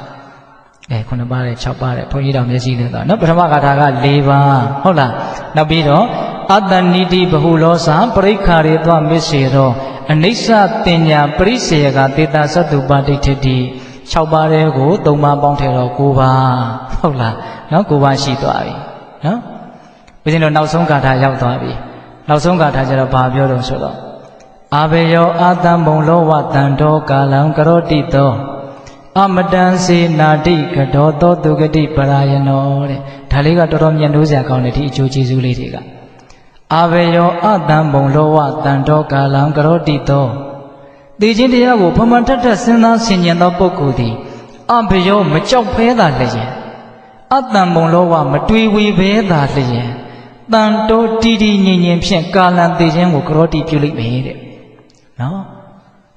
9ပါးနဲ့6ပါးနဲ့ဘုန်းကြီးတော်မျက်စိနဲ့တော့နော်ပထမဂါထာက4ပါးဟုတ်လားနောက်ပြီးတော့အတ္တနိတိဘဟုလောစပရိခါရေသောမစ္စေရောအနိစ္စတင်ညာပရိစေယကတေတသတ္တုပဒိဋ္ဌတိ6ပါးတဲ့ကို3ပါးပေါင်းထည့်တော့9ပါးဟုတ်လားနော်9ပါးရှိသွားပြီနော်ဘုရင်တို့နောက်ဆုံးဂါထာရောက်သွားပြီနောက်ဆုံးဂါထာကျတော့ဘာပြောတော့ဆိုတော့အာဘေယောအာတံဘုံလောဝတံတောကာလံကရောတိတောအမတံစေနာတိကတောသောသူဂတိပရာယနောတဲ့ဒါလေးကတော်တော်မြတ်လို့စရာကောင်းတယ်ဒီအကျိုးကျေးဇူးလေးတွေကအာဘေယောအတံဘုံလောဝတံတောကာလံကရောတိတောသိခြင်းတရားကိုဖမှန်ထက်ထက်စဉ်းစားဆင်ခြင်သောပုဂ္ဂိုလ်သည်အဘေယောမကြောက်ဖဲသာလျင်အတံဘုံလောဝမတွေးဝေဖဲသာလျင်တန်တောတီတီငြိမ်ငြိမ်ဖြင့်ကာလံသိခြင်းကိုကရောတိပြုလိုက်မယ်တဲ့နော်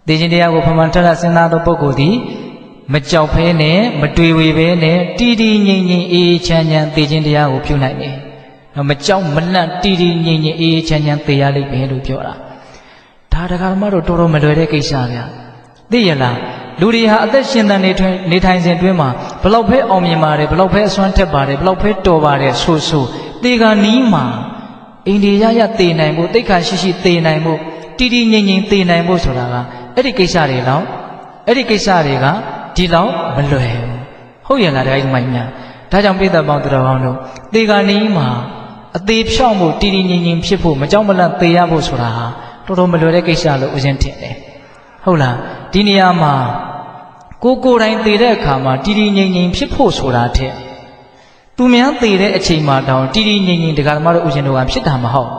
သိခြင်းတရားကိုဖမှန်ထက်ထက်စဉ်းစားသောပုဂ္ဂိုလ်သည် မကြောက်ဖဲနဲ့မတွေဝေပဲနဲ့တီတီငြိမ်ငြိမ်အေးချမ်းချမ်းသိခြင်းတရားကိုပြုနိုင်တယ်မကြောက်မလန့်တီတီငြိမ်ငြိမ်အေးချမ်းချမ်းသိရလိမ့်မယ်လို့ပြောတာဒါတရားဓမ္မတို့တော်တော်မလွယ်တဲ့ကိစ္စဗျာသိရလားလူတွေဟာအသက်ရှင်သန်နေထိုင်စဉ်အတွင်းမှာဘလောက်ပဲအောင်မြင်ပါတယ်ဘလောက်ပဲအစွမ်းထက်ပါတယ်ဘလောက်ပဲတော်ပါတယ်ဆိုတေခါနီးမှာအိန္ဒိယရသေနိုင်ဖို့တိတ်ခါရှိသေနိုင်ဖို့တီတီငြိမ်ငြိမ်သေနိုင်ဖို့ဆိုတာကအဲ့ဒီကိစ္စတွေတော့အဲ့ဒီကိစ္စတွေကဒီလောက်မလွယ်ဘူးဟုတ်ရလားတရားဓမ္မကြီးများဒါကြောင့်ပိဿပေါင်းသူတော်ကောင်းတို့သေခါနီးမှာအသေးဖြောင့်ဖို့တီတီငြိမ်ငြိမ်ဖြစ်ဖို့မကြောက်မလန့်သေရဖို့ဆိုတာဟာတော်တော်မလွယ်တဲ့ကိစ္စလို့ဦးဇင်းထင်တယ်ဟုတ်လားဒီနေရာမှာကိုယ်တိုင်သေတဲ့အခါမှာတီတီငြိမ်ငြိမ်ဖြစ်ဖို့ဆိုတာထက်သူများသေတဲ့အချိန်မှာတောင်တီတီငြိမ်ငြိမ်တရားဓမ္မတို့ဦးဇင်းတို့ကဖြစ်တာမဟုတ်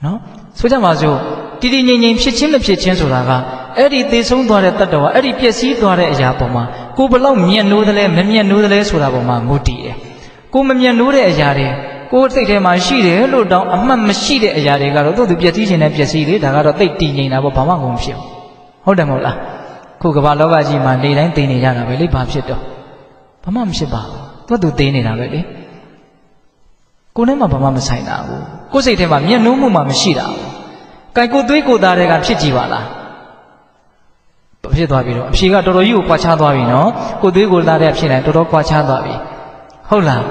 နော်ဆိုကြပါစို့တီတီငြိမ်ငြိမ်ဖြစ်ချင်းမဖြစ်ချင်းဆိုတာကအဲ့ဒီသေဆုံးသွားတဲ့တတ္တဝါအဲ့ဒီပျက်စီးသွားတဲ့အရာပေါ်မှာကိုဘလောက်မျက်နှိုးသလဲမမျက်နှိုးသလဲဆိုတာပေါ်မှာမူတည်တယ်ကိုမမျက်နှိုးတဲ့အရာတွေကိုစိတ်ထဲမှာရှိတယ်လို့တောင်အမှတ်မရှိတဲ့အရာတွေကတော့သူ့ပျက်စီးခြင်းနဲ့ပျက်စီးလေဒါကတော့သိတည်ငြိမ်တာပေါ့ဘာမှကုန်မဖြစ်ဘူးဟုတ်တယ်မဟုတ်လားခုကမ္ဘာလောကကြီးမှာနေတိုင်းသိနေကြတာပဲလေဘာဖြစ်တော့ဘာမှမဖြစ်ပါဘူးသူသိနေတာပဲလေကိုယ်နဲ့မှဘာမှမဆိုင်တာဘူးကိုယ်စိတ်ထဲမှာမျက်နှိုးမှုမှမရှိတာဘူးကဲကိုသွေးကိုသားတွေကဖြစ်ကြည့်ပါလားဖြစ်သွားပြီတော့အဖြေကတော်တော်ကြီးကိုကွာခြားသွားပြီနော်ကိုသွေးကိုသားတဲ့ဖြစ်နေတော်တော်ကွာခြားသွားပြီဟုတ်လာ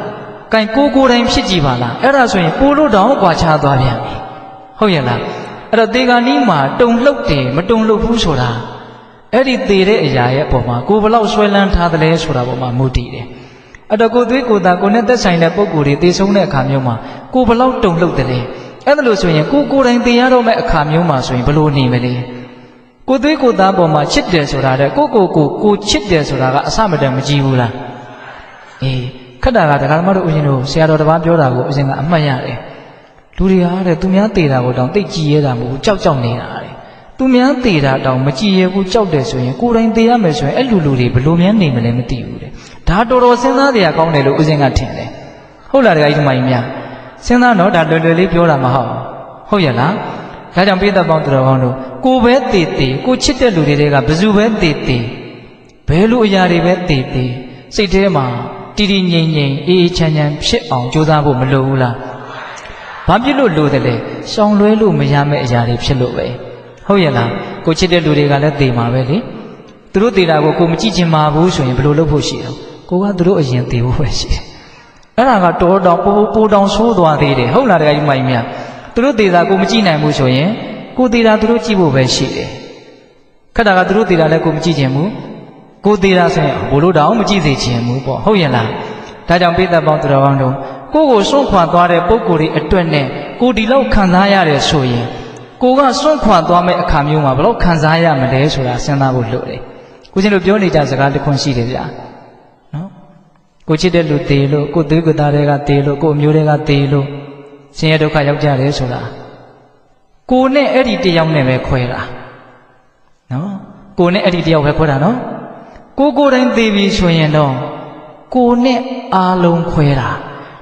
းကဲကိုယ်တိုင်ဖြစ်ကြည့်ပါလားအဲ့ဒါဆိုရင်ကိုလို့တောင်ကွာခြားသွားပြန်ပြီဟုတ်ရဲ့လားအဲ့တော့သေခါနီးမှာတုံလှုပ်တယ်မတုံလှုပ်ဘူးဆိုတာအဲ့ဒီသေတဲ့အရာရဲ့အပေါ်မှာကိုဘလောက်ဆွဲလန်းထားသလဲဆိုတာပေါ်မှာမူတည်တယ်အဲ့တော့ကိုသွေးကိုသားကိုနဲ့သက်ဆိုင်တဲ့ပုံကိုယ်တွေသေဆုံးတဲ့အခါမျိုးမှာကိုဘလောက်တုံလှုပ်တယ်လဲအဲ့ဒါလို့ဆိုရင်ကိုယ်တိုင်သေရတော့မဲ့အခါမျိုးမှာဆိုရင်ဘလို့နေမလဲကိုသွေးကိုသားပေါ်မှာချစ်တယ်ဆိုတာတဲ့ကိုချစ်တယ်ဆိုတာကအစမတန်မကြည့်ဘူးလားအေးခက်တာကတရားဓမ္မတို့ဦးဇင်းတို့ဆရာတော်တစ်ပါးပြောတာကိုဦးဇင်းကအမှတ်ရတယ်လူတွေဟာတဲ့သူများသေတာကိုတောင်သိကြည်ရတာမဟုတ်ဘူးကြောက်နေတာတဲ့သူများသေတာတောင်မကြည်ရဘူးကြောက်တယ်ဆိုရင်ကိုယ်တိုင်သေရမယ်ဆိုရင်အဲ့လူတွေဘလို့များနေမလဲမသိဘူးတဲ့ဒါတော်တော်စဉ်းစားတရားကောင်းတယ်လို့ဦးဇင်းကထင်တယ်ဟုတ်လားတရားဓမ္မကြီးများစဉ်းစားတော့ဒါလွယ်လွယ်လေးပြောတာမဟုတ်ရလားဒါကြောင့်ပိဿပေါင်းသူတော်ကောင်းတို့ကိုပဲသေကိုချစ်တဲ့လူတွေကဘယ်သူပဲသေဘယ်လိုအရာတွေပဲသေစိတ်ထဲမှာတီတီငြိမ်ငြိမ်အေးအေးချမ်းချမ်းဖြစ်အောင်ကြိုးစားဖို့မလိုဘူးလားဘာဖြစ်လို့လိုတယ်လဲရှောင်လွဲလို့မရမယ့်အရာတွေဖြစ်လို့ပဲဟုတ်ရဲ့လားကိုချစ်တဲ့လူတွေကလည်းသေမှာပဲလေသူတို့သေတာကိုမကြည့်ချင်ပါဘူးဆိုရင်ဘယ်လိုလုပ်ဖို့ရှိတော့ကိုကသူတို့အရင်သေဖို့ပဲရှိတယ်အဲ့ဒါကတော်တော်ပိုတောင်ဆိုးသွားသေးတယ်ဟုတ်လားတရားကြီးမကြီးများသူတို့သေတာကိုမကြည့်နိုင်ဘူးဆိုရင်ကိုသေတာသူတို့ကြည့်ဖို့ပဲရှိတယ်ခက်တာကသူတို့သေတာလည်းကိုမကြည့်ချင်ဘူးကိုသေးတာဆိုရင်ဘို့လို့တောင်မကြည့်စေချင်ဘူးပေါ့ဟုတ်ရဲ့လားဒါကြောင့်ပိဿပေါင်းသူတော်ကောင်းတို့ကိုစွန့်ခွာသွားတဲ့ပုံကိုယ်တွေအတွက်နဲ့ကိုဒီလောက်ခံစားရတယ်ဆိုရင်ကိုကစွန့်ခွာသွားမဲ့အခါမျိုးမှာဘယ်လောက်ခံစားရမလဲဆိုတာစဉ်းစားဖို့လိုတယ်ကိုချင်းတို့ပြောနေကြစကားတစ်ခွန်းရှိတယ်ဗျာနော်ကိုချစ်တဲ့လူသေလို့ကိုသွေးကိုသားတွေကသေလို့ကိုအမျိုးတွေကသေလို့ဆင်းရဲဒုက္ခရောက်ကြတယ်ဆိုတာကိုနဲ့အဲ့ဒီတယောက်နဲ့ပဲခွဲတာနော်ကိုနဲ့အဲ့ဒီတယောက်ပဲခွဲတာနော်ကိုယ်တိုင်သေပြီဆိုရင်တော့ကိုနဲ့အားလုံးခွဲတာ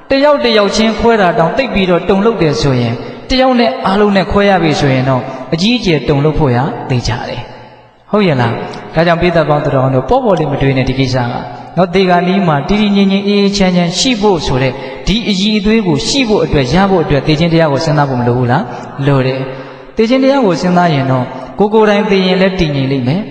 တယောက်ချင်းခွဲတာတောင်တိတ်ပြီးတော့တုံလှုပ်တယ်ဆိုရင်တယောက်နဲ့အားလုံးနဲ့ခွဲရပြီဆိုရင်တော့အကြီးအကျယ်တုံလှုပ်ဖို့ရသိကြတယ်ဟုတ်ရဲ့လားဒါကြောင့်ပိဿပေါင်းသူတော်တို့ပေါ့လေးမတွေးနဲ့ဒီကိစ္စကနော်သေခါနီးမှာတီတီငြိမ်ငြိမ်အေးချမ်းချမ်းရှိဖို့ဆိုတဲ့ဒီအည်အသွေးကိုရှိဖို့အတွက်ရဖို့အတွက်သေခြင်းတရားကိုစဉ်းစားဖို့မလိုဘူးလားလိုတယ်သေခြင်းတရားကိုစဉ်းစားရင်တော့ကိုယ်တိုင်သေရင်လည်းတည်ငြိမ်လိမ့်မယ်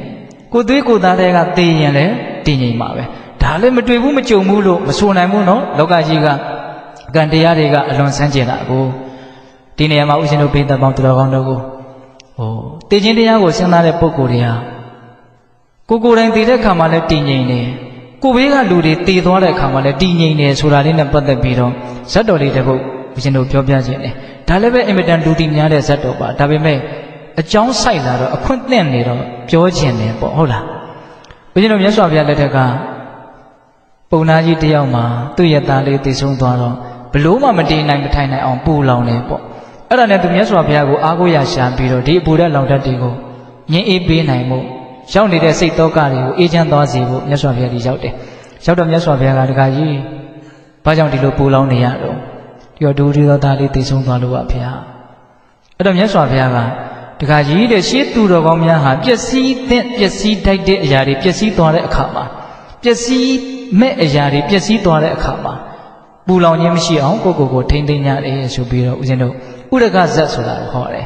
ကိုသွေးကိုသားတွေကသေရင်လည်းတည်ငြိမ်ပါပဲဒါလည်းမတွေ့ဘူးမကြုံဘူးလို့မဆိုနိုင်ဘူးနော်လောကကြီးကကံတရားတွေကအလွန်ဆန်းကျင်တာကိုဒီနေရာမှာဥရှင်တို့ပိဿပေါင်းသူတော်ကောင်းတို့ကိုသေခြင်းတရားကိုစဉ်းစားတဲ့ပုဂ္ဂိုလ်တွေဟာကိုယ်တိုင်သေတဲ့ခါမှလည်းတည်ငြိမ်တယ်ကိုဘေးကလူတွေသေသွားတဲ့အခါမှလည်းတည်ငြိမ်တယ်ဆိုတာလေးနဲ့ပတ်သက်ပြီးတော့ဇတ်တော်လေးတစ်ပုဒ်ဥရှင်တို့ပြောပြခြင်းတယ်ဒါလည်းပဲအင်မတန်လူသိများတဲ့ဇတ်တော်ပါဒါပေမဲ့အကြောင်းဆိုင်လာတော့အခွင့်သင့်နေတော့ပြောခြင်းတယ်ပေါ့ဟုတ်လားဘုရားတို့မြတ်စွာဘုရားလက်ထက်ကပုံနာကြီးတယောက်မှာသူ့ရဲ့သားလေးသိဆုံးသွားတော့ဘလို့မှမတည်နိုင်မထိုင်နိုင်အောင်ပူလောင်တယ်ပေါ့အဲ့ဒါနဲ့သူမြတ်စွာဘုရားကိုအားကိုးရရှာပြီးတော့ဒီအပူတဲ့လောင်တတ်တွေကိုငြင်းအေးပေးနိုင်မှုရောက်နေတဲ့စိတ်သောကတွေကိုအေးချမ်းသွားစေဖို့မြတ်စွာဘုရားကြီးရောက်တယ်ရောက်တော့မြတ်စွာဘုရားကတခါကြီးဘာကြောင့်ဒီလိုပူလောင်နေရတော့ဒီတော့ဒုတိယသားလေးသိဆုံးသွားလို့ပါဘုရားအဲ့တော့မြတ်စွာဘုရားက တခါကြီးတဲ့ရှေးသူတော်ကောင်းများဟာပျက်စီးတဲ့ပျက်စီးတိုက်တဲ့အရာတွေပျက်စီးသွားတဲ့အခါမှာပျက်စီးမဲ့အရာတွေပျက်စီးသွားတဲ့အခါမှာပူလောင်ခြင်းမရှိအောင်ကိုထိမ့်သိမ်းကြတယ်ဆိုပြီးတော့ဦးဇင်းတို့ဥရကဇတ်ဆိုတာဟောတယ်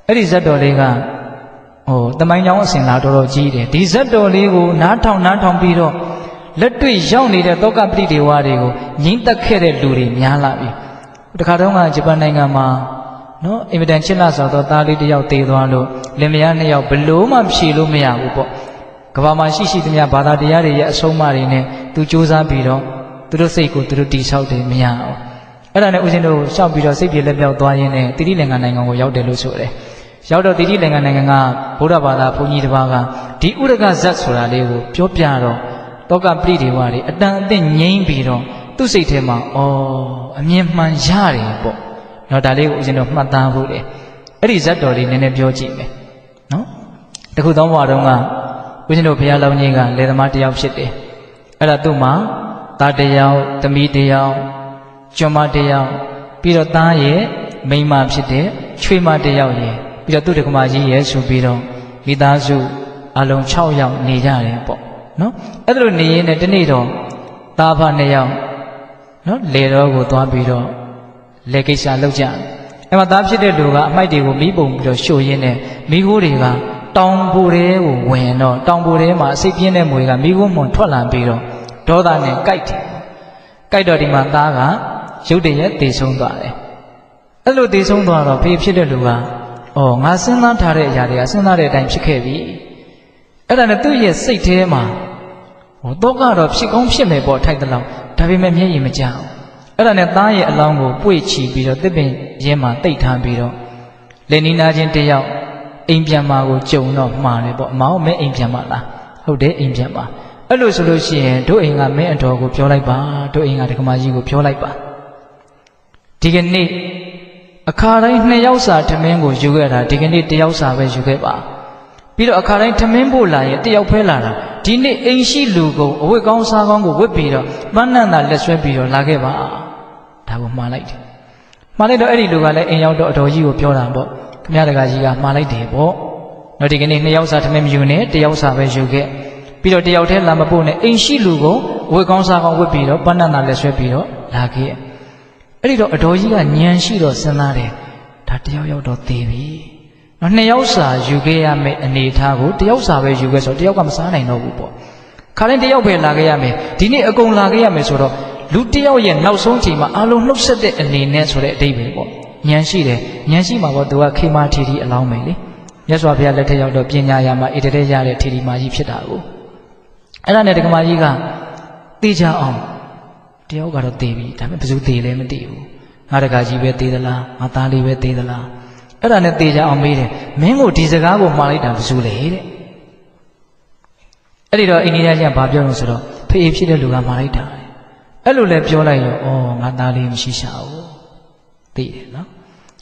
အဲ့ဒီဇတ်တော်လေးကတမိုင်းကြောင်းအစဉ်လာတော်ကြီးတယ်ဒီဇတ်တော်လေးကိုနားထောင်ပြီးတော့လက်တွေ့ရောက်နေတဲ့တောကပရိဒေဝတွေကိုငြိမ့်သက်ခဲ့တဲ့လူတွေများလာပြီတခါတုန်းကဂျပန်နိုင်ငံမှာနော်အင်မတန်ချစ်လှဆောင်သောသားလေးတစ်ယောက်တည်သွားလို့လင်မယားနှစ်ယောက်ဘလို့မှဖြေလို့မရဘူးပေါ့ကမ္ဘာမှာရှိသမျှဘာသာတရားတွေရဲ့အဆုံးအမတွေနဲ့သူစူးစမ်းပြီးတော့သူတို့စိတ်ကိုသူတို့တည်ဆောက်တယ်မရအောင်အဲ့ဒါနဲ့ဦးဇင်းတို့ရှောက်ပြီးတော့စိတ်ပြေလက်ပြောက်သွားရင်းနဲ့တိတိလင်္ကာနိုင်ငံကိုရောက်တယ်လို့ဆိုတယ်ရောက်တော့တိတိလင်္ကာနိုင်ငံကဗုဒ္ဓဘာသာဘုန်းကြီးတစ်ပါးကဒီဥရကဇတ်ဆိုတာလေးကိုပြောပြတော့တောကပရိဒေဝတွေအတန်အသင့်ငြိမ့်ပြီးတော့သူ့စိတ်ထဲမှာအမြင်မှန်ရတယ်ပေါ့နော်ဒါလေးကိုဦးဇင်းတို့မှတ်သားဖို့တယ်အဲ့ဒီဇတ်တော်လေးနည်းနည်းပြောကြည့်မယ်နော်တခုသောဘဝတုန်းကဦးဇင်းတို့ဘုရားလောင်းကြီးကလယ်သမားတစ်ယောက်ဖြစ်တယ်အဲ့ဒါသူ့မှာသားတစ်ယောက်သမီးတစ်ယောက်ကျွမ်းမတစ်ယောက်ပြီးတော့သားရဲ့မိန်းမဖြစ်တဲ့ချွေးမတစ်ယောက်ရဲ့ပြီးတော့သူ့တက္ကမကြီးရဲ့ဆိုပြီးတော့မိသားစုအလုံး6ယောက်နေကြတယ်ပေါ့နော်အဲ့ဒါလိုနေရင်တနေ့တော့သားဖ2ယောက်နော်လေတော်ကိုသွားပြီးတော့လေကိစ္စလုပ်ကြတယ်အဲ့မှာသားဖြစ်တဲ့လူကအမိုက်တွေကိုမိပုံပြီးတော့ရှို့ရင်းနဲ့မိခိုးတွေကတောင်ပူထဲကိုဝင်တော့တောင်ပူထဲမှာအစိတ်ပြင်းတဲ့မွေကမိခိုးမွန်ထွက်လာပြီးတော့ဒေါသနဲ့ကြိုက်တယ်ကြိုက်တော့ဒီမှာသားကရုတ်တရက်သေဆုံးသွားတယ်အဲ့လိုသေဆုံးသွားတော့ဖေဖြစ်တဲ့လူကငါစဉ်းစားထားတဲ့အရာတွေကစဉ်းစားတဲ့အတိုင်းဖြစ်ခဲ့ပြီအဲ့ဒါနဲ့သူ့ရဲ့စိတ်ထဲမှာတော့ကတော့ဖြစ်ကောင်းဖြစ်မယ်ပေါ့ထိုက်တဲ့လောက်ဒါပေမဲ့မျက်ရည်မကျအောင်အဲ့ဒါနဲ့သားရဲ့အလောင်းကိုပွေ့ချီပြီးတော့တစ်ပင်ရင်းမှာတိတ်ထားပြီးတော့လက်နီးနာချင်းတယောက်အိမ်ပြန်มาကိုကြုံတော့မှားတယ်ပေါ့မောင်မဲအိမ်ပြန်มาလားဟုတ်တယ်အိမ်ပြန်มาအဲ့လိုဆိုလို့ရှိရင်တို့အိမ်ကမင်းအတော်ကိုပြောလိုက်ပါတို့အိမ်ကဒကမာကြီးကိုပြောလိုက်ပါဒီကနေ့အခါတိုင်း2ယောက်စာထမင်းကိုယူခဲ့တာဒီကနေ့1ယောက်စာပဲယူခဲ့ပါပြီးတော့အခါတိုင်းထမင်းဖို့လာရင်1ယောက်ဖဲလာတာဒီနေ့အိမ်ရှိလူကုန်အဝတ်ကောင်းစားကောင်းကိုဝတ်ပြီးတော့ပန်းနန္တာလက်ဆွဲပြီးတော့လာခဲ့ပါဒါကိုမှားလိုက်တယ်မှားလိုက်တော့အဲ့ဒီလူကလည်းအိမ်ရောက်တော့အတော်ကြီးကိုပြောတာပေါ့ခမရတကာကြီးကမှားလိုက်တယ်ပေါ့တော့ဒီကနေ့2ယောက်စာထမင်းမယူနဲ့1ယောက်စာပဲယူခဲ့ပြီးတော့1ယောက်တည်းလာမပို့နဲ့အိမ်ရှိလူကုန်အဝတ်ကောင်းစားကောင်းဝတ်ပြီးတော့ပန်းနန္တာလက်ဆွဲပြီးတော့လာခဲ့အဲ့ဒီတော့အတော်ကြီးကညံရှိတော့စဉ်းစားတယ်ဒါ1ယောက်ရောက်တော့သေပြီနော်2ယောက်စာယူခဲ့ရမယ်အနေထားကို1ယောက်စာပဲယူခဲ့ဆိုတော့1ယောက်ကမစားနိုင်တော့ဘူးပေါ့ခါတိုင်း1ယောက်ပဲလာခဲ့ရမယ်ဒီနေ့အကုန်လာခဲ့ရမယ်ဆိုတော့လူ1ယောက်ရဲ့နောက်ဆုံးချိန်မှာအလုံးနှုတ်ဆက်တဲ့အနေနဲ့ဆိုတဲ့အဓိပ္ပာယ်ပေါ့ဉာဏ်ရှိတယ်ဉာဏ်ရှိမှာပေါ့သူကခေမာထီထီအလောင်းမယ်လေမြတ်စွာဘုရားလက်ထက်ရောက်တော့ပညာရာမှာဣတတဲ့ရတဲ့ထီထီမာကြီးဖြစ်တာကိုအဲ့ဒါနဲ့ဒကမာကြီးကသိကြအောင်တယောက်ကတော့သေပြီဒါပေမဲ့ဘယ်သူသေလဲမသိဘူးငါတကာကြီးပဲသေသလားငါသားလေးပဲသေသလားအဲ့ဒါနဲ့သေကြအောင်မေးတယ်မင်းကိုဒီစကားကိုမှားလိုက်တာဘယ်သူလဲတဲ့အဲ့ဒီတော့အိန္ဒိယကျန်ဘာပြောလို့ဆိုတော့ဖေးဖြစ်တဲ့လူကမှားလိုက်တာအဲ့လိုလဲပြောလိုက်ရောငါသားလေးမရှိရှာဘူးသိတယ်နော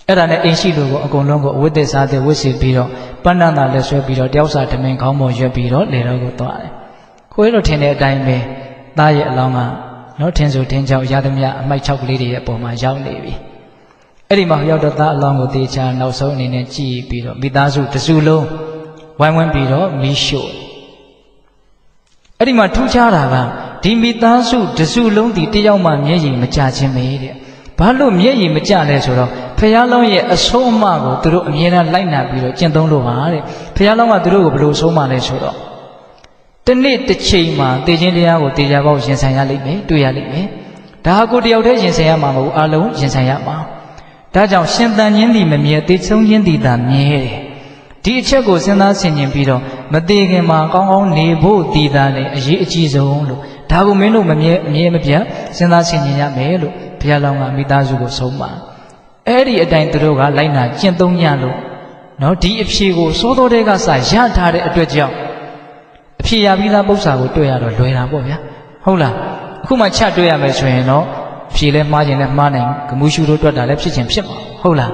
်အဲ့ဒါနဲ့အိမ်ရှိလူကိုအကုန်လုံးကိုအဝတ်သစ်စားတဲ့ဝတ်စီပြီးတော့ပန်းနန္တာလက်ဆွဲပြီးတော့တယောက်စာထမင်းခေါင်းပေါ်ရွက်ပြီးတော့လေတော့ကိုသွားတယ်ခွေးတော့ထင်တဲ့အတိုင်းပဲသားရဲ့အလောင်းကနော်ထင်းဆိုထင်းချောက်ရသမျှအမိုက်6ကလေးတွေရဲ့အပေါ်မှာရောက်နေပြီအဲ့ဒီမှာရောက်တော့သားအလောင်းကိုတေချာနောက်ဆုံးအနေနဲ့ကြည့်ပြီးတော့မိသားစုတစုလုံးဝိုင်းဝန်းပြီးတော့မီးရှို့အဲ့ဒီမှာထူးခြားတာကဒီမိသားစုတစုလုံးဒီတယောက်မှမျက်ရည်မကျခြင်းပဲတဲ့ဘာလို့မျက်ရည်မကျလဲဆိုတော့ဖះလောင်းရဲ့အဆုံးအမကိုသူတို့အမြဲတမ်းလိုက်နာပြီးတော့ကျင့်သုံးလို့ပါတဲ့ဖះလောင်းကသူတို့ကိုဘယ်လိုဆုံးမလဲဆိုတော့တနေ့တစ်ချိန်မှာတေခြင်းတရားကိုတေချာပေါက်ရင်ဆိုင်ရလိမ့်မယ်တွေ့ရလိမ့်မယ်ဒါဟာကိုတယောက်တည်းရင်ဆိုင်ရမှာမဟုတ်အလုံးရင်ဆိုင်ရမှာဒါကြောင့်ရှင်သန်ခြင်းသည်မမြဲသေဆုံးခြင်းသည်သာမြဲတယ်ဒီအချက်ကိုစဉ်းစားဆင်ခြင်ပြီးတော့မသေးခင်မှာကောင်းကောင်းနေဖို့တည်တာလေအရေးအကြီးဆုံးလို့ဒါကိုမင်းတို့မမြဲမပြတ်စဉ်းစားဆင်ခြင်ရမယ်လို့ဘုရားလောင်းကမိသားစုကိုဆုံးမအဲ့ဒီအတိုင်းသူတို့ကလိုက်နာကျင့်သုံးရလို့နော်ဒီအဖြေကိုစောတော်တဲ့ကစရထားတဲ့အတွက်ကြောင့်အဖြေရပြီးသားပု္ပ္ပာကိုတွေ့ရတော့လွယ်တာပေါ့ဗျာဟုတ်လားအခုမှချက်တွေ့ရမယ်ဆိုရင်တော့အဖြေလဲမှားခြင်းလဲမှားနိုင်ဂမှုရှုတို့တွက်တာလဲဖြစ်ခြင်းဖြစ်မှာဟုတ်လာ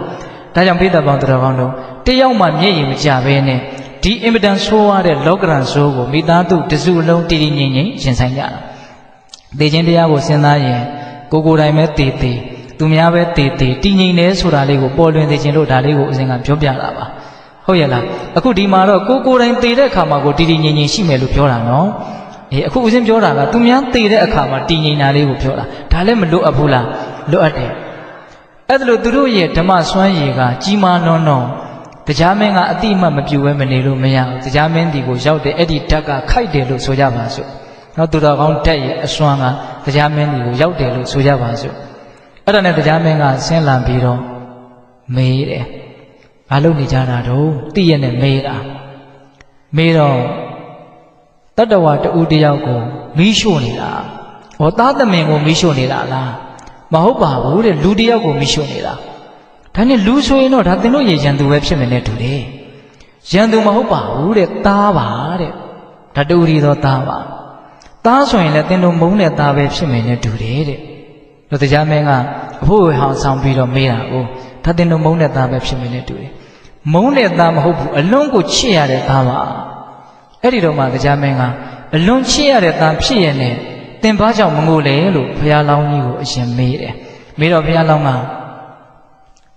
းဒါကြောင့်ပိဿပေါင်းတော်ကောင်းတို့တယောက်မှမျက်ရည်မကျဘဲနဲ့ဒီအင်မတန်ဆိုးရတဲ့လောကရန်ဆိုးကိုမိသားစုတစုလုံးတည်တည်ငြိမ်ငြိမ်ရင်ဆိုင်ကြတာသေခြင်းတရားကိုစဉ်းစားရင်ကိုယ်တိုင်ပဲသေသူများပဲသေတည်ငြိမ်နေဆိုတာလေးကိုပေါ်လွင်သိခြင်းလို့ဒါလေးကိုအစဉ်ကပြောပြတာပါဟ ဟုတ်ရဲ့လားအခုဒီမှာတော့ကိုယ်တိုင်တည်တဲ့အခါမှာကိုတည်တည်ငြိမ်ငြိမ်ရှိမယ်လို့ပြောတာနော်အခုဦးဇင်းပြောတာကသူများတည်တဲ့အခါမှာတည်ငြိမ်တာလေးကိုပြောတာဒါလည်းမလွတ်အပ်ဘူးလားလွတ်အပ်တယ်အဲ့ဒါလို့သူတို့ရဲ့ဓမ္မစွမ်းရည်ကကြီးမားလွန်းတော့တရားမင်းကအတိအမှတ်မပြူဘဲမနေလို့မရဘူးတရားမင်းဒီကိုရောက်တယ်အဲ့ဒီဓာတ်ကခိုက်တယ်လို့ဆိုကြပါစို့နော်သူတော်ကောင်းဓာတ်ရဲ့အစွမ်းကတရားမင်းဒီကိုရောက်တယ်လို့ဆိုကြပါစို့အဲ့ဒါနဲ့တရားမင်းကဆင်းလာပြီးတော့မေးတယ်ဘာလုပ်နေကြတာတော့သိရနဲ့မေးတာမေးတော့တတ္တဝါတူတယောက်ကိုမီးရှို့နေတာဟောသားသမင်ကိုမီးရှို့နေတာလားမဟုတ်ပါဘူးတဲ့လူတယောက်ကိုမီးရှို့နေတာဒါနဲ့လူဆိုရင်တော့ဒါသင်တို့ရဲ့ရန်သူပဲဖြစ်မယ်နဲ့တူတယ်ရန်သူမဟုတ်ပါဘူးတဲ့သားပါတဲ့ဒါတူရီသောသားပါသားဆိုရင်လည်းသင်တို့မုန်းတဲ့သားပဲဖြစ်မယ်နဲ့တူတယ်တဲ့လို့တရားမင်းကအဖို့ဟောင်းဆောင်ပြီးတော့မေးတာကိုဒါသင်တို့မုန်းတဲ့သားပဲဖြစ်မယ်နဲ့တူတယ်မုန်းတဲ့သားမဟုတ်ဘူးအလွန်ကိုချစ်ရတဲ့သားပါအဲ့ဒီတော့မှတရားမင်းကအလွန်ချစ်ရတဲ့သားဖြစ်ရတဲ့သင်ဘာကြောင့်မငိုလဲလို့ဘုရားလောင်းကြီးကိုအရင်မေးတယ်မေးတော့ဘုရားလောင်းက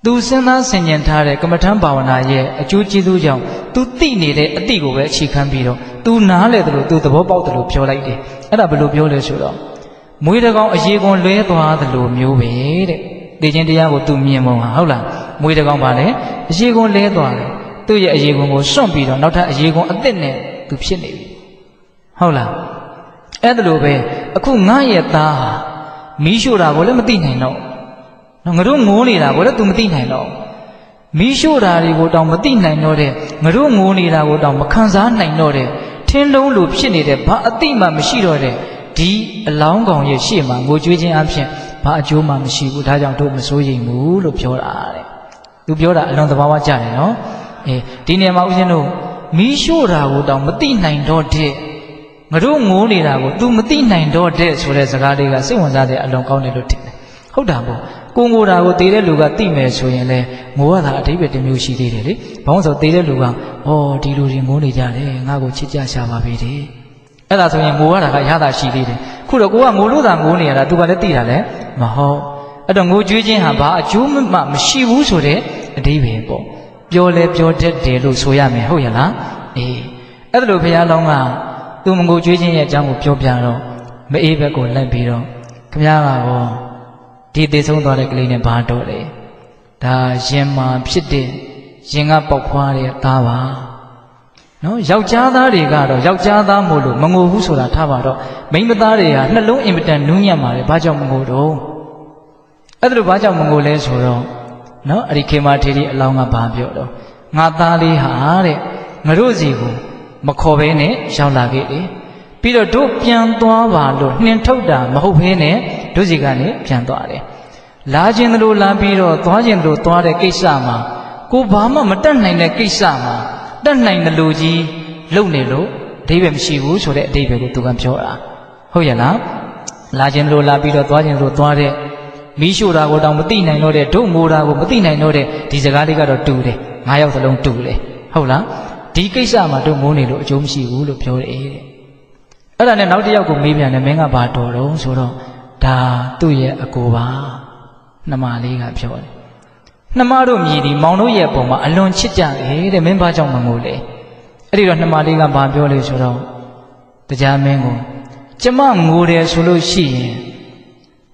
သူစဉ်းစားဆင်ခြင်ထားတဲ့ကမ္မထံဘာဝနာရဲ့အကျိုးကျေးဇူးကြောင့်သူသိနေတဲ့အတိကိုပဲအခြေခံပြီးတော့သူနားလေတယ်လို့သူသဘောပေါက်တယ်လို့ပြောလိုက်တယ်အဲ့ဒါဘယ်လိုပြောလဲဆိုတော့မွေးတကောင်အရေကွန်လွဲသွားတယ်လို့မျိုးပဲတဲ့သိချင်းတရားကိုသူမြင်ပုံဟာဟုတ်လားမွေးတကောင်ပါလေအရေကွန်လဲသွားတယ်သူ့ရဲ့အရေကွန်ကိုစွန့်ပြီးတော့နောက်ထပ်အရေကွန်အသစ်နဲ့သူဖြစ်နေပြီဟုတ်လားအဲ့ဒါလိုပဲအခုငါရဲ့သားဟာမီးရှို့တာကိုလည်းမသိနိုင်တော့ငါတို့ငိုးနေတာကိုလည်း तू မသိနိုင်တော့မီးရှို့တာတွေကိုတောင်မသိနိုင်တော့တဲ့ငါတို့ငိုးနေတာကိုတောင်မခံစားနိုင်တော့တဲ့ထင်းလုံးလိုဖြစ်နေတဲ့ဘာအတိမှမရှိတော့တဲ့ဒီအလောင်းကောင်ရဲ့ရှေ့မှာငိုကြွေးခြင်းအဖြစ်ဘာအကျိုးမှမရှိဘူးဒါကြောင့်တို့မစိုးရိမ်ဘူးလို့ပြောတာတဲ့ तू ပြောတာအလွန်သဘာဝကျတယ်နော်ဒီနေရာမှာဦးဇင်းတို့မီးရှို့တာကိုတောင်မသိနိုင်တော့တဲ့ငါတို့ငိုးနေတာကို तू မသိနိုင်တော့တဲ့ဆိုတဲ့စကားလေးကစိတ်ဝင်စားတဲ့အလွန်ကောင်းတယ်လို့ထင်တယ်ဟုတ်တာပေါ့ကိုငိုတာကိုတည်တဲ့လူကသိမယ်ဆိုရင်လေငိုရတာအဓိပ္ပာယ်တစ်မျိုးရှိသေးတယ်လေဘာလို့ဆိုတည်တဲ့လူကဒီလူတွေငိုနေကြတယ်ငါ့ကိုချစ်ကြရှာပါပြီတဲ့အဲ့ဒါဆိုရင်ငိုရတာကရတာရှိသေးတယ်ခုတော့ကိုကငိုလို့သာငိုနေရတာသူကလည်းသိတာလေမဟုတ်အဲ့တော့ငိုကြွေးခြင်းဟာဘာအကျိုးမှမရှိဘူးဆိုတဲ့အဓိပ္ပာယ်ပေါ့ပြောလဲပြောတတ်တယ်လို့ဆိုရမယ်ဟုတ်ရဲ့လားအဲ့ဒါလို့ဘုရားလောင်းကသူမငိုကြွေးခြင်းရဲ့အကြောင်းကိုပြောပြတော့မအေးဘက်ကိုလိုက်ပြီးတော့ခမည်းကတော့ဒီသေဆုံးသွားတဲ့ကလေးနဲ့ဘာတော့လဲဒါရင်မာဖြစ်တဲ့ရင်ကပေါက်ဖွားတဲ့သားပါနော်ယောက်ျားသားတွေကတော့ယောက်ျားသားမို့လို့မငိုဘူးဆိုတာထားပါတော့မိန်းမသားတွေဟာနှလုံးအင်မတန်နူးညံ့ပါတယ်ဘာကြောင့်မငိုတော့အဲ့ဒါလို့ဘာကြောင့်မငိုလဲဆိုတော့နော်အဲ့ဒီခေမာထေရီအလောင်းကဘာပြောတော့ငါသားလေးဟာတဲ့ငါတို့စီကိုမခေါ်ဘဲနဲ့ရောက်လာခဲ့တယ်ပြီးတော့တို့ပြန်သွားပါလို့နှင်ထုတ်တာမဟုတ်ဘဲနဲ့တို့စီကနေပြန်သွားတယ်လာခြင်းတို့လာပြီးတော့သွားခြင်းတို့သွားတဲ့ကိစ္စမှာကိုဘာမှမတတ်နိုင်တဲ့ကိစ္စမှာတတ်နိုင်တယ်လို့ကြီးလုံနေလို့အဓိပ္ပာယ်မရှိဘူးဆိုတဲ့အဓိပ္ပာယ်ကိုသူကပြောတာဟုတ်ရဲ့လားလာခြင်းတို့လာပြီးတော့သွားခြင်းတို့သွားတဲ့မီးရှို့တာကိုတောင်မသိနိုင်တော့တဲ့တို့ငိုတာကိုမသိနိုင်တော့တဲ့ဒီစကားလေးကတော့တူတယ်၅ယောက်စလုံးတူတယ်ဟုတ်လားဒီကိစ္စမှာတို့ငိုနေလို့အကျိုးမရှိဘူးလို့ပြောတယ်တဲ့အဲ့ဒါနဲ့နောက်တစ်ယောက်ကိုမေးပြန်တယ်မင်းကဘာတော်တော့ဆိုတော့ဒါသူ့ရဲ့အကိုပါနှမလေးကပြောတယ်နှမတို့မြည်ဒီမောင်တို့ရဲ့ပုံမှာအလွန်ချစ်ကြတယ်တဲ့မင်းဘာကြောင့်မငိုလဲအဲ့ဒီတော့နှမလေးကဘာပြောလဲဆိုတော့တရားမင်းကိုကျမငိုတယ်ဆိုလို့ရှိရင်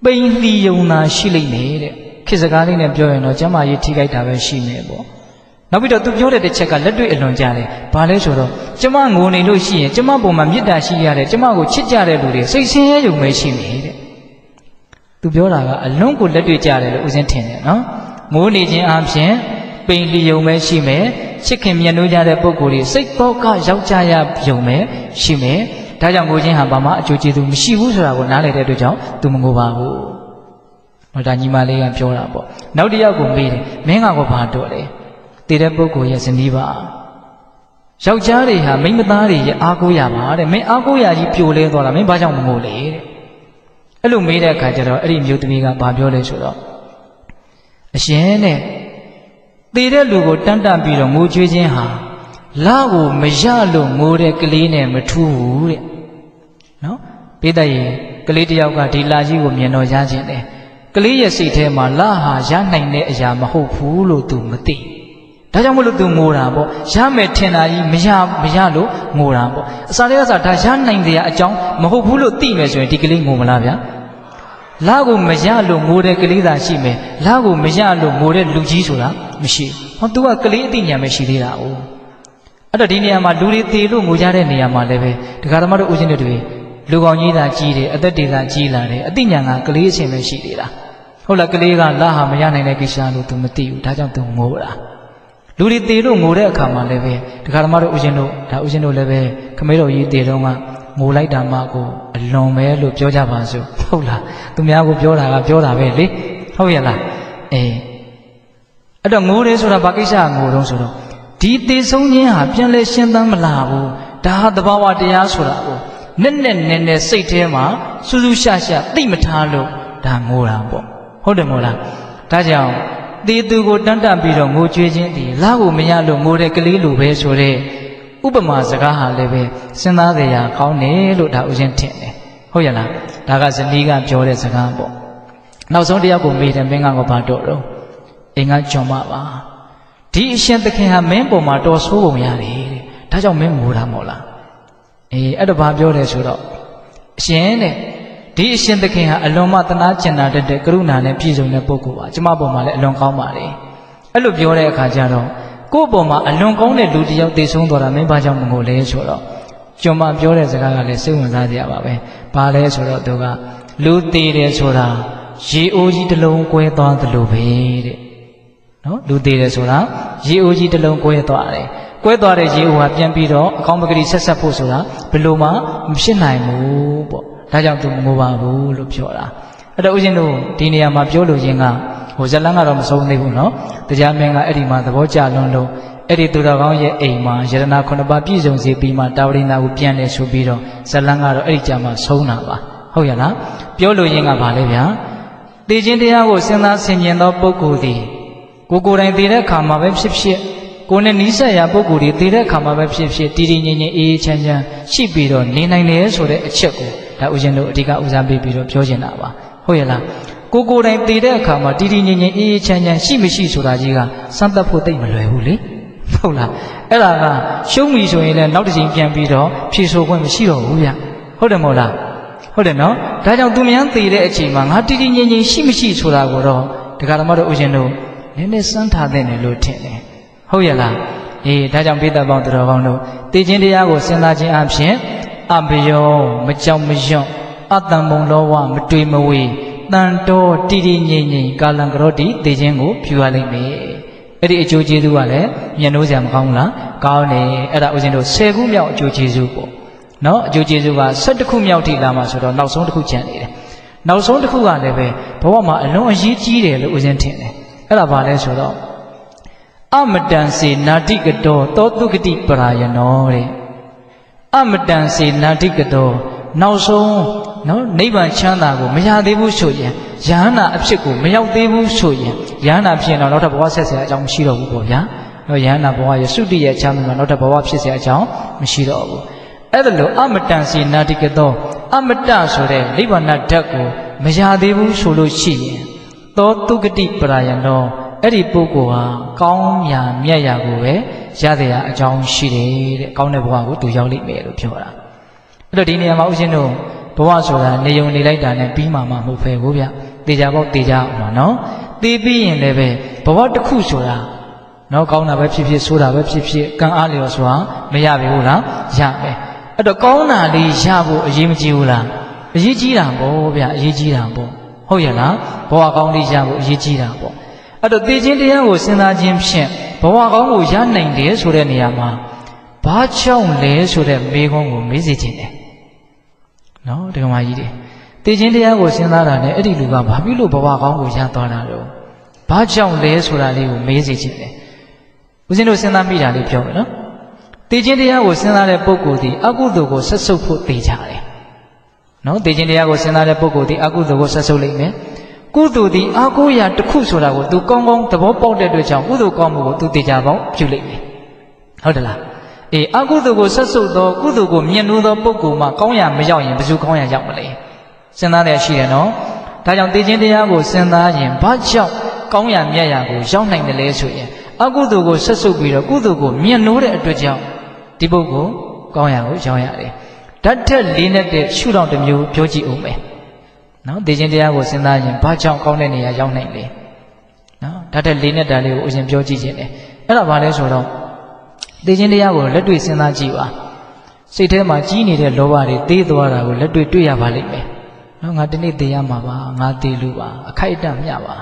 ပိန်လီယုံနာရှိလိမ့်မယ်တဲ့ခေတ်စကားလေးနဲ့ပြောရင်တော့ကျမရေးထိခိုက်တာပဲရှိမယ်ပေါ့နောက်ပြီးတော့သူပြောတဲ့တစ်ချက်ကလက်တွေ့အလွန်ကြတယ်ဘာလဲဆိုတော့ကျမငိုနေလို့ရှိရင်ကျမပုံမှာမေတ္တာရှိရတယ်ကျမကိုချစ်ကြတဲ့လူတွေစိတ်ဆင်းရဲယုံပဲရှိမယ်တဲ့သူပြောတာကအလွန်ကိုလက်တွေ့ကြတယ်လို့ဦးဇင်းထင်တယ်နော်ငိုနေခြင်းအပြင်ပိန်လီယုံပဲရှိမယ်ချစ်ခင်မြတ်နိုးကြတဲ့ပုဂ္ဂိုလ်တွေစိတ်ပေါက်ကရောက်ကြရယုံပဲရှိမယ်ဒါကြောင့်ငိုခြင်းဟာဘာမှအကျိုးကျေးဇူးမရှိဘူးဆိုတာကိုနားလည်တဲ့အတွက်ကြောင့်သူမငိုပါဘူးတော့ဒါညီမလေးကပြောတာပေါ့နောက်တစ်ယောက်ကိုမေးတယ်မင်းကတော့ဘာတော့လဲတည်တဲ့ပုဂ္ဂိုလ်ရဲ့ဇနီးပါယောက်ျားတွေဟာမိန်းမသားတွေရဲ့အားကိုးရပါတဲ့မင်းအားကိုးရကြီးပြိုလဲသွားတာမင်းဘာကြောင့်မငိုလဲတဲ့အဲ့လိုမေးတဲ့အခါကျတော့အဲ့ဒီမျိုးသမီးကဘာပြောလဲဆိုတော့အရှင်နဲ့တည်တဲ့လူကိုတန်းတန်းပြီးတော့ငိုကြွေးခြင်းဟာလာကိုမရလို့ငိုတဲ့ကလေးနဲ့မထူးဘူးတဲ့နော်ပိဿရေကလေးတယောက်ကဒီလာကြီးကိုမြင်တော့ရခြင်းတယ်ကလေးရဲ့စိတ်ထဲမှာလာဟာရနိုင်တဲ့အရာမဟုတ်ဘူးလို့သူမသိ ဒါကြောင့်မလို့သူငိုတာပေါ့ရမယ်ထင်တာကြီးမရလို့ငိုတာပေါ့အစာလေးကစားဒါရနိုင်တဲ့အကြောင်းမဟုတ်ဘူးလို့သိမယ်ဆိုရင်ဒီကလေးငိုမလားဗျာလာကိုမရလို့ငိုတဲ့ကလေးသာရှိမယ်လာကိုမရလို့ငိုတဲ့လူကြီးဆိုတာမရှိဟောသူကကလေးအသိဉာဏ်ပဲရှိသေးတာ哦အဲ့တော့ဒီနေရာမှာလူတွေသေလို့ငိုကြတဲ့နေရာမှာလည်းပဲဒကာဓမ္မတို့ဦးဇင်းတွေလူကောင်းကြီးသာကြီးတယ်အသက်တွေသာကြီးလာတယ်အသိဉာဏ်ကကလေးအချင်းပဲရှိသေးတာဟုတ်လားကလေးကလာဟာမရနိုင်တဲ့ကိစ္စလို့ तू မသိဘူးဒါကြောင့် तू ငိုတာလူတွေသေလို့ငိုတဲ့အခါမှာလည်းပဲဒကာဓမ္မတို့ဦးဇင်းတို့ဒါဦးဇင်းတို့လည်းပဲခမေတော်ကြီးသေတော့ကငိုလိုက်တာမှကိုအလွန်ပဲလို့ပြောကြပါစို့ဟုတ်လားသူများကိုပြောတာကပြောတာပဲလေဟုတ်ရဲ့လားအဲ့တော့ငိုတယ်ဆိုတာဘာကိစ္စငိုတော့ဆိုတော့ဒီသေဆုံးခြင်းဟာပြန်လဲရှင်းသမ်းမလာဘူးဒါဟာသဘာဝတရားဆိုတာကိုနဲ့စိတ်ထဲမှာစူးစူးရှာသိမထားလို့ဒါငိုတာပေါ့ဟုတ်တယ်မို့လားဒါကြောင့်သေသူကိုတန်းတပြီးတော့ငိုကြွေးခြင်းဒီလာကိုမရလို့ငိုတဲ့ကလေးလိုပဲဆိုတဲ့ဥပမာစကားဟာလည်းပဲစဉ်းစားစရာကောင်းတယ်လို့ဒါဥစဉ်ထင်တယ်ဟုတ်ရလားဒါကဇနီးကပြောတဲ့စကားပေါ့နောက်ဆုံးတရားကိုမေးတယ်မင်းကတော့ဘာတော့တော့အိမ်ကကြုံမပါဒီအရှင်သခင်ဟာမင်းပေါ်မှာတော်ဆိုးပုံရတယ်တဲ့ဒါကြောင့်မင်းငိုတာမဟုတ်လားအဲ့တော့ဘာပြောတယ်ဆိုတော့အရှင်တဲ့ဒီအရှင်သခင်ဟာအလွန်မှသနာကျင်နာတတ်တဲ့ကရုဏာနဲ့ပြည့်စုံတဲ့ပုဂ္ဂိုလ်ပါကျမပေါ်မှာလည်းအလွန်ကောင်းပါတယ်အဲ့လိုပြောတဲ့အခါကျတော့ကိုယ့်ပေါ်မှာအလွန်ကောင်းတဲ့လူတစ်ယောက်တည်ဆုံးသွားတာမင်းဘာကြောင့်မငိုလဲဆိုတော့ကျွန်မပြောတဲ့စကားကလည်းစိတ်ဝင်စားကြရပါပဲဘာလဲဆိုတော့သူကလူတည်တယ်ဆိုတာရေအိုးကြီးတစ်လုံးကွဲသွားသလိုပဲတဲ့နော်လူတည်တယ်ဆိုတာရေအိုးကြီးတစ်လုံးကွဲသွားတယ်ကွဲသွားတဲ့ရေအိုးဟာပြန်ပြီးတော့အကောင်းပကတိဆက်ဖို့ဆိုတာဘယ်လိုမှမဖြစ်နိုင်ဘူးပေါ့ဒါကြောင့်သူမငိုပါဘူးလို့ပြောတာအဲ့တော့ဦးဇင်းတို့ဒီနေရာမှာပြောလို့ရင်းကဟိုဇလန်းကတော့မဆုံးသေးဘူးနော်တရားမင်းကအဲ့ဒီမှာသဘောကျလွန်းလို့အဲ့ဒီသူတော်ကောင်းရဲ့အိမ်မှာယရနာ9ပါးပြည့်စုံစေပြီးမှတာဝရိန္ဒာကိုပြန်လဲဆိုပြီးတော့ဇလန်းကတော့အဲ့ဒီကြမှာဆုံးတာပါဟုတ်ရလားပြောလို့ရင်းကဘာလဲဗျာသိခြင်းတရားကိုစဉ်းစားဆင်ခြင်သောပုဂ္ဂိုလ်သည်ကိုယ်တိုင်သိတဲ့အခါမှာပဲဖြစ်ကိုယ်နဲ့နီးစပ်ရာပုဂ္ဂိုလ်တွေသိတဲ့အခါမှာပဲဖြစ်တည်တည်ငြိမ်ငြိမ်အေးအေးချမ်းချမ်းရှိပြီးတော့နေနိုင်တယ်ဆိုတဲ့အချက်ကိုဒါဦးဇင်းတို့အဓိကဦးစားပေးပြီးတော့ပြောချင်တာပါဟုတ်ရလားကိုယ်တိုင်သိတဲ့အခါမှာတည်တည်ငြိမ်ငြိမ်အေးအေးချမ်းချမ်းရှိမရှိဆိုတာကြီးကစမ်းသပ်ဖို့တိတ်မလွယ်ဘူးလေဟုတ်လားအဲ့ဒါကရှုံးပြီဆိုရင်လည်းနောက်တစ်ချိန်ပြန်ပြီးတော့ဖြေဆိုခွင့်မရှိတော့ဘူးဗျဟုတ်တယ်မို့လားဟုတ်တယ်နော်ဒါကြောင့်သူများသိတဲ့အချိန်မှာငါတည်တည်ငြိမ်ငြိမ်ရှိမရှိဆိုတာကိုတော့ဒကာဓမ္မတို့ဦးဇင်းတို့နည်းနည်းစမ်းထားတဲ့နယ်လို့ထင်တယ်ဟုတ်ရလားဒါကြောင့်ပိဿပေါင်းတော်ကောင်းတို့သိခြင်းတရားကိုစဉ်းစားခြင်းအပြင်အဘယောမကြောက်မရွံ့အတံမုံလောဝမတွေးမဝေတန်တော်တည်တည်ငြိမ်ငြိမ်ကာလံကရောတိသိခြင်းကိုဖြူရလိမ့်မယ်အဲ့ဒီအကျိုးကျေးဇူးကလည်းမျက်နှိုးစရာမကောင်းဘူးလားကောင်းတယ်အဲ့ဒါဦးဇင်းတို့10ခုမြောက်အကျိုးကျေးဇူးပေါ့နော်အကျိုးကျေးဇူးက12ခုမြောက်ထိလာမှဆိုတော့နောက်ဆုံးတစ်ခုကျန်နေတယ်နောက်ဆုံးတစ်ခုကလည်းပဲဘဝမှာအလွန်အရေးကြီးတယ်လို့ဦးဇင်းထင်တယ်အဲ့ဒါဘာလဲဆိုတော့အမတန်စေနာတိကတောသောတုဂတိပရာယနောတဲ့အမတန်စေနာတိကတောနောက်ဆုံးနော်နိဗ္ဗာန်ချမ်းသာကိုမရသေးဘူးဆိုရင်ယဟနာအဖြစ်ကိုမရောက်သေးဘူးဆိုရင်ယဟနာဖြစ်ရင်တော့နောက်ထပ်ဘဝဆက်เสียအကြောင်းမရှိတော့ဘူးပေါ့ဗျာနော်ယဟနာဘဝရဲ့သုတိရဲ့ချမ်းသာမှာနောက်ထပ်ဘဝဖြစ်เสียအကြောင်းမရှိတော့ဘူးအဲ့ဒါလို့အမတန်စေနာတိကတောအမတဆိုတဲ့နိဗ္ဗာန်ဓာတ်ကိုမရသေးဘူးဆိုလို့ရှိရင်သောတုဂတိပရာယနောအဲ့ဒီပုဂ္ဂိုလ်ဟာကောင်းရာမြတ်ရာကိုပဲရတဲ့ရာအကြောင်းရှိတယ်တဲ့ကောင်းတဲ့ဘဝကိုသူရောက်လိမ့်မယ်လို့ပြောတာအဲ့တော့ဒီနေရာမှာဦးဇင်းတို့ဘဝဆိုတာနေုံနေလိုက်တာနဲ့ပြီးမှမဟုတ်ဖဲဘူးဗျတေချာပေါက်တေချာအောင်နော်သိပြီးရင်လည်းပဲဘဝတစ်ခုဆိုတာနော်ကောင်းတာပဲဖြစ်ဖြစ်ဆိုးတာပဲဖြစ်ဖြစ်ကံအားလျော်ဆိုတာမရပြီဘူးလားရမယ်အဲ့တော့ကောင်းတာလေးရဖို့အရေးမကြီးဘူးလားအရေးကြီးတာပေါ့ဗျအရေးကြီးတာပေါ့ဟုတ်ရဲ့လားဘဝကောင်းလေးရဖို့အရေးကြီးတာပေါ့အဲ့တော့သိခြင်းတရားကိုစဉ်းစားခြင်းဖြင့်ဘဝကောင်းကိုရနိုင်တယ်ဆိုတဲ့နေရာမှာဘာကြောင့်လဲဆိုတဲ့မေးခွန်းကိုမေးစေခြင်းတယ်နော်ဒကမာကြီးတွေသိခြင်းတရားကိုစဉ်းစားတာနဲ့အဲ့ဒီလူကဘာဖြစ်လို့ဘဝကောင်းကိုရသွားတာတော့ဘာကြောင့်လဲဆိုတာလေးကိုမေးစေခြင်းတယ်ဦးဇင်းတို့စဉ်းစားမိတာလေးပြောမယ်နော်သိခြင်းတရားကိုစဉ်းစားတဲ့ပုဂ္ဂိုလ်ဒီအကုသိုလ်ကိုဆက်ဆုပ်ဖို့သိကြတယ်နော်သိခြင်းတရားကိုစဉ်းစားတဲ့ပုဂ္ဂိုလ်ဒီအကုသိုလ်ကိုဆက်ဆုပ်လိမ့်မယ်ကုသိုလ်ဒီအာကိုရာတစ်ခုဆိုတာကို तू ကောင်းကောင်းသဘောပေါက်တဲ့အတွက်ကြောင့်ကုသိုလ်ကောင်းမှုကို तू သိကြပေါက်ပြုလိမ့်မယ်ဟုတ်တယ်လားအကုသိုလ်ကိုဆက်ဆုပ်သောကုသိုလ်ကိုမြင်လို့သောပုဂ္ဂိုလ်မှာကောင်းရာမရောက်ရင်ဘယ်သူကောင်းရာရောက်မလဲစဉ်းစားရရှိတယ်နော်ဒါကြောင့်သိခြင်းတရားကိုစဉ်းစားရင်ဘာကြောင့်ကောင်းရာမြတ်ရာကိုရောက်နိုင်တယ်လဲဆိုရင် အကုသိုလ်ကိုဆက်ဆုပ်ပြီးတော့ကုသိုလ်ကိုမြင်နိုးတဲ့အတွက်ကြောင့်ဒီပုဂ္ဂိုလ်ကောင်းရာကိုရောက်ရတယ်ဓာတ်ထက်လေးနဲ့တဲ့ရှုထောင့်တစ်မျိုးပြောကြည့်ဦးမယ်နော်သိခြင်းတရားကိုစဉ်းစားရင်ဘာကြောင့်ကောင်းတဲ့နေရာရောက်နိုင်လဲနော်ဓာတ်ထက်လေးနဲ့တာလေးကိုအရင်ပြောကြည့်ခြင်းတယ်အဲ့ဒါဘာလဲဆိုတော့သိခြင်းတရားကိုလက်တွေ့စဉ်းစားကြည့်ပါစိတ်ထဲမှာကြီးနေတဲ့လောဘတွေသေးသွားတာကိုလက်တွေ့တွေ့ရပါလိမ့်မယ်နော်ငါဒီနေ့သိရမှာပါငါသိလို့ပါအခိုက်အတန့်မျှပါ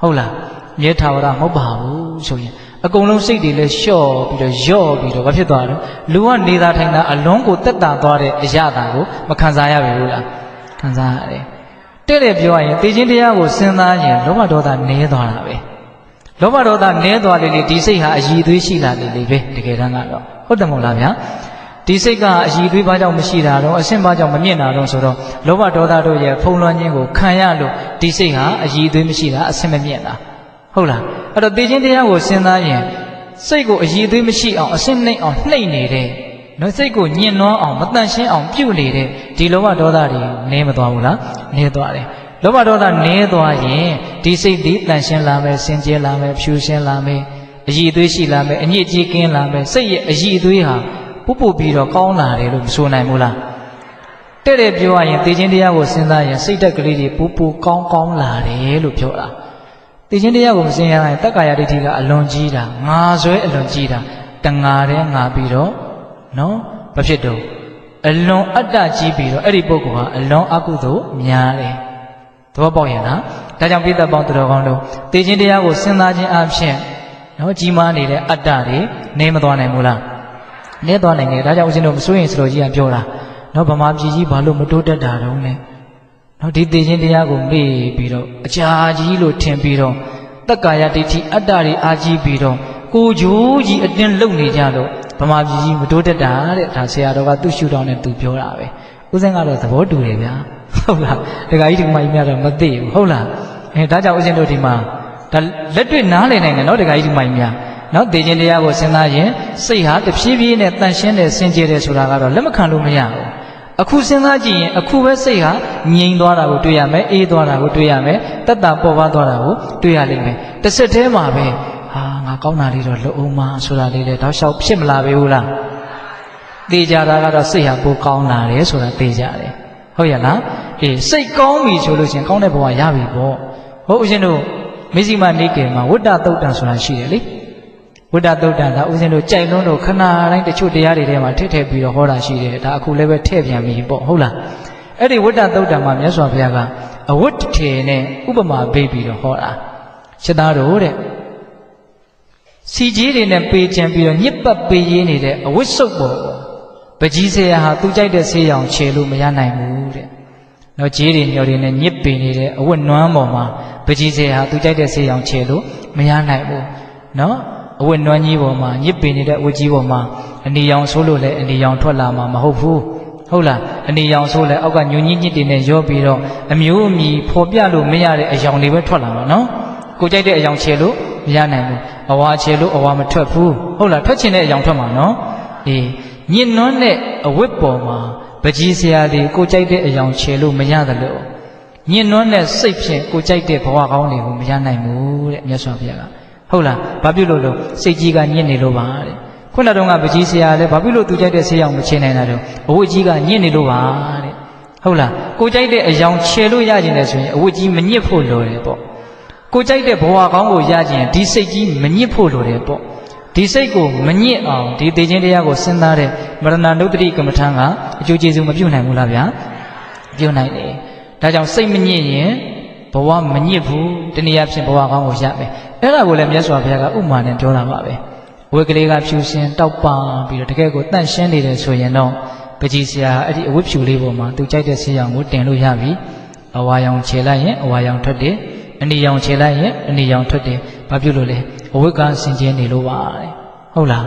ဟုတ်လားမြဲထာဝရမဟုတ်ပါဘူးဆိုရင်အကုန်လုံးစိတ်တွေလည်းလျှော့ပြီးတော့ယော့ပြီးတော့ဘာဖြစ်သွားလဲလူကနေသာထိုင်တာအလုံးကိုတက်တာသွားတဲ့အရာတာကိုမခံစားရပြီဘူးလားခံစားရတယ်တဲ့တယ်ပြောရရင်သိခြင်းတရားကိုစဉ်းစားရင်လောဘဒေါသနည်းသွားတာပဲလောဘဒေါသနည်းသွားလေလေဒီစိတ်ဟာအည်သွေးရှိလာလေလေပဲတကယ်တမ်းကတော့ဟုတ်တယ်မဟုတ်လားဗျာဒီစိတ်ကအည်သွေးဘာကြောင့်မရှိတာတော့အရှင်းဘာကြောင့်မမြင့်တာတော့ဆိုတော့လောဘဒေါသတို့ရဲ့ဖုံးလွှမ်းခြင်းကိုခံရလို့ဒီစိတ်ဟာအည်သွေးမရှိတာအရှင်းမမြင့်တာဟုတ်လားအဲ့တော့သိခြင်းတရားကိုစဉ်းစားရင်စိတ်ကိုအည်သွေးမရှိအောင်အရှင်းနှိမ့်အောင်နှိမ့်နေတဲ့နော်စိတ်ကိုညှဉ်းနှွမ်းအောင်မတန့်ရှင်းအောင်ပြုနေတဲ့ဒီလောဘဒေါသတွေနည်းမသွားဘူးလားနည်းသွားတယ်လောဘဒေါသနည်းသွားရင်ဒီစိတ်ဒီတန့်ရှင်းလာမယ်စင်ကြယ်လာမယ်ဖြူရှင်းလာမယ်အည်သွေးရှိလာမယ်အညစ်အကြေးကင်းလာမယ်စိတ်ရဲ့အည်သွေးဟာပုပ်ပုပ်ပြီးတော့ကောင်းလာတယ်လို့မဆိုနိုင်ဘူးလားတဲ့တဲ့ပြောရရင်သိခြင်းတရားကိုစဉ်းစားရင်စိတ်ဓာတ်ကလေးတွေပူပူကောင်းကောင်းလာတယ်လို့ပြောတာသိခြင်းတရားကိုမစဉ်းစားရင်တက္ကာယဒိဋ္ဌိကအလွန်ကြီးတာငါဆွဲအလွန်ကြီးတာတငါတဲ့ငါပြီးတော့နော်ဘာဖြစ်တော့အလွန်အတ္တကြီးပြီးတော့အဲ့ဒီပုဂ္ဂိုလ်ဟာအလွန်အကုသိုလ်များတယ်သဘောပေါက်ရဲ့လားဒါကြောင့်ပိဋကပေါင်းသူတော်ကောင်းတို့သိခြင်းတရားကိုစဉ်းစားခြင်းအပြင်နော်ကြီးမားနေတဲ့အတ္တတွေနည်းမသွားနိုင်ဘူးလားနည်းသွားနိုင်တယ်ဒါကြောင့်ဦးဇင်းတို့မစိုးရင်စတော်ကြီးကပြောတာနော်ဗမာပြည်ကြီးဘာလို့မတိုးတက်တာတုံးလဲနော်ဒီသိခြင်းတရားကိုမေ့ပြီးတော့အကြာကြီးလို့ထင်ပြီးတော့တက္ကာယဒိဋ္ဌိအတ္တတွေအာကြီးပြီးတော့ကိုဂျိုးကြီးအတင်းလုံနေကြလို့ဗမာပြည်ကြီးမတိုးတက်တာတဲ့ဒါဆရာတော်ကသူ့ရှုထောင့်နဲ့သူပြောတာပဲဦးဇင်းကတော့သဘောတူတယ်ဗျာဟုတ်လားဒကာကြီးဒီမကြီးများတော့မသိဘူးဟုတ်လားဒါကြောင့်ဦးဇင်းတို့ဒီမှာဒါလက်တွေ့နားလည်နိုင်တယ်နော်ဒကာကြီးဒီမကြီးများနော်သိခြင်းတရားကိုစဉ်းစားရင်စိတ်ဟာတဖြည်းဖြည်းနဲ့တန်ရှင်းတယ်စင်ကြယ်တယ်ဆိုတာကတော့လက်မခံလို့မရဘူးအခုစဉ်းစားကြည့်ရင်အခုပဲစိတ်ဟာငြိမ်သွားတာကိုတွေ့ရမယ်အေးသွားတာကိုတွေ့ရမယ်တက်တာပေါ်ပါသွားတာကိုတွေ့ရလိမ့်မယ်တစ်စက်တည်းမှာပဲဟာငါကောင်းတာလေးတော့လုံအောင်မဆိုတာလေးလေတောက်လျှောက်ဖြစ်မလာပေဘူးလားသိကြတာကတော့စိတ်ဟာပိုကောင်းလာတယ်ဆိုတာသိကြတယ်ဟုတ်ရဲ့လားအေးစိတ်ကောင်းပြီဆိုလို့ရှိရင်ကောင်းတဲ့ဘဝရပြီပေါ့ဟုတ်ဦးရှင်တို့မေဇိမနေကေမှာဝတ္တသုတ်တံဆိုတာရှိတယ်လေဝိတ္တသုတ်တံဒါဦးဇင်းတို့ကြိုက်လုံးတို့ခဏတိုင်းတချို့တရားတွေထဲမှာထည့်ပြီးတော့ဟောတာရှိတယ်ဒါအခုလည်းပဲထည့်ပြန်ပြီပေါ့ဟုတ်လားအဲ့ဒီဝိတ္တသုတ်တံမှာမြတ်စွာဘုရားကအဝတ်ထေနဲ့ဥပမာပေးပြီးတော့ဟောတာရှင်းသားတို့တဲ့စီကြီးတွေနဲ့ပေးချင်ပြီးတော့ညစ်ပတ်ပေးရင်းနေတဲ့အဝတ်စုပ်ပေါ်ပကြီးဆရာဟာသူကြိုက်တဲ့ဆေးရောင်ခြေလို့မရနိုင်ဘူးတဲ့နော်ကြီးတွေညော်တွေနဲ့ညစ်ပင်နေတဲ့အဝတ်နွမ်းပေါ်မှာပကြီးဆရာဟာသူကြိုက်တဲ့ဆေးရောင်ခြေလို့မရနိုင်ဘူးနော်အဝတ်နွမ်းကြီးပေါ်မှာညစ်ပင်နေတဲ့အဝတ်ကြီးပေါ်မှာအနီရောင်ဆိုးလို့လည်းအနီရောင်ထွက်လာမှာမဟုတ်ဘူးဟုတ်လားအနီရောင်ဆိုးလည်းအောက်ကညွညင်းညစ်တွေနဲ့ရောပြီးတော့အမျိုးအမည်ဖော်ပြလို့မရတဲ့အယောင်တွေပဲထွက်လာမှာနော်ကိုကြိုက်တဲ့အယောင်ခြေလို့မရနိုင်ဘူးအဝါခြေလို့အဝါမထွက်ဘူးဟုတ်လားထွက်ချင်တဲ့အယောင်ထွက်မှာနော်အေးညစ်နွမ်းတဲ့အဝတ်ပေါ်မှာပကြီးဆရာတွေကိုကြိုက်တဲ့အယောင်ခြေလို့မရတယ်လို့ညစ်နွမ်းတဲ့စိတ်ဖြင့်ကိုကြိုက်တဲ့ဘဝကောင်းတွေကိုမရနိုင်ဘူးတဲ့မြတ်စွာဘုရားကဟုတ်လားဘာဖြစ်လို့လဲစိတ်ကြီးကညစ်နေလို့ပါတဲ့ခုနတုန်းကပကြီးဆရာလည်းဘာဖြစ်လို့သူကြိုက်တဲ့ဆေးရောင်မချနိုင်တာတော့အဝတ်ကြီးကညစ်နေလို့ပါတဲ့ဟုတ်လားကိုကြိုက်တဲ့အယောင်ခြေလို့ရကျင်တယ်ဆိုရင်အဝတ်ကြီးမညစ်ဖို့လိုတယ်ပေါ့ကိုကြိုက်တဲ့ဘဝကောင်းကိုရကျင်ဒီစိတ်ကြီးမညစ်ဖို့လိုတယ်ပေါ့ဒီစိတ်ကိုမညစ်အောင်ဒီသိခြင်းတရားကိုစဉ်းစားတဲ့မရဏနုတ္တိကမ္မထံကအကျိုးကျေးဇူးမပြုနိုင်ဘူးလားဗျာပြုနိုင်တယ်ဒါကြောင့်စိတ်မညစ်ရင်ဘဝမညစ်ဘူးတနည်းအားဖြင့်ဘဝကောင်းကိုရမယ်အဲ့ဒါကိုလည်းမြတ်စွာဘုရားကဥမာနဲ့ပြောတာပါပဲဝေကလေးကဖြူစင်တောက်ပပြီးတော့တကယ်ကိုတန့်ရှင်းနေတယ်ဆိုရင်တော့ပကြီးဆရာအဲ့ဒီအဝတ်ဖြူလေးပေါ်မှာသူကြိုက်တဲ့ဆေးရောင်ကိုတင်လို့ရပြီအဝါရောင်ခြေလိုက်ရင်အဝါရောင်ထွက်တယ်အနီရောင်ခြေလိုက်ရင်အနီရောင်ထွက်တယ်ဘာဖြစ်လို့လဲအဝတ်ကစင်ကြယ်နေလို့ပါတဲ့ဟုတ်လား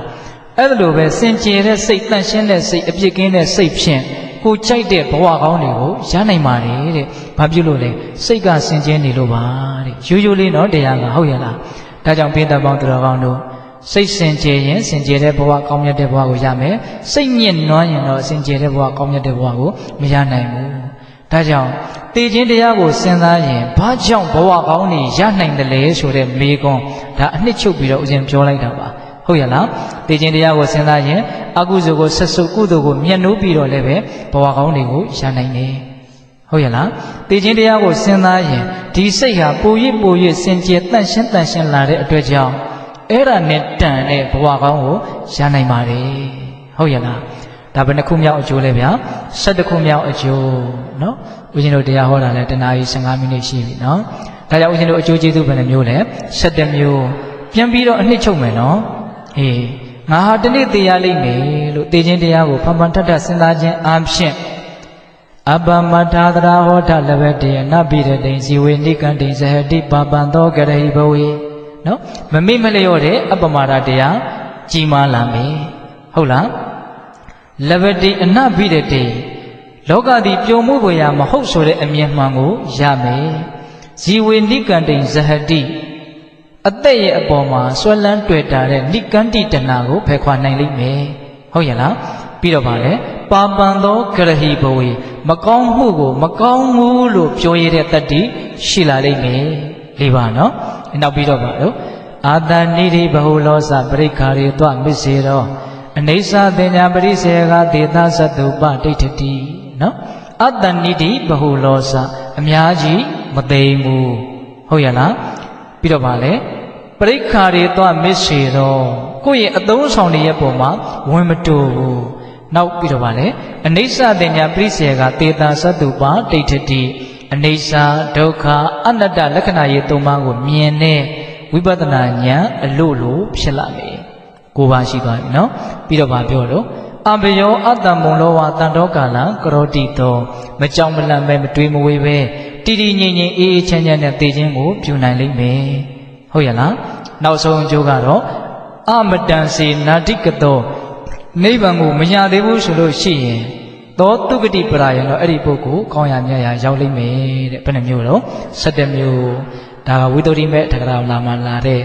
အဲ့ဒါလိုပဲစင်ကြယ်တဲ့စိတ်တန့်ရှင်းတဲ့စိတ်အပြစ်ကင်းတဲ့စိတ်ဖြင့်ကိုကြိုက်တဲ့ဘဝကောင်းတွေကိုရနိုင်ပါတယ်တဲ့ဘာဖြစ်လို့လဲစိတ်ကစင်ကြယ်နေလို့ပါတဲ့ရိုးရိုးလေးနော်တရားကဟုတ်ရလားဒါကြောင့်ပိဋကပေါင်းသူတော်ကောင်းတို့စိတ်စင်ကြယ်ရင်စင်ကြယ်တဲ့ဘဝကောင်းမြတ်တဲ့ဘဝကိုရမယ်စိတ်ညစ်နွမ်းရင်တော့စင်ကြယ်တဲ့ဘဝကောင်းမြတ်တဲ့ဘဝကိုမရနိုင်ဘူး ဒါကြောင့်တေခြင်းတရားကိုစဉ်းစားရင်ဘာကြောင့်ဘဝကောင်းနေရနိုင်တယ်လဲဆိုတဲ့မေးခွန်းဒါအနှစ်ချုပ်ပြီးတော့ဦးဇင်းပြောလိုက်တာပါဟုတ်ရလားတေခြင်းတရားကိုစဉ်းစားရင်အကုသိုလ်ကိုဆက်စုပ်ကုသိုလ်ကိုမျက်နှိုးပြီးတော့လည်းပဲဘဝကောင်းတွေကိုရနိုင်တယ်ဟုတ်ရလားတေခြင်းတရားကိုစဉ်းစားရင်ဒီစိတ်ဟာပို၍စင်ကြယ်တန့်ရှင်းလာတဲ့အတွက်ကြောင့်အဲ့ဒါနဲ့တန်တဲ့ဘဝကောင်းကိုရနိုင်ပါတယ်ဟုတ်ရလားဒါဘယ်နှခုမြောက်အကျိုးလဲဗျာ12ခုမြောက်အကျိုးเนาะဦးဇင်းတို့တရားဟောတာလဲတနာရီ15မိနစ်ရှိပြီเนาะဒါကြောင့်ဦးဇင်းတို့အကျိုးကျေးဇူးဘယ်နှမျိုးလဲ17မျိုးပြန်ပြီးတော့အနှစ်ချုပ်မယ်เนาะအေးငါဟာတနေ့သိရလိမ့်မယ်လို့သိခြင်းတရားကိုဖန်ဖန်ထထစဉ်းစားခြင်းအပြင်အပမထာသရာဟောထလဘတေနပိရတိဇီဝေနိကံတိဇဟတိပပံသောကရဟိဘဝေနော်မမိမလျော့တဲ့အပမာဒတရားကြီးမားလာမယ်ဟုတ်လားလဘတိအနပိရတိလောကသည်ပျော်မှုဖွယ်ရာမဟုတ်ဆိုတဲ့အမြင်မှန်ကိုရမယ်ဇီဝေနိကံတိဇဟတိအသက်ရဲ့အပေါ်မှာဆွဲလန်းတွေ့တာတဲ့နိကန္တိတဏကိုဖယ်ခွာနိုင်လိမ့်မယ်ဟုတ်ရဲ့လားပြီးတော့ဗါလဲပါပံသောကရဟိဘဝေမကောင်းမှုကိုမကောင်းဘူးလို့ပြောရတဲ့တတ္တိရှိလာလိမ့်မယ်လေးပါနော်နောက်ပြီးတော့ဗါလို့အာတနိရိဘဟုလောစပရိခာရေတွမစ္စေရောအနေဆာတင်ညာပရိစေကဒေသသတ္တုပဒိဋ္ဌတိနော်အတနိတိဘဟုလောစအများကြီးမသိဘူးဟုတ်ရဲ့လားပြီးတော့ဗါလဲပရိခာရေတွမစ္စေရောကိုယ့်ရဲ့အသုံးဆောင်တွေရဲ့ပုံမှာဝင်မတူဘူးနောက်ပြီးတော့ဗါလဲအနေဆာတင်ညာပရိစေကဒေသသတ္တုပဒိဋ္ဌတိအနေဆာဒုက္ခအနတ္တလက္ခဏာရေးသုံးပါးကိုမြင်တဲ့ဝိပဿနာဉာဏ်အလို့လို့ဖြစ်လာမယ်ကိုပါရှိသွားပြီနော်ပြီးတော့ဗာပြောတော့အဘယောအတ္တမုံလောဝတန်တော်ကာလကရောတိတောမကြောင်မလန့်ပဲမတွေးမဝေးပဲတည်တည်ငြိမ်ငြိမ်အေးအေးချမ်းချမ်းနဲ့သိခြင်းကိုပြုနိုင်လိမ့်မယ်ဟုတ်ရဲ့လားနောက်ဆုံးအကျိုးကတော့အမတန်စေနာတိကတောနိဗ္ဗာန်ကိုမရသေးဘူးဆိုလို့ရှိရင်သောတုဂတိပရာယံတော့အဲ့ဒီပုဂ္ဂိုလ်ကောင်းရမြတ်ရရောက်လိမ့်မယ်တဲ့ဘယ်နှမျိုးတော့17မျိုးဒါကဝိသုဒ္ဓိမဲ့ထကရာလာမှာလာတဲ့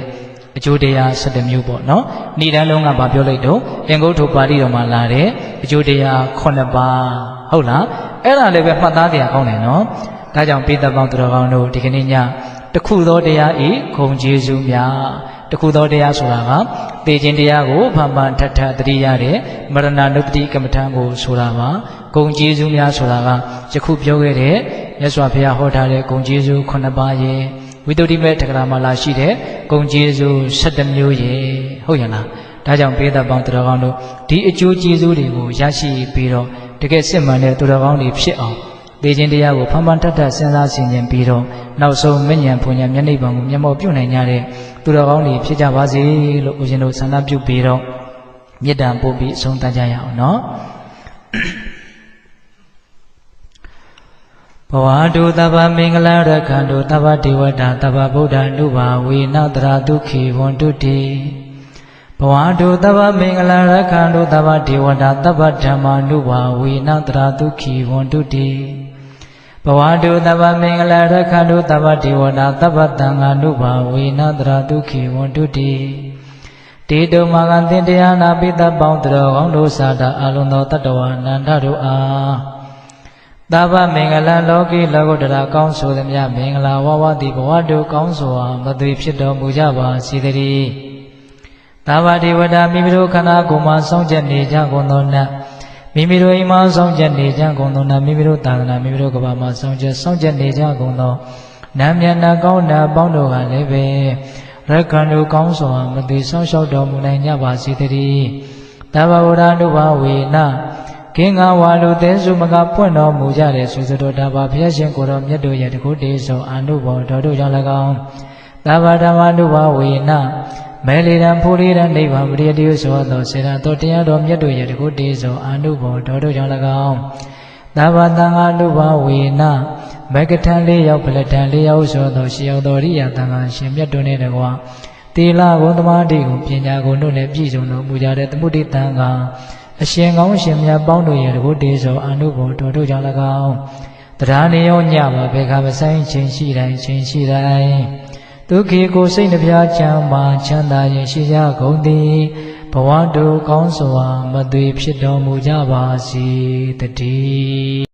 အကျိုးတရား17မျိုးပေါ့နော်ဏိဒန်းလုံးကဗာပြောလိုက်တော့အင်္ဂုတ္တပါဠိတော်မှာလာတဲ့အကျိုးတရား9ပါးဟုတ်လားအဲ့ဒါလည်းပဲမှတ်သားတရားကောင်းတယ်နော်ဒါကြောင့်ပိဿပေါင်းသူတော်ကောင်းတို့ဒီကနေ့ညတခုသောတရားဤဂုဏ်ကျေးဇူးများတခုသောတရားဆိုတာကသိခြင်းတရားကိုဖန်ဖန်ထထသတိရတဲ့မရဏနုပတိကမ္မထံကိုဆိုတာပါဂုဏ်ကျေးဇူးများဆိုတာကယခုပြောခဲ့တဲ့မြတ်စွာဘုရားဟောထားတဲ့ဂုဏ်ကျေးဇူး9ပါးရဲ့ဝိသုဒ္ဓိမဲ့ထကရာမှာလာရှိတဲ့ဂုဏ်ကျေးဇူး17မျိုးရဲ့ဟုတ်ရဲ့လားဒါကြောင့်ပိဿပေါင်းသူတော်ကောင်းတို့ဒီအကျိုးကျေးဇူးတွေကိုရရှိပြီးတော့တကယ်စစ်မှန်တဲ့သူတော်ကောင်းတွေဖြစ်အောင်သိခြင်းတရားကိုဖန်ဖန်ထထစဉ်းစားဆင်ခြင်ပြီးတော့နောက်ဆုံးမဉ္ဇဉ်ဘုံညာမျက်နှိပ်ပံကိုမျက်မှောက်ပြုနိုင်ကြတဲ့သူတော်ကောင်းတွေဖြစ်ကြပါစေလို့ဦးဇင်းတို့ဆန္ဒပြုပြီးတော့မေတ္တာပို့ပြီးအဆုံးသတ်ကြရအောင်နော်ဘဝတုသဗ္ဗမင်္ဂလာရခန္တုသဗ္ဗဒေဝတာသဗ္ဗဗုဒ္ဓ ानु ဘာဝေနတရာဒုက္ခိဝန္တုတိဘဝတုသဗ္ဗမင်္ဂလာရခန္တုသဗ္ဗဒေဝတာသဗ္ဗဓမ္မာ ानु ဘာဝေနတရာဒုက္ခိဝန္တုတိဘဝတုသဗ္ဗမင်္ဂလာရခန္တုသဗ္ဗဒေဝတာသဗ္ဗသံဃာ ानु ဘာဝေနတရာဒုက္ခိဝန္တုတိတေတုမာကသင်တရားနာပိသပေါင်းသူတော်ကောင်းတို့စာတာအလုံးသောတတ္တဝါနန္ဒတို့အားသဗ္ဗမင်္ဂလာလောကီလောကုတ္တရာကောင်းဆိုသည်များမင်္ဂလာဝဝတိဘဝတို့ကောင်းစွာမသွေဖြစ်တော်မူကြပါစေတည်းသဗ္ဗဒေဝတာမိမိတို့ခန္ဓာကိုယ်မှာစောင့်ကြနေကြကုန်သောနတ်မိမိတို့အိမ်မှာစောင့်ကြနေကြကုန်သောနတ်မိမိတို့သာသနာမိမိတို့ကဘာမှာစောင့်ကြနေကြကုန်သောနတ်မြတ်နာကောင်းနာပေါင်းတို့ကလည်းပဲရက္ခဏုကောင်းစွာမသွေဆောင်လျှောက်တော်မူနိုင်ကြပါစေတည်းသဗ္ဗဗုဒ္ဓ ानु ဘာဝေနကင်းငါဝါလူသင်းစုမကပွင့်တော်မူကြတဲ့ဆွေစတော်ဒါဘာဘုရားရှင်ကိုတော်မြတ်တို့ရဲ့တကုတေသောအာနုဘောတော်တို့ကြောင့်၎င်းသဗ္ဗဓမ္မာနုဘာဝေနမဲလီရန်ဖူလီရန်နိဗ္ဗာန်ပရိယတိဆိုသောစေတတော်တရားတော်မြတ်တို့ရဲ့တကုတေသောအာနုဘောတော်တို့ကြောင့်၎င်းသဗ္ဗသံဃာနုဘာဝေနမဂ္ဂထံလေးရောက်ဖလထံလေးရောက်ဆိုသောရှေရောက်တော်ရိယသံဃာရှင်မြတ်တို့နှင့်တကွာသီလဂုဏ်သမာဓိကိုပညာကိုတို့နဲ့ပြည့်စုံတော်မူကြတဲ့သမုဒိတံဃာအရှင်ကောင်းရှင်မြတ်ပေါင်းတို့ရဲ့တကုတေသောအာနုဘောတော်တို့ကြောင့်၎င်းတရားနေရောညပါဘေခါမဆိုင်ခြင်းရှိတိုင်းဒုက္ခေကိုစိတ်နှပြချမ်းမာချမ်းသာရင်ရှိကြကုန်သည်ဘဝတို့ကောင်းစွာမသွေဖြစ်တော်မူကြပါစေတည်း